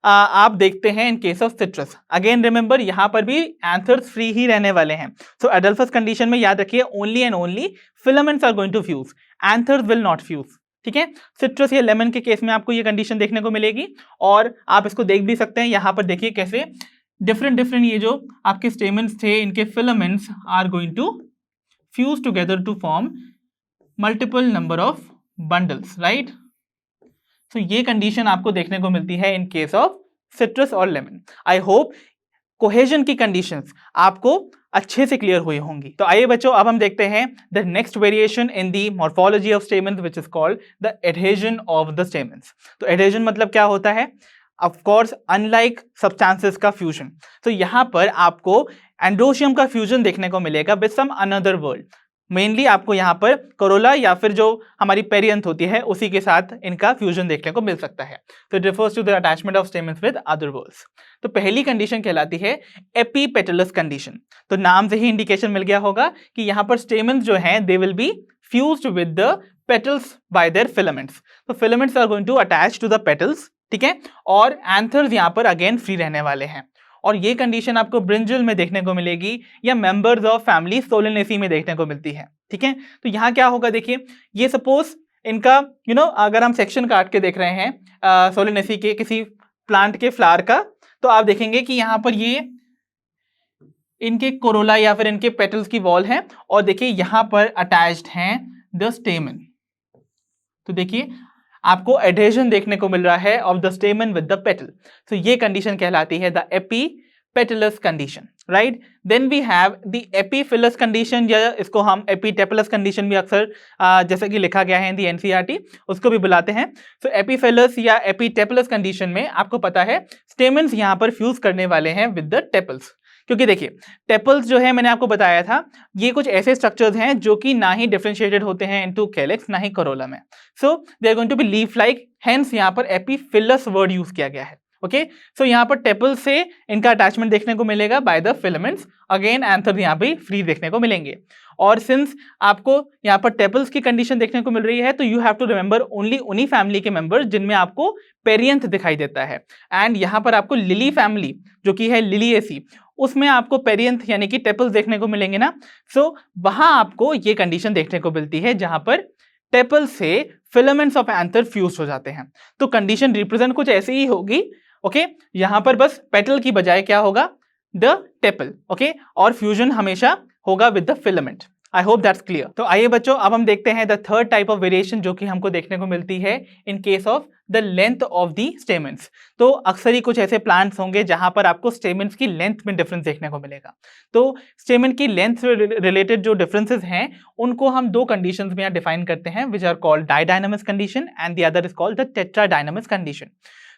आप देखते हैं in case of citrus. Again remember यहां पर भी एंथर्स फ्री ही रहने वाले हैं। सो एडेल्फस कंडीशन में याद रखिए only and only filaments are going to fuse, anthers will not fuse, ठीक है। सिट्रस या लेमन के केस में आपको ये कंडीशन देखने को मिलेगी, और आप इसको देख भी सकते हैं। यहां पर देखिए कैसे डिफरेंट ये जो आपके स्टेमन्स थे इनके filaments are going to fuse together to form multiple number of bundles, right. So ये कंडीशन आपको देखने को मिलती है इन केस ऑफ सिट्रस और लेमन। आई होप कोहेजन की कंडीशंस आपको अच्छे से क्लियर हुई होंगी। तो आइए बच्चों अब हम देखते हैं the next variation in the morphology of stamens which is called the adhesion of the stamens. तो एडहेजन मतलब क्या होता है? ऑफ कोर्स अनलाइक सब्सटेंसेस का फ्यूजन। तो यहाँ पर आपको एंड्रोशियम का फ्यूजन देखने को मिलेगा with some another whorl. Mainly आपको यहाँ पर कोरोला या फिर जो हमारी पेरियंथ होती है उसी के साथ इनका फ्यूजन देखने को मिल सकता है। तो it refers to the attachment of stamens with other whorls. तो पहली कंडीशन कहलाती है एपीपेटलस कंडीशन। तो नाम से ही इंडिकेशन मिल गया होगा कि यहाँ पर स्टेमेंस जो हैं they will be fused with the petals by their filaments. तो filaments are going to attach to the petals, ठीक है, और एंथर्स यहाँ पर अगेन फ्री रहने वाले हैं। और ये कंडीशन आपको ब्रिंजल में देखने को मिलेगी या मेंबर्स ऑफ फैमिली सोलेनेसी में देखने को मिलती है, ठीक है। तो यहाँ क्या होगा, देखिए ये सपोज इनका अगर हम सेक्शन काट के देख रहे हैं सोलेनेसी के किसी प्लांट के फ्लावर का, तो आप देखेंगे कि यहाँ पर ये इनके कोरोला या फिर इनके पेटल्स की वॉल है और देखिए यहाँ पर अटैच्ड हैं द स्टेमन। तो देखिए आपको एडहेजन देखने को मिल रहा है of the stamen with the petal. तो ये कंडीशन कहलाती है the epipetalous condition, right. Then we have the epiphyllous condition, या इसको हम एपीटेपलस कंडीशन भी अक्सर जैसे कि लिखा गया है इन दी एनसीईआरटी उसको भी बुलाते हैं। तो एपीफिलस या एपीटेपलस कंडीशन में आपको पता है स्टेमन्स यहाँ पर फ्यूज करने वाले हैं विद द टेपल्स। क्योंकि देखिए टेपल्स जो है मैंने आपको बताया था ये कुछ ऐसे स्ट्रक्चर्स हैं जो कि ना ही डिफरेंशिएटेड होते हैं इनटू कैलिक्स ना ही कोरोला में। So they are going to be leaf like, hence यहाँ पर एपीफिलस वर्ड यूज किया गया है। ओके, सो यहाँ पर टेपल्स से इनका अटैचमेंट देखने को मिलेगा by the filaments, again anther यहाँ पे फ्री देखने को मिलेंगे। और सिंस आपको यहाँ पर टेपल्स की कंडीशन देखने को मिल रही है तो you have to remember only उन्हीं फैमिली के मेंबर्स जिनमें आपको पेरियंथ दिखाई देता है। एंड यहाँ पर आपको लिली फैमिली जो कि है लिलिएसी उसमें आपको पेरियंथ यानी कि टेपल्स देखने को मिलेंगे ना। सो वहां आपको ये कंडीशन देखने को मिलती है जहां पर टेपल से फिलामेंट्स ऑफ एंथर फ्यूज हो जाते हैं। तो कंडीशन रिप्रेजेंट कुछ ऐसी ही होगी। ओके, यहां पर बस पेटल की बजाय क्या होगा, द टेपल। ओके, और फ्यूजन हमेशा होगा with the filament. I hope that's clear. तो आइए बच्चों अब हम देखते हैं the third type of variation जो कि हमको देखने को मिलती है in case of the length of the stamens. तो अक्सर ही कुछ ऐसे प्लांट्स होंगे जहां पर आपको स्टेमेंस की लेंथ में डिफरेंस देखने को मिलेगा। तो स्टेमेन की लेंथ से रिलेटेड जो डिफरेंसेस हैं उनको हम दो कंडीशंस में डिफाइन करते हैं which are called didynamous condition and the other is called the tetradynamous condition.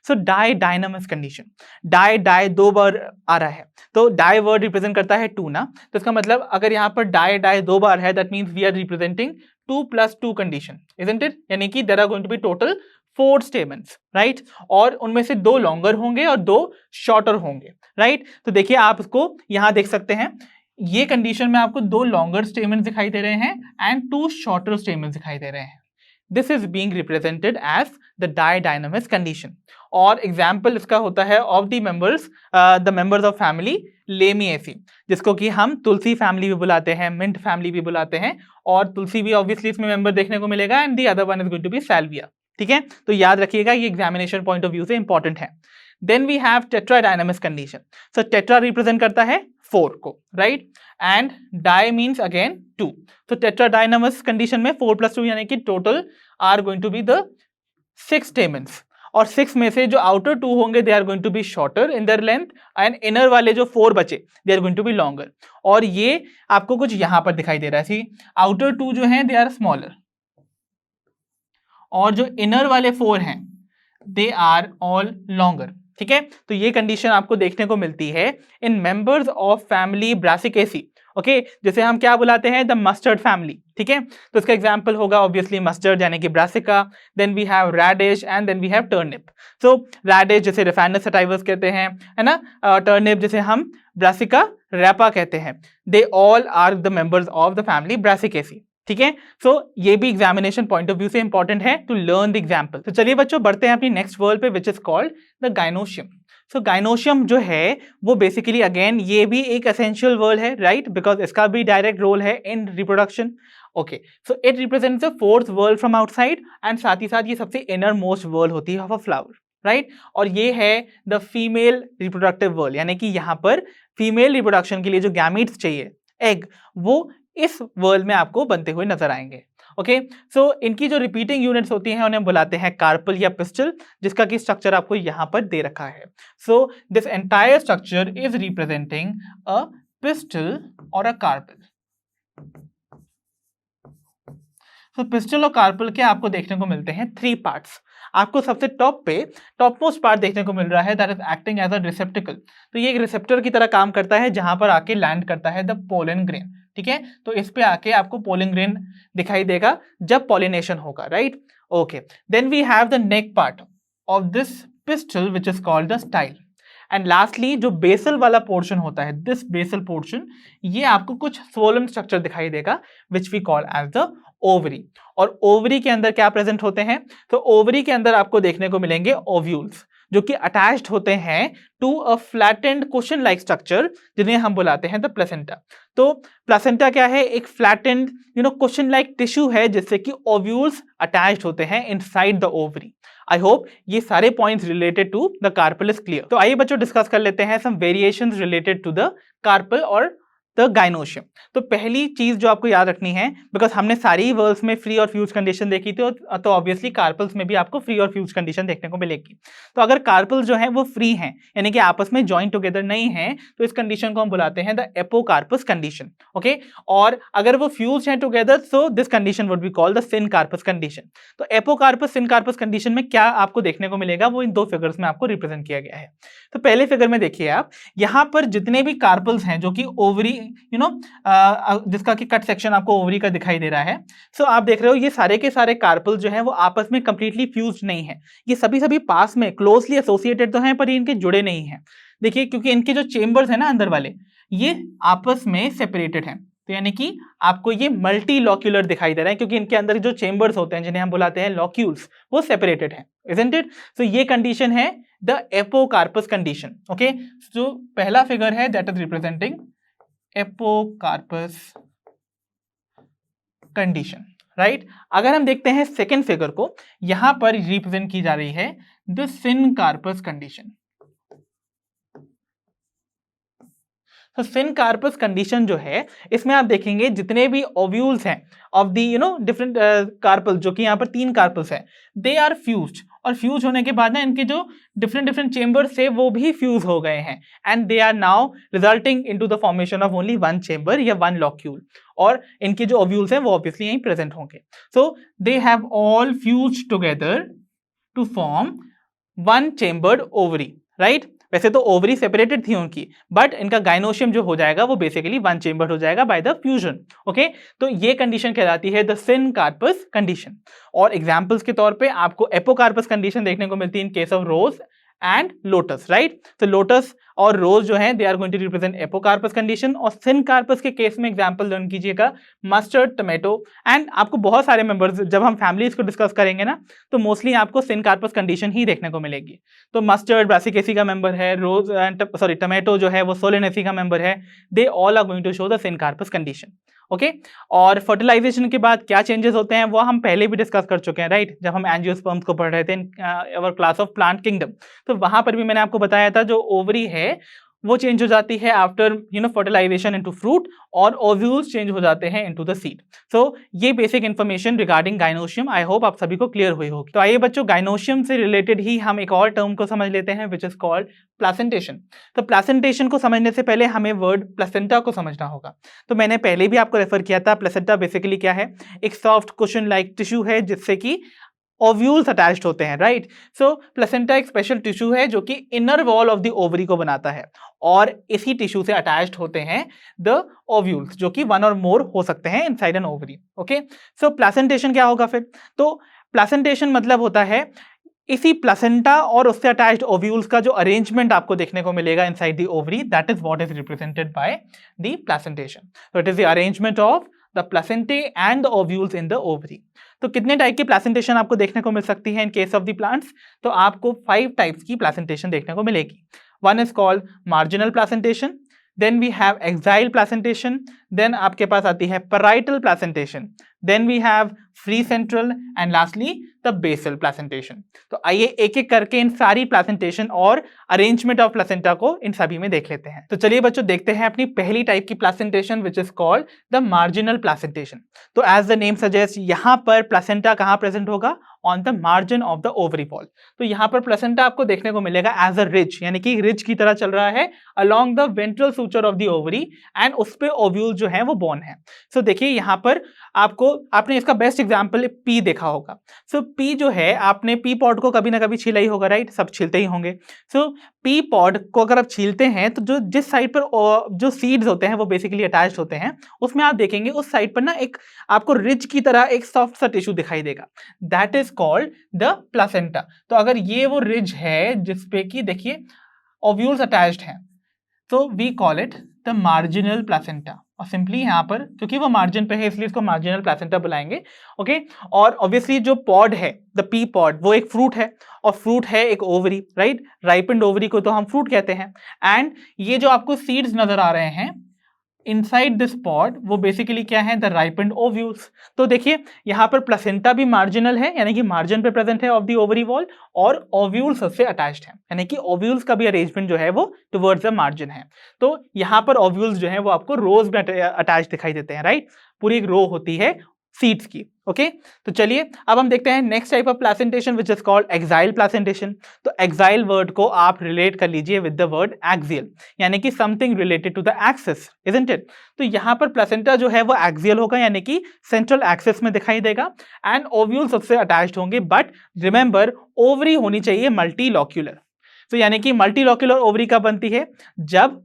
So didynamous condition, di दो बार आ रहा है तो डाई वर्ड रिप्रेजेंट करता है टू ना, तो इसका मतलब अगर यहाँ पर डाई दो बार है that means we are representing 2+2 condition, isn't it? यानी कि there are going to be total 4 stamens, right. और उनमें से 2 लॉन्गर होंगे और 2 शॉर्टर होंगे, राइट। तो देखिए आप इसको यहाँ देख सकते हैं, ये कंडीशन में आपको 2 लॉन्गर स्टेमेंस दिखाई दे रहे हैं एंड 2 शॉर्टर स्टेमेंस दिखाई दे रहे हैं। This is being represented as the didynamous condition. और एग्जाम्पल इसका होता है of the members of family Lamiaceae, जिसको कि हम तुलसी फैमिली भी बुलाते हैं, मिंट फैमिली भी बुलाते हैं, और तुलसी भी ऑब्वियसली इसमें मेंबर देखने को मिलेगा and the other one is going to be salvia, ठीक है। तो याद रखिएगा ये एग्जामिनेशन पॉइंट ऑफ व्यू से इंपॉर्टेंट है। Then we have tetradynamous condition. So tetra represent करता है 4 को, right, and di means again 2। तो टेट्राडायनामस कंडीशन में 4+2 यानी कि total are going to be the 6 stamens, और 6 में से जो आउटर 2 होंगे they are going to be shorter in their length and inner वाले जो 4 बचे they are going to be longer. और ये आपको कुछ यहां पर दिखाई दे रहा है, आउटर 2 जो हैं दे आर स्मॉलर और जो इनर वाले 4 हैं दे आर ऑल लॉन्गर, ठीक है। तो ये कंडीशन आपको देखने को मिलती है in members of family brassicaceae. Okay, जिसे हम क्या बुलाते हैं, द मस्टर्ड फैमिली, ठीक है। तो इसका एग्जांपल होगा ऑब्वियसली मस्टर्ड यानी कि brassica, then we have radish and then we have turnip. So radish जिसे रिफाइनस सटाइवस कहते हैं, है ना, टर्निप जिसे हम ब्रासिका रैपा कहते हैं, they all are the members of the family brassicaceae, ठीक है। सो ये भी एग्जामिनेशन पॉइंट ऑफ व्यू से इंपॉर्टेंट है टू लर्न द एग्जाम्पल। तो चलिए बच्चों बढ़ते हैं अपनी नेक्स्ट वर्ड पे which is called the gynoecium. So gynoecium जो है वो बेसिकली अगेन ये भी एक एसेंशियल वर्ड है, राइट, बिकॉज इसका भी डायरेक्ट रोल है in reproduction. Okay, so it represents the 4th world from outside and साथ ही साथ ये सबसे इनर मोस्ट वर्ल्ड होती है ऑफ अ फ्लावर, राइट। और ये है द फीमेल रिप्रोडक्टिव वर्ल्ड, यानी कि यहाँ पर फीमेल रिप्रोडक्शन के लिए जो गैमीट्स चाहिए, एग, वो इस वर्ल्ड में आपको बनते हुए नजर आएंगे। ओके, सो इनकी जो रिपीटिंग यूनिट्स होती हैं उन्हें बुलाते हैं कार्पल या पिस्टल, जिसका की स्ट्रक्चर आपको यहाँ पर दे रखा है। So this entire structure is representing a pistol और अ कार्पल। तो पिस्टल और कार्पल के आपको देखने को मिलते हैं 3 पार्ट्स। आपको सबसे टॉप मोस्ट पार्ट देखने को मिल रहा है, that is acting as a receptacle. तो ये एक रिसेप्टर की तरह काम करता है जहां पर आके लैंड करता है द पोलन ग्रेन। ठीक है, तो इस पे आके आपको पोलन ग्रेन दिखाई देगा जब पॉलिनेशन होगा, right. Okay, then we have the neck part of this pistil which is called the style. And lastly जो बेसल वाला पोर्शन होता है, दिस बेसल पोर्शन, ये आपको कुछ स्वोलन स्ट्रक्चर दिखाई देगा which we call as the ovary. और ओवरी के अंदर क्या प्रेजेंट होते हैं? तो ओवरी के अंदर आपको देखने को मिलेंगे ओव्यूल्स, जो कि अटैच्ड होते हैं to a flattened cushion like structure, जिन्हें हम बुलाते हैं द प्लेसेंटा। तो प्लेसेंटा क्या है? एक फ्लैटेंड कुशन लाइक टिश्यू है जिससे कि ओव्यूल्स अटैच्ड होते हैं inside the ovary. I hope ये सारे points related to the carpel is clear. तो आइए बच्चों डिस्कस कर लेते हैं some variations related to the carpel और द गाइनोशियम। तो पहली चीज जो आपको याद रखनी है, बिकॉज हमने सारी वर्ल्स में फ्री और फ्यूज कंडीशन देखी थी, तो ऑब्वियसली कार्पल्स में भी आपको फ्री और फ्यूज कंडीशन देखने को मिलेगी। तो अगर कार्पल्स जो है वो फ्री हैं, यानी कि आपस में जॉइन टुगेदर नहीं है, तो इस कंडीशन को हम बुलाते हैं द एपोकार्पस कंडीशन। ओके, और अगर वो फ्यूज हैं together, so this condition would be called the syncarpous condition. तो एपोकार्पस सिनकार्पस कंडीशन में क्या आपको देखने को मिलेगा, वो इन 2 फिगर्स में आपको रिप्रेजेंट किया गया है। तो पहले फिगर में देखिए आप, यहां पर जितने भी कार्पल्स हैं जो कि ओवरी जिसका कि कट सेक्शन आपको ओवरी का दिखाई दे रहा है, सो आप देख रहे हो ये सारे के सारे कार्पल जो हैं वो आपस में कंप्लीटली फ्यूज्ड नहीं है। ये सभी पास में क्लोजली एसोसिएटेड तो हैं, पर ये इनके जुड़े नहीं हैं। देखिए, क्योंकि इनके जो चेंबर्स हैं ना अंदर वाले, ये आपस में सेपरेटेड हैं। तो यानी कि आपको ये मल्टी लॉक्यूलर दिखाई दे रहा है, क्योंकि इनके अंदर जो चेंबर्स होते हैं जिन्हें हम बुलाते हैं लॉक्यूल्स, वो सेपरेटेड हैं, इजंट इट? तो ये कंडीशन है द एपोकार्पस कंडीशन। ओके, जो पहला फिगर है that is representing apocarpous condition, right. अगर हम देखते हैं सेकेंड फिगर को, यहां पर रिप्रेजेंट की जा रही है द सिनकार्पस कंडीशन। तो सिनकार्पस कंडीशन जो है, इसमें आप देखेंगे जितने भी ओव्यूल्स हैं ऑफ दी डिफरेंट कार्पल, जो कि यहाँ पर 3 कार्पल्स हैं, दे आर फ्यूज्ड। और फ्यूज होने के बाद ना इनके जो डिफरेंट चेंबर्स थे वो भी फ्यूज हो गए हैं, and they are now resulting into the formation of only 1 chamber या 1 लॉक्यूल। और इनके जो ओव्यूल्स हैं वो ऑब्वियसली यहीं प्रेजेंट होंगे। So they have all fused together to form 1 chambered ovary, right. वैसे तो ओवरी सेपरेटेड थी उनकी, बट इनका गाइनोशियम जो हो जाएगा वो बेसिकली 1 चेंबर्ड हो जाएगा बाय द फ्यूजन। ओके, तो ये कंडीशन कहलाती है द सिनकार्पस कंडीशन। और एग्जांपल्स के तौर पे आपको एपोकार्पस कंडीशन देखने को मिलती है in case of rose and lotus, right. तो लोटस और रोज जो है they are going to represent apocarpous condition, और सिनकार्पस के केस में एग्जांपल लर्न कीजिएगा मस्टर्ड, टोमेटो, एंड आपको बहुत सारे मेंबर्स, जब हम फैमिलीज को डिस्कस करेंगे ना, तो मोस्टली आपको सिनकार्पस कंडीशन ही देखने को मिलेगी। तो मस्टर्ड ब्रासिकेसी का मेंबर है, रोज एंड टोमेटो जो है वो सोलेनेसी का मेंबर है, they all are going to show the syncarpous condition. Okay, और फर्टिलाइजेशन के बाद क्या चेंजेस होते हैं वो हम पहले भी डिस्कस कर चुके हैं, राइट, जब हम एंजियोस्पर्म्स को पढ़ रहे थे in our class of plant kingdom. तो वहां पर भी मैंने आपको बताया था जो ओवरी है वो चेंज हो जाती है आफ्टर फर्टिलाइजेशन इनटू फ्रूट, और ओव्यूल्स चेंज हो जाते हैं इनटू द सीड। सो ये बेसिक इन्फॉर्मेशन रिगार्डिंग गाइनोशियम आई होप आप सभी को क्लियर हुई होगी। तो आइए बच्चों, गाइनोशियम से रिलेटेड ही हम एक और टर्म को समझ लेते हैं विच इज कॉल्ड प्लासेंटेशन। तो प्लासेंटेशन को समझने से पहले हमें वर्ड प्लेसेंटा को समझना होगा। तो मैंने पहले भी आपको रेफर किया था, प्लेसेंटा बेसिकली क्या है? एक सॉफ्ट कुशन लाइक टिश्यू है जिससे कि ओव्यूल्स अटैच्ड होते हैं, राइट। सो प्लेसेंटा एक स्पेशल टिश्यू है जो कि inner wall of the ovary को बनाता है, और इसी टिश्यू से अटैच्ड होते हैं द ओव्यूल्स, जो कि 1 और मोर हो सकते हैं इनसाइड एन ओवरी। ओके, सो प्लेसेंटेशन क्या होगा फिर? तो प्लेसेंटेशन मतलब होता है इसी प्लेसेंटा और उससे अटैच्ड ओव्यूल्स का जो अरेंजमेंट आपको देखने को मिलेगा inside the ovary, that is what is represented by the placentation. So it is the arrangement of the placentae and the ovules in the ovary. तो कितने टाइप की प्लेसेंटेशन आपको देखने को मिल सकती है in case of the plants? तो आपको 5 टाइप्स की प्लेसेंटेशन देखने को मिलेगी। One is called marginal placentation, then we have axile placentation, then आपके पास आती है parietal placentation, then we have free central and lastly the basal placentation. तो आइए एक एक करके इन सारी प्लेसेंटेशन और अरेंजमेंट ऑफ प्लेसेंटा को इन सभी में देख लेते हैं। तो चलिए बच्चों देखते हैं अपनी पहली टाइप की placentation which is called the marginal placentation. तो एज द नेम सजेस्ट, यहाँ पर प्लेसेंटा कहाँ प्रेजेंट होगा? On the margin of the ovary wall. तो यहाँ पर प्लेसेंटा आपको देखने को मिलेगा एज अ रिज, यानी कि रिज की तरह चल रहा है along the ventral suture of the ovary and उस पे ओव्यूल जो है वो बोर्न है। सो देखिए यहाँ पर आपने इसका बेस्ट एग्जांपल पी देखा होगा। सो पी जो है, आपने पी पॉड को कभी ना कभी छीला ही होगा, राइट? सब छीलते ही होंगे। सो पी पॉड को अगर आप छीलते हैं तो जो जिस साइड पर जो सीड्स होते हैं वो बेसिकली अटैच्ड होते हैं, उसमें आप देखेंगे उस साइड पर ना एक आपको रिज की तरह एक सॉफ्ट सा टिश्यू दिखाई देगा, that is called the placenta. तो अगर ये वो रिज है जिसपे कि देखिए ओव्यूल्स अटैच्ड हैं, तो we call it the marginal placenta. और सिंपली यहाँ पर क्योंकि वो मार्जिन पे है इसलिए इसको मार्जिनल प्लेसेंटा बुलाएंगे, ओके। और ऑब्वियसली जो पॉड है, द पी पॉड, वो एक फ्रूट है और फ्रूट है एक ओवरी, राइट? राइपेंड ओवरी को तो हम फ्रूट कहते हैं। एंड ये जो आपको सीड्स नजर आ रहे हैं इनसाइड दिस पॉड, वो बेसिकली क्या है? The ripened ovules. तो देखिए यहाँ पर प्लेसेंटा भी मार्जिनल है, यानी कि मार्जिन पे प्रेजेंट है ऑफ द ओवरी वॉल, और ओव्यूल्स उससे अटैच्ड है, यानी कि ओव्यूल्स का भी अरेंजमेंट जो है वो टुवर्ड्स द मार्जिन है। तो यहाँ पर ओव्यूल्स जो है वो आपको रोज में अटैच दिखाई देते हैं, राइट? पूरी एक रो होती है सीड्स की, ओके। तो चलिए अब हम देखते हैं next type of placentation which is called exile placentation. तो एक्साइल वर्ड को आप रिलेट कर लीजिए विद द वर्ड एक्सियल, यानी कि something related to the axis, isn't it? तो यहाँ पर प्लेसेंटा जो है वो एक्सियल होगा, यानी कि सेंट्रल एक्सिस में दिखाई देगा, एंड ओव्यूल्स उससे अटैच्ड होंगे। बट रिमेंबर, ओवरी होनी चाहिए मल्टीलॉक्यूलर। तो यानी कि मल्टीलॉक्यूलर ओवरी कब बनती है? जब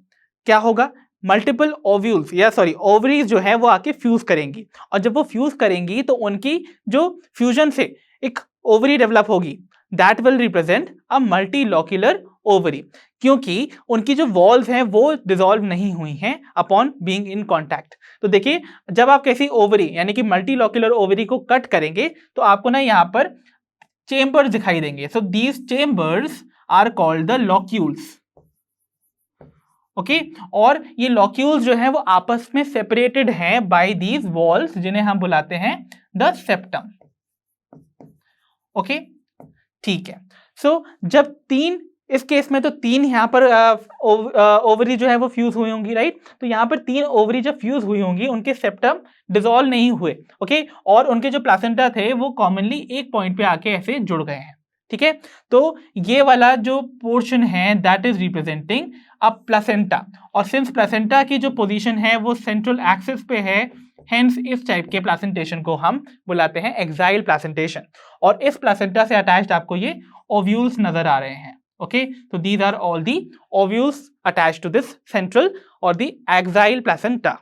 क्या होगा? मल्टीपल ओव्यूल्स या ओवरीज जो है वो आके फ्यूज करेंगी, और जब वो फ्यूज करेंगी तो उनकी जो फ्यूजन से एक ओवरी डेवलप होगी, that will represent a multilocular ovary, क्योंकि उनकी जो वॉल्स हैं वो डिसॉल्व नहीं हुई हैं अपॉन बीइंग इन कांटेक्ट। तो देखिए जब आप कैसी ओवरी यानी कि मल्टीलॉक्यूलर ओवरी को कट करेंगे तो आपको ना यहाँ पर चेम्बर्स दिखाई देंगे। So these chambers are called the locules, okay. और ये लॉक्यूल्स जो है वो आपस में सेपरेटेड हैं बाय दीज वॉल्स, जिन्हें हम बुलाते हैं द सेप्टम, ओके, ठीक है। सो जब तीन, इस केस में तो तीन यहाँ पर ओवरी जो है वो फ्यूज हुई होंगी, राइट? तो यहाँ पर तीन ओवरी जब फ्यूज हुई होंगी, उनके सेप्टम डिसॉल्व नहीं हुए, ओके, और उनके जो प्लेसेंटा थे वो कॉमनली एक पॉइंट पे आके ऐसे जुड़ गए हैं, ठीक है। तो ये वाला जो पोर्शन है that is representing a placenta, और सिंस प्लेसेंटा की जो पोजीशन है वो सेंट्रल एक्सिस पे है, हेंस इस टाइप के प्लेसेंटेशन को हम बुलाते हैं एक्साइल प्लेसेंटेशन। और इस प्लेसेंटा से अटैच्ड आपको ये ओव्यूल्स नजर आ रहे हैं, ओके। तो these are all the ovules attached to this central और दी एक्साइल प्लेसेंटा,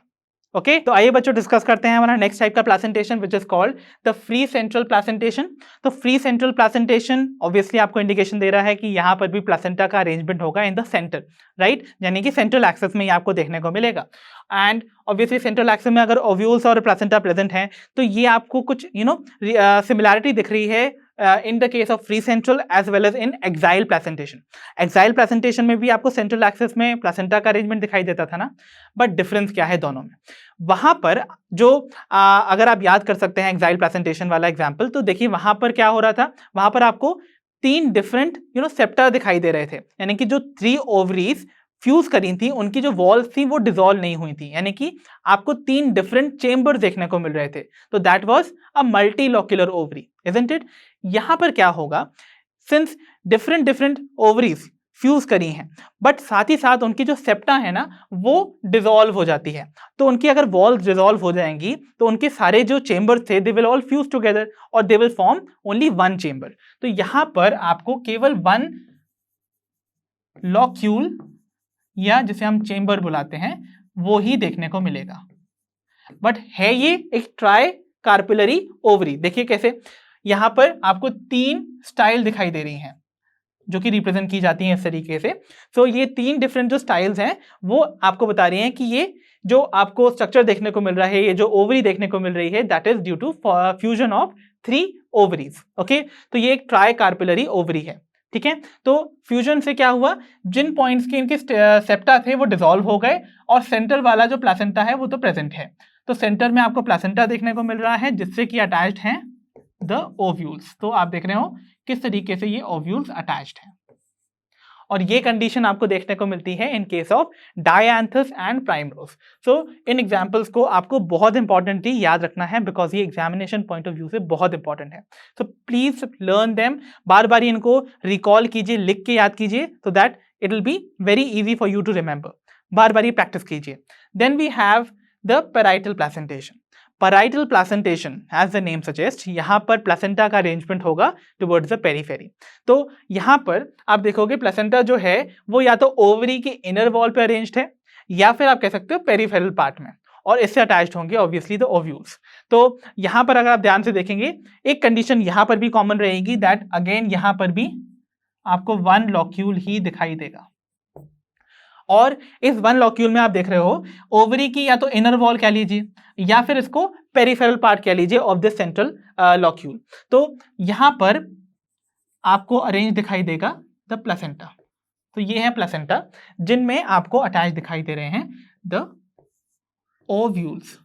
ओके। तो आइए बच्चों डिस्कस करते हैं हमारा नेक्स्ट टाइप का placentation which is called the free central placentation. तो फ्री सेंट्रल प्लेसेंटेशन ऑब्वियसली आपको इंडिकेशन दे रहा है कि यहाँ पर भी प्लेसेंटा का अरेंजमेंट होगा इन द सेंटर, राइट? यानी कि सेंट्रल एक्सिस में ये आपको देखने को मिलेगा। एंड ऑब्वियसली सेंट्रल एक्सिस में अगर ओव्यूल्स और प्लेसेंटा प्रेजेंट हैं तो ये आपको कुछ सिमिलैरिटी दिख रही है in the case of free central as well as in exile placentation. Exile placentation में भी आपको सेंट्रल एक्सिस में प्लेसेंटा का अरेंजमेंट दिखाई देता था ना, बट डिफरेंस क्या है दोनों में? वहां पर जो अगर आप याद कर सकते हैं एक्साइल प्लेसेंटेशन वाला एग्जांपल, तो देखिए वहां पर क्या हो रहा था, वहां पर आपको तीन डिफरेंट सेप्टा दिखाई दे रहे थे, यानी कि जो थ्री ओवरीज फ्यूज करी थी उनकी जो वॉल्स थी वो डिसॉल्व नहीं हुई थी, यानी कि आपको तीन डिफरेंट चेंबर देखने को मिल रहे थे। तो that was a multilocular ovary, isn't it? यहां पर क्या होगा, सिंस डिफरेंट ओवरीज फ्यूज करी हैं बट साथ ही साथ उनकी जो सेप्टा है ना वो डिसॉल्व हो जाती है, तो उनकी अगर वॉल्स डिसॉल्व हो जाएंगी तो उनके सारे जो चेंबर्स थे they will all fuse together और they will form only one chamber. तो यहां पर आपको केवल वन लॉक्यूल या जिसे हम चेंबर बुलाते हैं वो ही देखने को मिलेगा, बट है ये एक ट्राई कार्पिलरी ओवरी। देखिए कैसे यहां पर आपको तीन स्टाइल दिखाई दे रही हैं जो कि रिप्रेजेंट की जाती हैं इस तरीके से। सो ये तीन डिफरेंट जो स्टाइल्स हैं वो आपको बता रही हैं कि ये जो आपको स्ट्रक्चर देखने को मिल रहा है, ये जो ओवरी देखने को मिल रही है, that is due to fusion of three ovaries, okay. तो ये एक ट्राई कार्पिलरी ओवरी है, ठीक है। तो फ्यूजन से क्या हुआ, जिन पॉइंट्स के इनके सेप्टा थे वो डिसॉल्व हो गए और सेंट्रल वाला जो प्लेसेंटा है वो तो प्रेजेंट है। तो सेंटर में आपको प्लेसेंटा देखने को मिल रहा है जिससे कि अटैच्ड हैं द ओव्यूल्स। तो आप देख रहे हो किस तरीके से ये ओव्यूल्स अटैच्ड हैं, और ये कंडीशन आपको देखने को मिलती है in case of dianthus and primrose. So in examples को आपको बहुत इंपॉर्टेंटली याद रखना है बिकॉज ये एग्जामिनेशन पॉइंट ऑफ व्यू से बहुत इंपॉर्टेंट है। सो प्लीज लर्न देम, बार बार इनको रिकॉल कीजिए, लिख के याद कीजिए, so that it will be very easy for you to remember. बार बार ये प्रैक्टिस कीजिए। Then we have the parietal placentation. Parietal placentation as the name suggest, यहाँ पर प्लेसेंटा का अरेंजमेंट होगा टुवर्ड्स द पेरीफेरी। तो यहाँ पर आप देखोगे प्लेसेंटा जो है वो या तो ओवरी के इनर वॉल पे अरेंज्ड है या फिर आप कह सकते हो पेरीफेरल पार्ट में, और इससे अटैच्ड होंगे ऑब्वियसली द ओव्यूल्स। तो यहाँ पर अगर आप ध्यान से देखेंगे एक कंडीशन यहाँ पर भी कॉमन रहेगी, दैट अगेन यहाँ पर भी आपको वन लॉक्यूल ही दिखाई देगा, और इस वन लॉक्यूल में आप देख रहे हो ओवरी की या तो इनर वॉल कह लीजिए या फिर इसको पेरिफेरल पार्ट कह लीजिए ऑफ दिस सेंट्रल लॉक्यूल। तो यहां पर आपको अरेंज दिखाई देगा द प्लेसेंटा। तो ये है प्लेसेंटा जिनमें आपको अटैच दिखाई दे रहे हैं द ओव्यूल्स।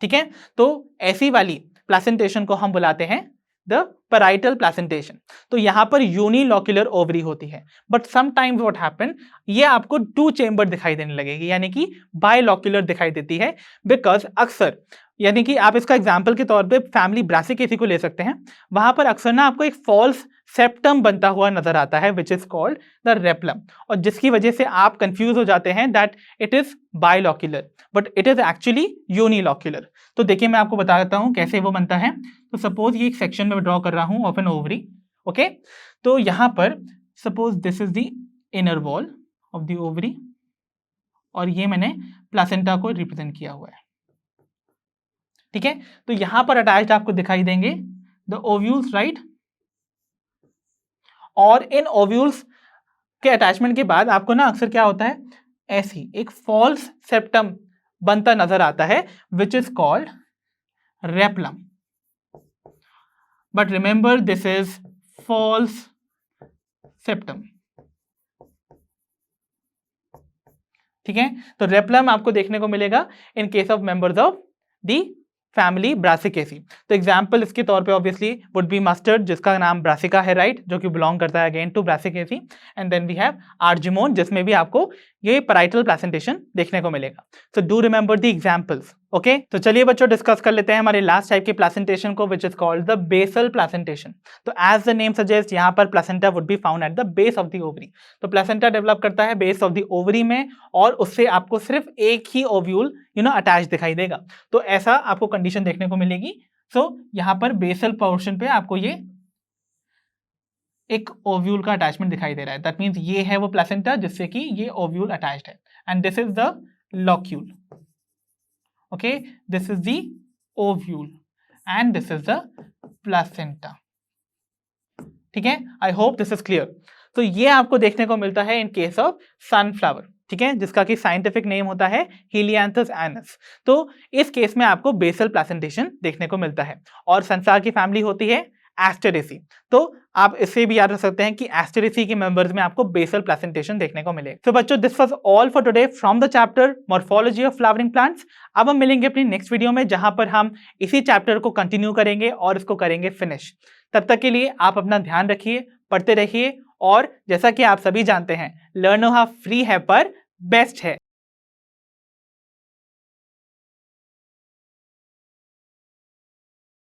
ठीक है, तो ऐसी वाली प्लेसेंटेशन को हम बुलाते हैं द पैराइटल प्लेसेंटेशन। तो यहां पर यूनिलॉक्यूलर ओवरी होती है, बट समटाइम्स व्हाट हैपन, ये आपको टू चेंबर दिखाई देने लगेगी, यानी कि बायलॉक्यूलर दिखाई देती है, बिकॉज अक्सर, यानी कि आप इसका एग्जांपल के तौर पे फैमिली ब्रासिकेसी को ले सकते हैं। वहां पर अक्सर ना आपको एक फॉल्स सेप्टम बनता हुआ नजर आता है which is called the replum, और जिसकी वजह से आप कंफ्यूज हो जाते हैं that it is bilocular but it is actually unilocular. तो देखिए मैं आपको बता देता हूं कैसे वो बनता है। तो सपोज ये एक सेक्शन में ड्रॉ कर रहा हूं ऑफ एन ओवरी, ओके। तो यहां पर suppose this is the inner wall of the ovary, और ये मैंने प्लेसेंटा को रिप्रेजेंट किया हुआ है। ठीक है, तो यहां पर अटैच्ड आपको दिखाई देंगे द ओव्यूल्स, राइट। और इन ओव्यूल्स के अटैचमेंट के बाद आपको ना अक्सर क्या होता है, ऐसी एक फॉल्स सेप्टम बनता नजर आता है which is called replum. But remember this is false septum. ठीक है, तो रेप्लम आपको देखने को मिलेगा in case of members of the family brassicaceae. तो एग्जाम्पल इसके तौर पे ऑब्वियसली वुड बी मस्टर्ड जिसका नाम ब्रासिका है, राइट, जो कि बिलोंग करता है again to brassicaceae. And then we have argemone जिसमें भी आपको ये पैराइटल प्लेसेंटेशन देखने को मिलेगा। So do remember the examples, okay. तो चलिए बच्चों डिस्कस कर लेते हैं हमारे लास्ट टाइप के प्लेसेंटेशन को which is called the basal placentation. तो एज द नेम सजेस्ट यहाँ पर placenta would be found at the base of the ovary. तो प्लेसेंटा डेवलप करता है बेस ऑफ द ओवरी में, और उससे आपको सिर्फ एक ही ओव्यूल अटैच दिखाई देगा। तो ऐसा आपको कंडीशन देखने को मिलेगी। सो यहाँ पर बेसल पोर्शन पे आपको ये एक ओव्यूल का अटैचमेंट दिखाई दे रहा है, दैट मीन्स ये है वो प्लेसेंटा जिससे कि ये ओव्यूल अटैच्ड है, and this is the locule, okay, this is the ovule and this is the placenta. ठीक है, I hope this is clear. तो ये आपको देखने को मिलता है इन केस ऑफ सनफ्लावर, ठीक है, जिसका कि साइंटिफिक नेम होता है हीलियांथस एनस। तो इस केस में आपको बेसल प्लेसेंटेशन देखने को मिलता है, और सनफ्लावर की फैमिली होती है एस्टेरेसी। तो आप इससे भी याद रख सकते हैं कि एस्टेरेसी के मेंबर्स में आपको बेसल प्लेसेंटेशन देखने को मिलेगा। तो बच्चों this was all for today from the chapter morphology of flowering plants. अब हम मिलेंगे अपनी नेक्स्ट वीडियो में जहां पर हम इसी चैप्टर को कंटिन्यू करेंगे और इसको करेंगे फिनिश। तब तक के लिए आप अपना ध्यान रखिए, पढ़ते रहिए, और जैसा कि आप सभी जानते हैं लर्नो फ्री है पर बेस्ट है।